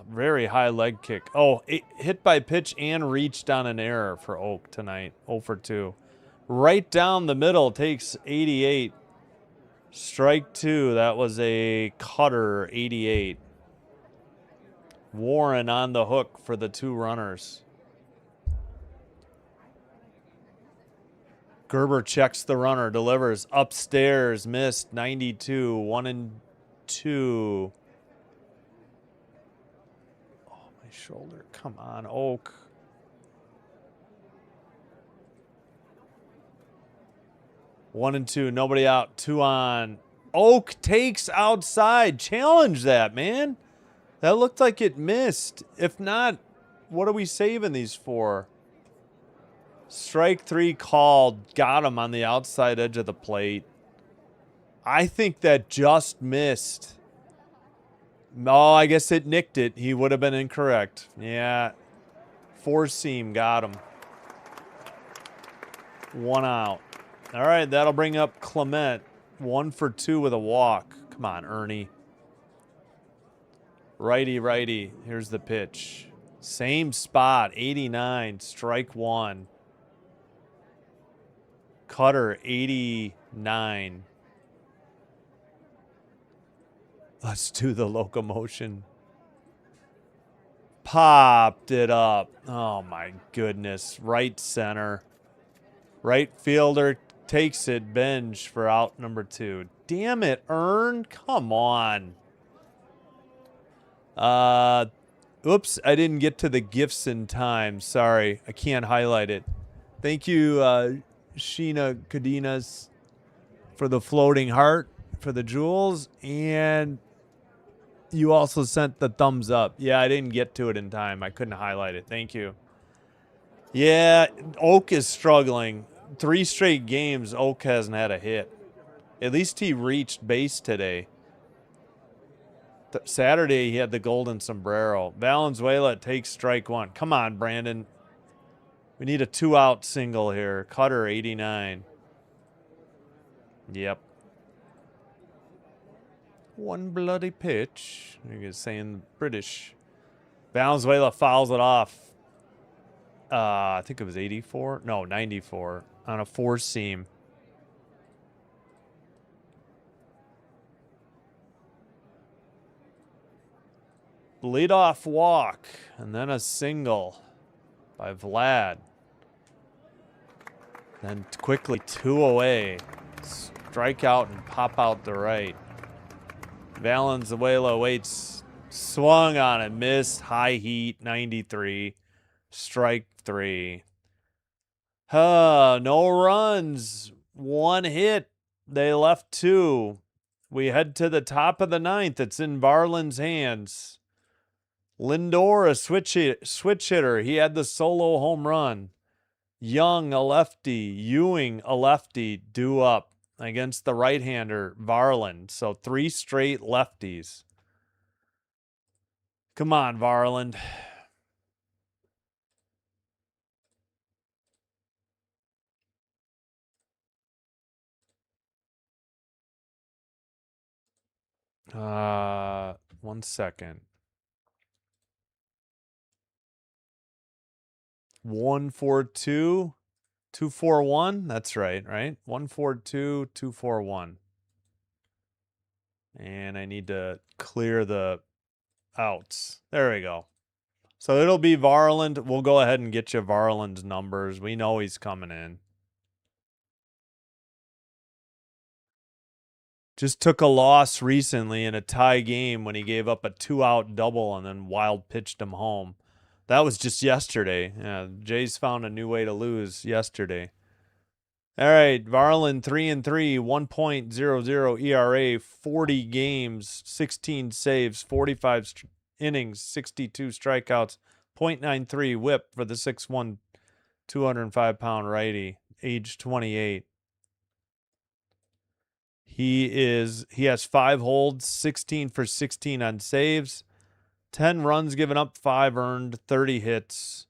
Very high leg kick. Oh, hit by pitch and reached on an error for Oak tonight. 0 for 2. Right down the middle, takes 88. Strike 2, that was a cutter, 88. Warren on the hook for the 2 runners. Gerber checks the runner, delivers upstairs, missed, 92, 1 and 2. Oh, my shoulder. Come on, Oak. One and 2, nobody out, 2 on. Oak takes outside. Challenge that, man. That looked like it missed. If not, what are we saving these for? Strike 3 called. Got him on the outside edge of the plate. I think that just missed. Oh, I guess it nicked it. He would have been incorrect. Yeah. 4-seam. Got him. 1 out. All right, that'll bring up Clement. 1 for 2 with a walk. Come on, Ernie. Righty, righty. Here's the pitch. Same spot. 89. Strike 1. Cutter, 89. Let's do the locomotion. Popped it up. Oh, my goodness. Right center. Right fielder takes it. Bench for out number 2. Damn it, Ern. Come on. Oops, I didn't get to the gifts in time. Sorry, I can't highlight it. Thank you, Sheena Cadenas, for the floating heart, for the jewels, and you also sent the thumbs up. Yeah, I didn't get to it in time. I couldn't highlight it. Thank you. Yeah, Oak is struggling. 3 straight games, Oak hasn't had a hit. At least he reached base today. Saturday, he had the golden sombrero. Valenzuela takes strike 1. Come on, Brandon. We need a 2-out single here. Cutter, 89. Yep. 1 bloody pitch. You're saying British. Valenzuela fouls it off. I think it was 84. No, 94 on a 4-seam. Leadoff walk, and then a single by Vlad. Then quickly 2 away. Strike out and pop out the right. Valenzuela waits. Swung on it, missed. High heat, 93. Strike 3. No runs. 1 hit. They left 2. We head to the top of the 9th. It's in Varland's hands. Lindor, a switch hitter. He had the solo home run. Young, a lefty. Ewing, a lefty, due up against the right-hander, Varland. So 3 straight lefties. Come on, Varland. One second. 142 241. That's right? 142 241. And I need to clear the outs. There we go. So it'll be Varland. We'll go ahead and get you Varland's numbers. We know he's coming in. Just took a loss recently in a tie game when he gave up a 2-out double and then wild pitched him home. That was just yesterday. Yeah, Jays found a new way to lose yesterday. All right, Varland 3-3, 1.00 ERA, 40 games, 16 saves, 45 innings, 62 strikeouts, .93 WHIP for the 6'1", 205-pound righty, age 28. He has 5 holds, 16 for 16 on saves, 10 runs given up, 5 earned, 30 hits.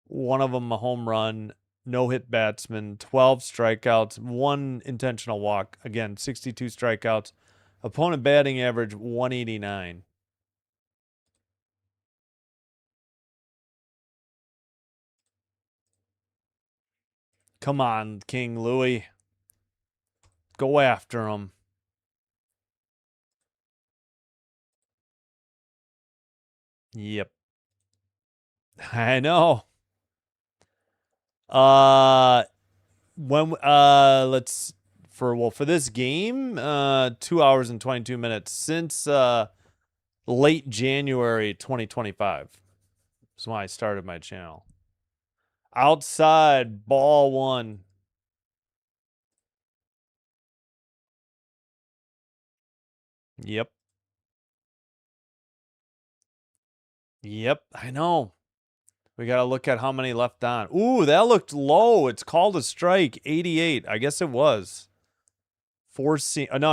One of them a home run, no hit batsman, 12 strikeouts, 1 intentional walk. Again, 62 strikeouts. Opponent batting average 189. Come on, King Louis. Go after him. Yep. I know. For this game, 2 hours and 22 minutes since late January 2025. That's when I started my channel. Outside, ball 1. Yep. Yep, I know. We got to look at how many left on. Ooh, that looked low. It's called a strike. 88. I guess it was. 4-seam. Yeah,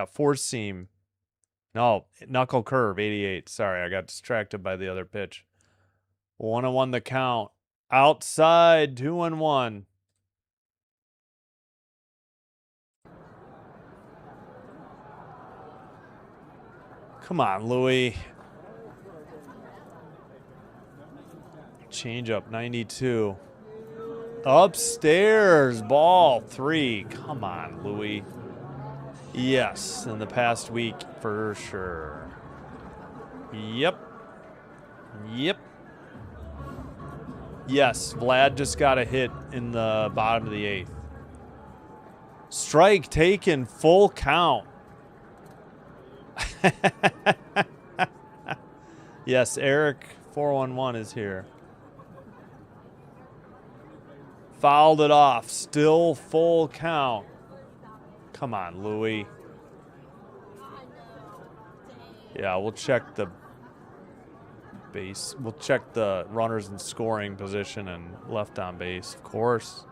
4-seam. No, knuckle curve, 88. Sorry, I got distracted by the other pitch. 1-1 the count. Outside, 2-1. Come on, Louis. Change up, 92. Upstairs, ball 3. Come on, Louis. Yes, in the past week for sure. Yep. Yes, Vlad just got a hit in the bottom of the 8th. Strike taken, full count. Yes, Eric 411 is here. Fouled it off. Still full count. Come on, Louis. Yeah, we'll check the base. We'll check the runners in scoring position and left on base, of course.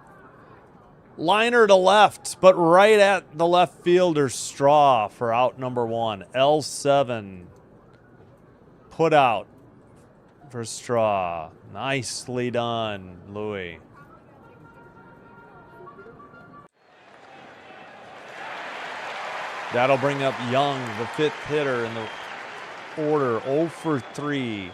Liner to left, but right at the left fielder's straw for out number 1. L7. Put out for Straw. Nicely done, Louis. That'll bring up Young, the 5th hitter in the order, 0 for 3.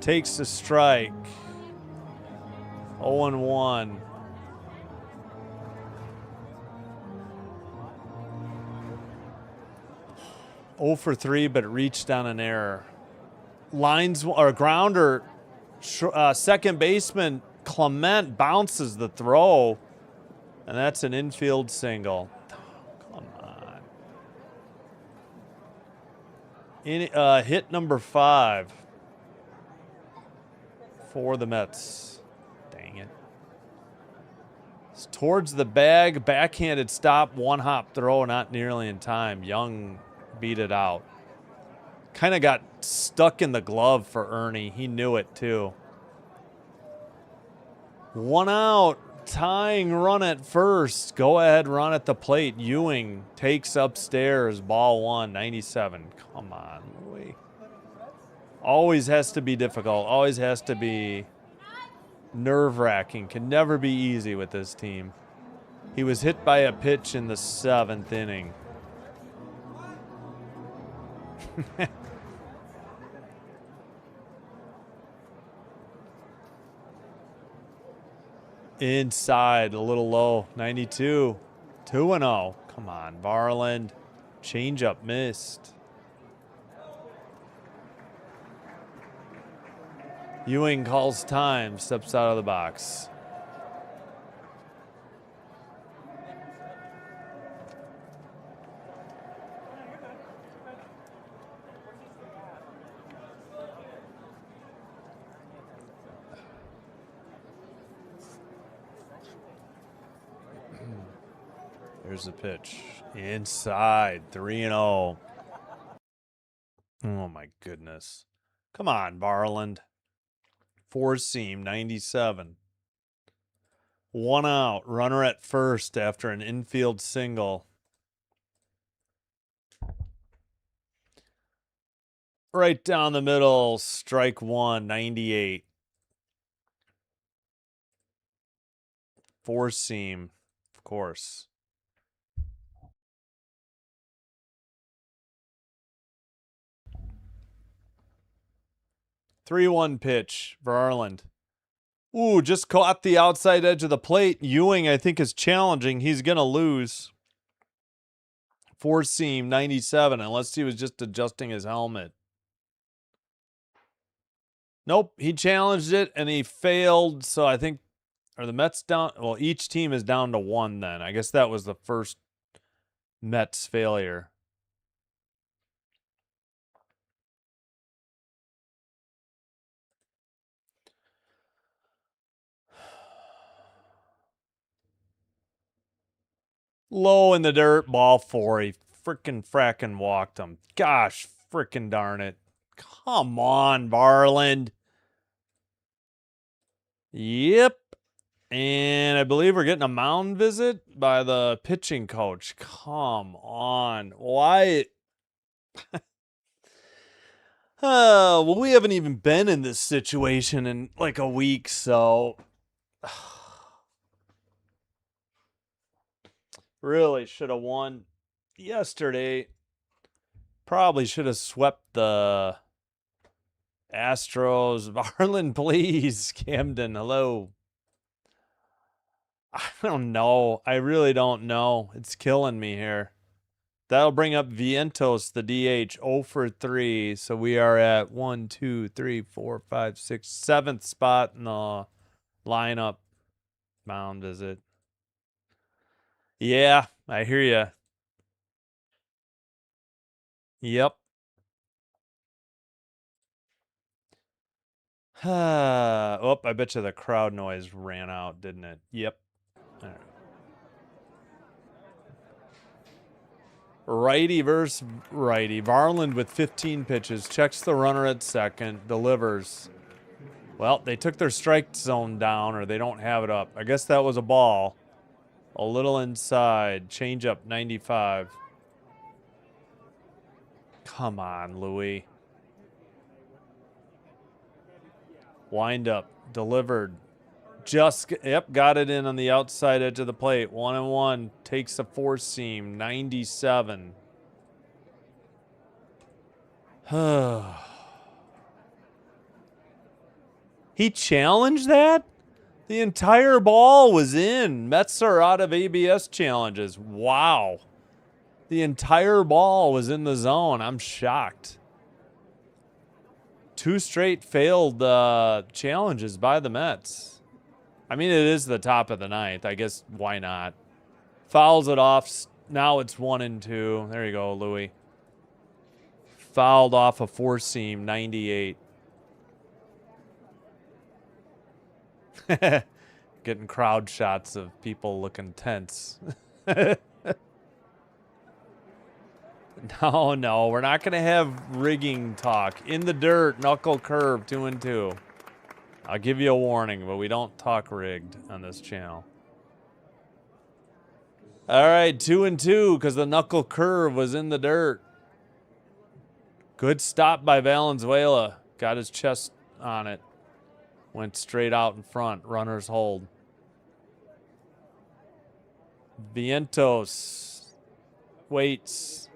Takes a strike. 0-1. Oh for 3, but it reached on an error. Lines or grounder. Second baseman Clement bounces the throw, and that's an infield single. Hit number 5 for the Mets. Dang it. It's towards the bag, backhanded stop, one hop throw, not nearly in time. Young beat it out. Kind of got stuck in the glove for Ernie. He knew it too. 1 out. Tying run at first. Go ahead, run at the plate. Ewing takes upstairs. Ball 1, 97. Come on, Louie. Always has to be difficult. Always has to be nerve-wracking. Can never be easy with this team. He was hit by a pitch in the 7th inning. Inside, a little low. 92. 2-0. Come on, Varland. Changeup missed. Ewing calls time, steps out of the box. There's the pitch. Inside. 3-0. Oh, my goodness. Come on, Varland. 4-seam, 97. 1 out. Runner at first after an infield single. Right down the middle. Strike 1, 98. 4-seam, of course. Three-one pitch for Varland. Ooh, just caught the outside edge of the plate. Ewing, I think, is challenging. He's going to lose. 4-seam, 97, unless he was just adjusting his helmet. Nope, he challenged it, and he failed. So I think, are the Mets down? Well, each team is down to 1 then. I guess that was the first Mets failure. Low in the dirt, ball 4. He frickin' walked him. Gosh, frickin' darn it. Come on, Varland. Yep. And I believe we're getting a mound visit by the pitching coach. Come on. Why? Well, we haven't even been in this situation in like a week, so really should have won yesterday. Probably should have swept the Astros. Varland, please. Camden, hello. I don't know. I really don't know. It's killing me here. That'll bring up Vientos, the DH, 0 for 3. So we are at 1, 2, 3, 4, 5, 6, 7th spot in the lineup. Mound visit. Yeah, I hear you. Yep. Oh, I bet you the crowd noise ran out, didn't it? Yep. All right. Righty versus righty. Varland with 15 pitches. Checks the runner at second. Delivers. Well, they took their strike zone down, or they don't have it up. I guess that was a ball. A little inside. Changeup, 95. Come on, Louie. Wind up. Delivered. Just, yep, got it in on the outside edge of the plate. 1-1. Takes a 4-seam. 97. He challenged that? The entire ball was in. Mets are out of ABS challenges. Wow. The entire ball was in the zone. I'm shocked. 2 straight failed challenges by the Mets. I mean, it is the top of the 9th. I guess why not? Fouls it off. Now it's 1-2. There you go, Louie. fouled off a four seam, 98. Getting crowd shots of people looking tense. No, we're not going to have rigging talk. In the dirt, knuckle curve, 2-2. I'll give you a warning, but we don't talk rigged on this channel. All right, 2-2 because the knuckle curve was in the dirt. Good stop by Valenzuela. Got his chest on it. Went straight out in front. Runners hold. Vientos waits.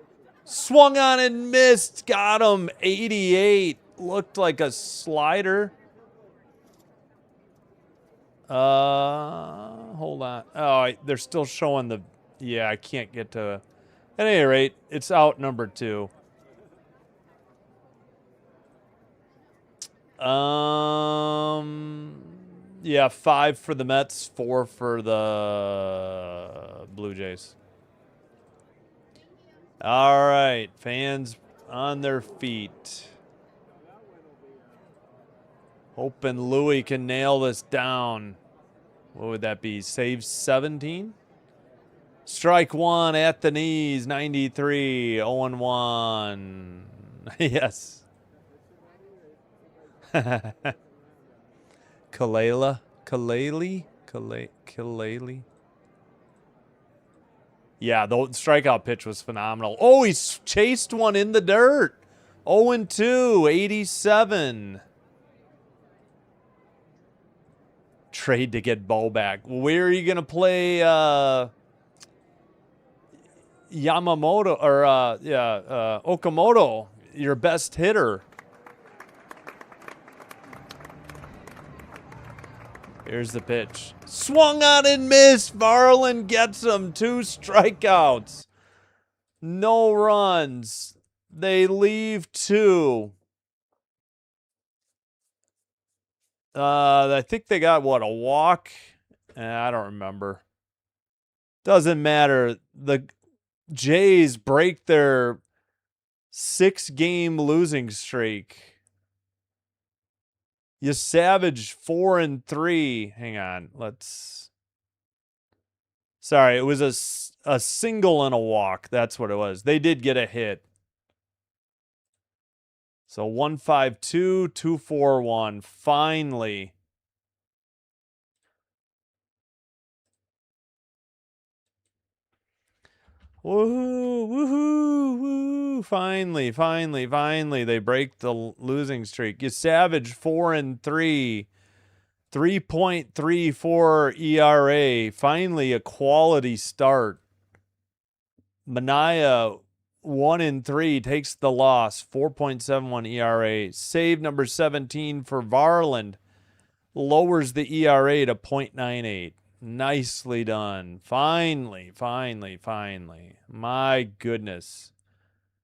Swung on and missed. Got him. 88. Looked like a slider. Hold on. Oh, they're still showing the... Yeah, I can't get to... At any rate, it's out number 2. Yeah, 5 for the Mets, 4 for the Blue Jays. All right, fans on their feet. Hoping Louis can nail this down. What would that be? Save 17? Strike 1 at the knees, 93, 0-1. Yes. Kaleli? Yeah, the strikeout pitch was phenomenal. Oh, he chased one in the dirt. 0-2, 87. Trade to get Bo back. Where are you going to play Yamamoto or Okamoto, your best hitter? Here's the pitch. Swung on and missed. Varland gets him. 2 strikeouts. No runs. They leave 2. I think they got, what, a walk? I don't remember. Doesn't matter. The Jays break their 6-game losing streak. You savage 4-3. Hang on. Sorry, it was a single and a walk. That's what it was. They did get a hit. So 1-5-2, 2-4-1. Finally. Woohoo, woohoo, woo. Finally. They break the losing streak. You savage 4-3. 3.34 ERA. Finally, a quality start. Mania 1-3 takes the loss. 4.71 ERA. Save number 17 for Varland. Lowers the ERA to 0.98. Nicely done. Finally. My goodness.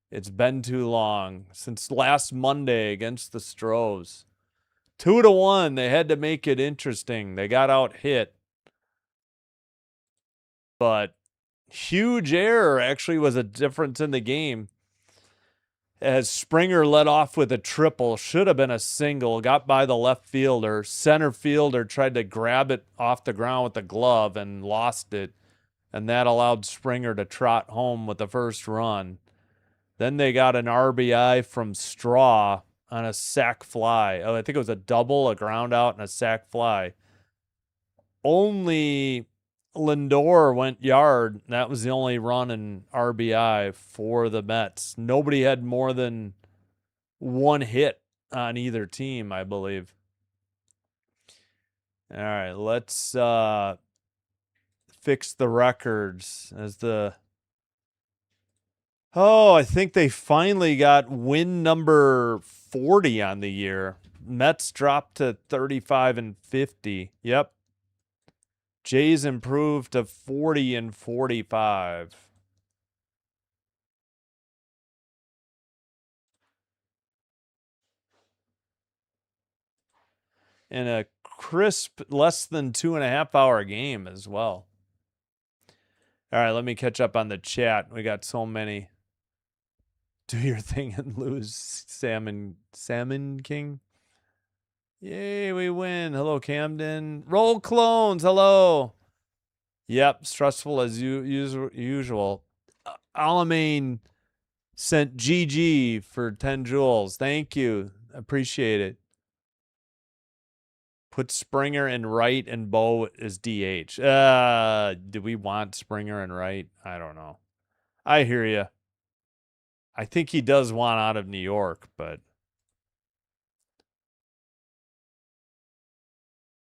It's been too long since last Monday against the Stros. 2-1. They had to make it interesting. They got out hit. But huge error actually was a difference in the game. As Springer led off with a triple, should have been a single, got by the left fielder. Center fielder tried to grab it off the ground with the glove and lost it. And that allowed Springer to trot home with the first run. Then they got an RBI from Straw on a sac fly. Oh, I think it was a double, a ground out, and a sac fly. Only Lindor went yard. That was the only run in RBI for the Mets. Nobody had more than 1 hit on either team, I believe. All right, let's fix the records as the... Oh, I think they finally got win number 40 on the year. Mets dropped to 35-50. Yep. Jays improved to 40-45. And a crisp, less than 2.5 hour game as well. All right, let me catch up on the chat. We got so many. Do your thing and lose, Salmon King. Yay, we win. Hello, Camden. Roll clones. Hello. Yep, stressful as usual. Alamein sent GG for 10 jewels. Thank you. Appreciate it. Put Springer in right and Bo as DH. Do we want Springer in right? I don't know. I hear you. I think he does want out of New York, but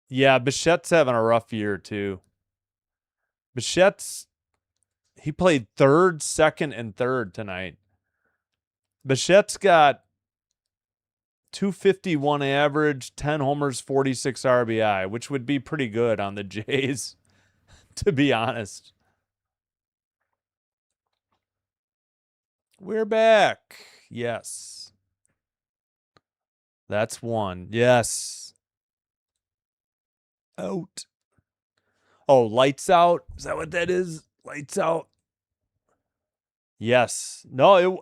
yeah, Bichette's having a rough year too. He played third, second, and third tonight. Bichette's got 251 average, 10 homers, 46 RBI, which would be pretty good on the Jays, to be honest. We're back. Yes. That's one. Yes. Out. Oh, lights out. Is that what that is? Lights out. Yes. No,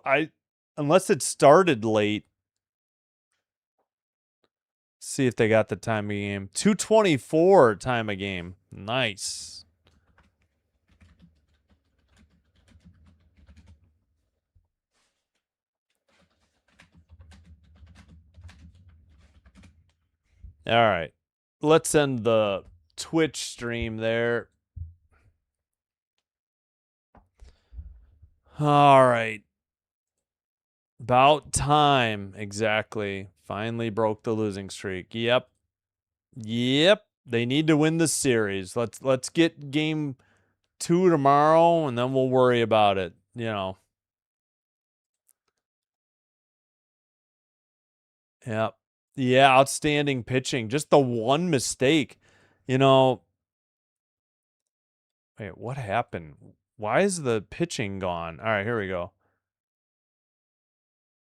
unless it started late. See if they got the time of game. 2:24 time of game. Nice. All right. Let's end the Twitch stream there. All right. About time. Exactly. Finally broke the losing streak. Yep. They need to win the series. Let's get game 2 tomorrow and then we'll worry about it, you know. Yep. Yeah, outstanding pitching. Just the one mistake. You know, wait, what happened? Why is the pitching gone? All right, here we go.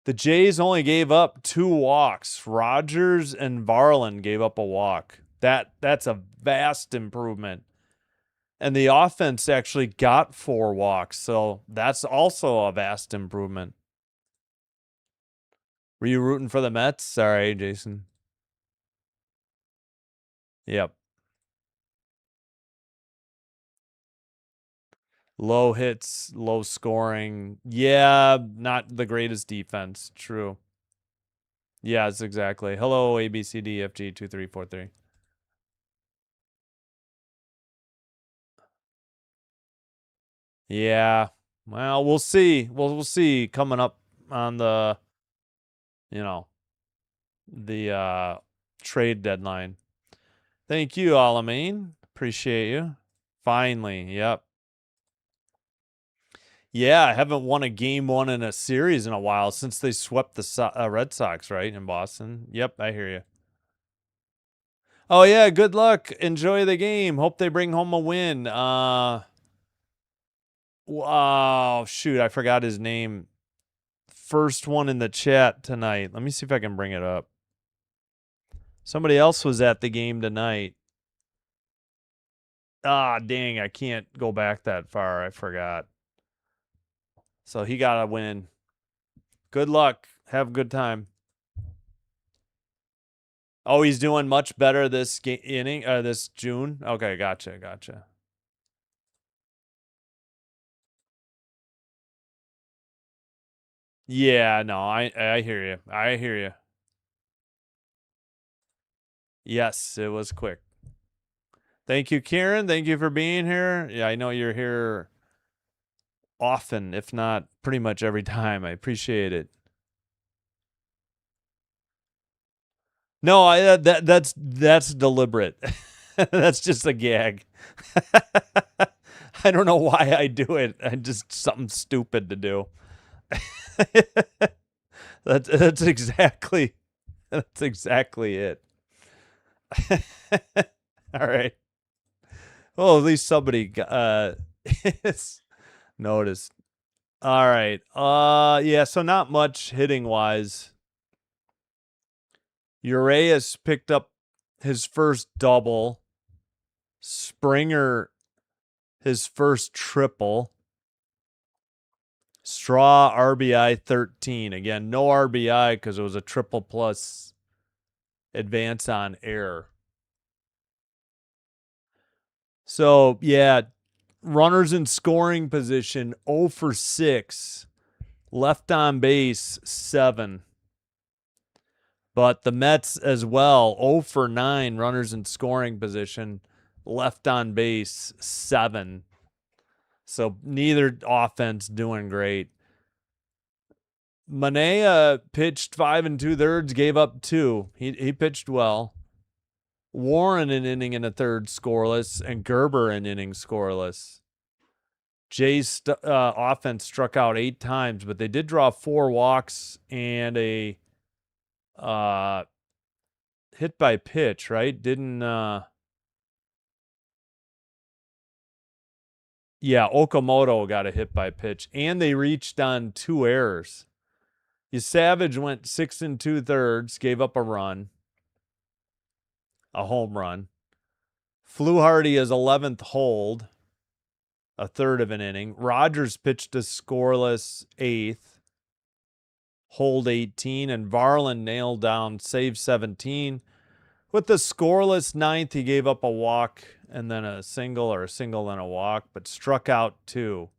The Jays only gave up 2 walks. Rogers and Varland gave up a walk. That's a vast improvement. And the offense actually got 4 walks, so that's also a vast improvement. Were you rooting for the Mets? Sorry, Jason. Yep. Low hits, low scoring. Yeah, not the greatest defense. True. Yes, exactly. Hello, ABCDFG2343. Yeah. Well, we'll see. We'll see coming up on the, you know, the trade deadline. Thank you, Alamein. Appreciate you. Finally. Yep. Yeah, I haven't won a game 1 in a series in a while since they swept the Red Sox, right, in Boston. Yep, I hear you. Oh yeah, good luck. Enjoy the game. Hope they bring home a win. Wow, shoot, I forgot his name. First one in the chat tonight. Let me see if I can bring it up. Somebody else was at the game tonight. Ah, dang, I can't go back that far. I forgot. So he got a win. Good luck. Have a good time. Oh, he's doing much better this inning, this June. Okay, gotcha. Yeah, no, I hear you. I hear you. Yes, it was quick. Thank you, Kieran. Thank you for being here. Yeah, I know you're here often, if not pretty much every time. I appreciate it. No, that's deliberate. That's just a gag. I don't know why I do it. I just something stupid to do. That's exactly it. All right. Well, at least somebody noticed. All right. Yeah, so not much hitting wise. Urias picked up his first double. Springer his first triple. Straw RBI 13. Again, no RBI because it was a triple plus advance on air. So, yeah, runners in scoring position 0 for 6. Left on base 7. But the Mets as well 0 for 9 runners in scoring position. Left on base 7. So neither offense doing great. Manea pitched 5 2/3, gave up 2. He pitched well. Warren an inning and a third scoreless, and Gerber an inning scoreless. Jay's offense struck out 8 times, but they did draw 4 walks and a hit by pitch, right? Didn't Okamoto got a hit by pitch, and they reached on 2 errors. Savage went 6 2/3, gave up a run, a home run. Fluharty is 11th hold, a third of an inning. Rogers pitched a scoreless 8th, hold 18, and Varland nailed down save 17. With the scoreless 9th, he gave up a walk and then a single, or a single and a walk, but struck out 2.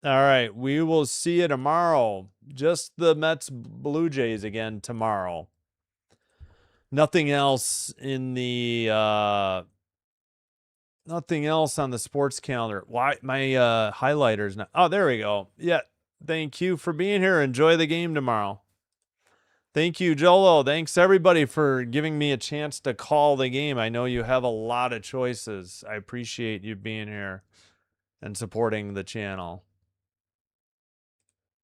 All right, we will see you tomorrow. Just the Mets Blue Jays again tomorrow. Nothing else in the nothing else on the sports calendar. Why my highlighters not? Oh, there we go. Yeah. Thank you for being here. Enjoy the game tomorrow. Thank you, Jolo. Thanks everybody for giving me a chance to call the game. I know you have a lot of choices. I appreciate you being here and supporting the channel.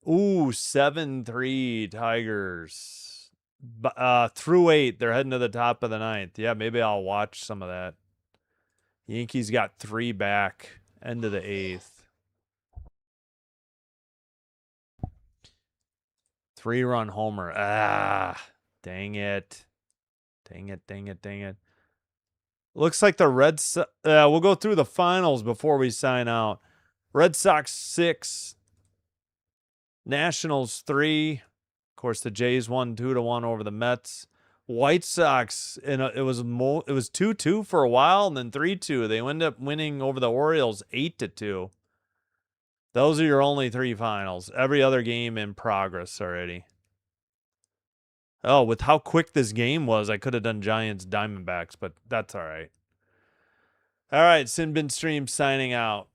Ooh, 7-3 Tigers. Through 8, they're heading to the top of the 9th. Yeah, maybe I'll watch some of that. Yankees got 3 back, end of the 8th. 3-run homer. Dang it. Dang it. Looks like the Red Sox, we'll go through the finals before we sign out. Red Sox 6, Nationals 3. Of course, the Jays won 2-1 over the Mets. White Sox, and it was 2-2 for a while, and then 3-2. They ended up winning over the Orioles 8-2. Those are your only 3 finals. Every other game in progress already. Oh, with how quick this game was, I could have done Giants Diamondbacks, but that's all right. All right, Sinbin Stream signing out.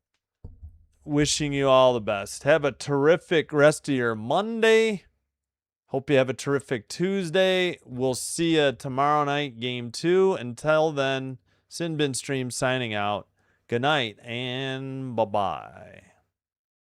Wishing you all the best. Have a terrific rest of your Monday. Hope you have a terrific Tuesday. We'll see you tomorrow night, game 2. Until then, Sinbin Stream signing out. Good night and bye-bye.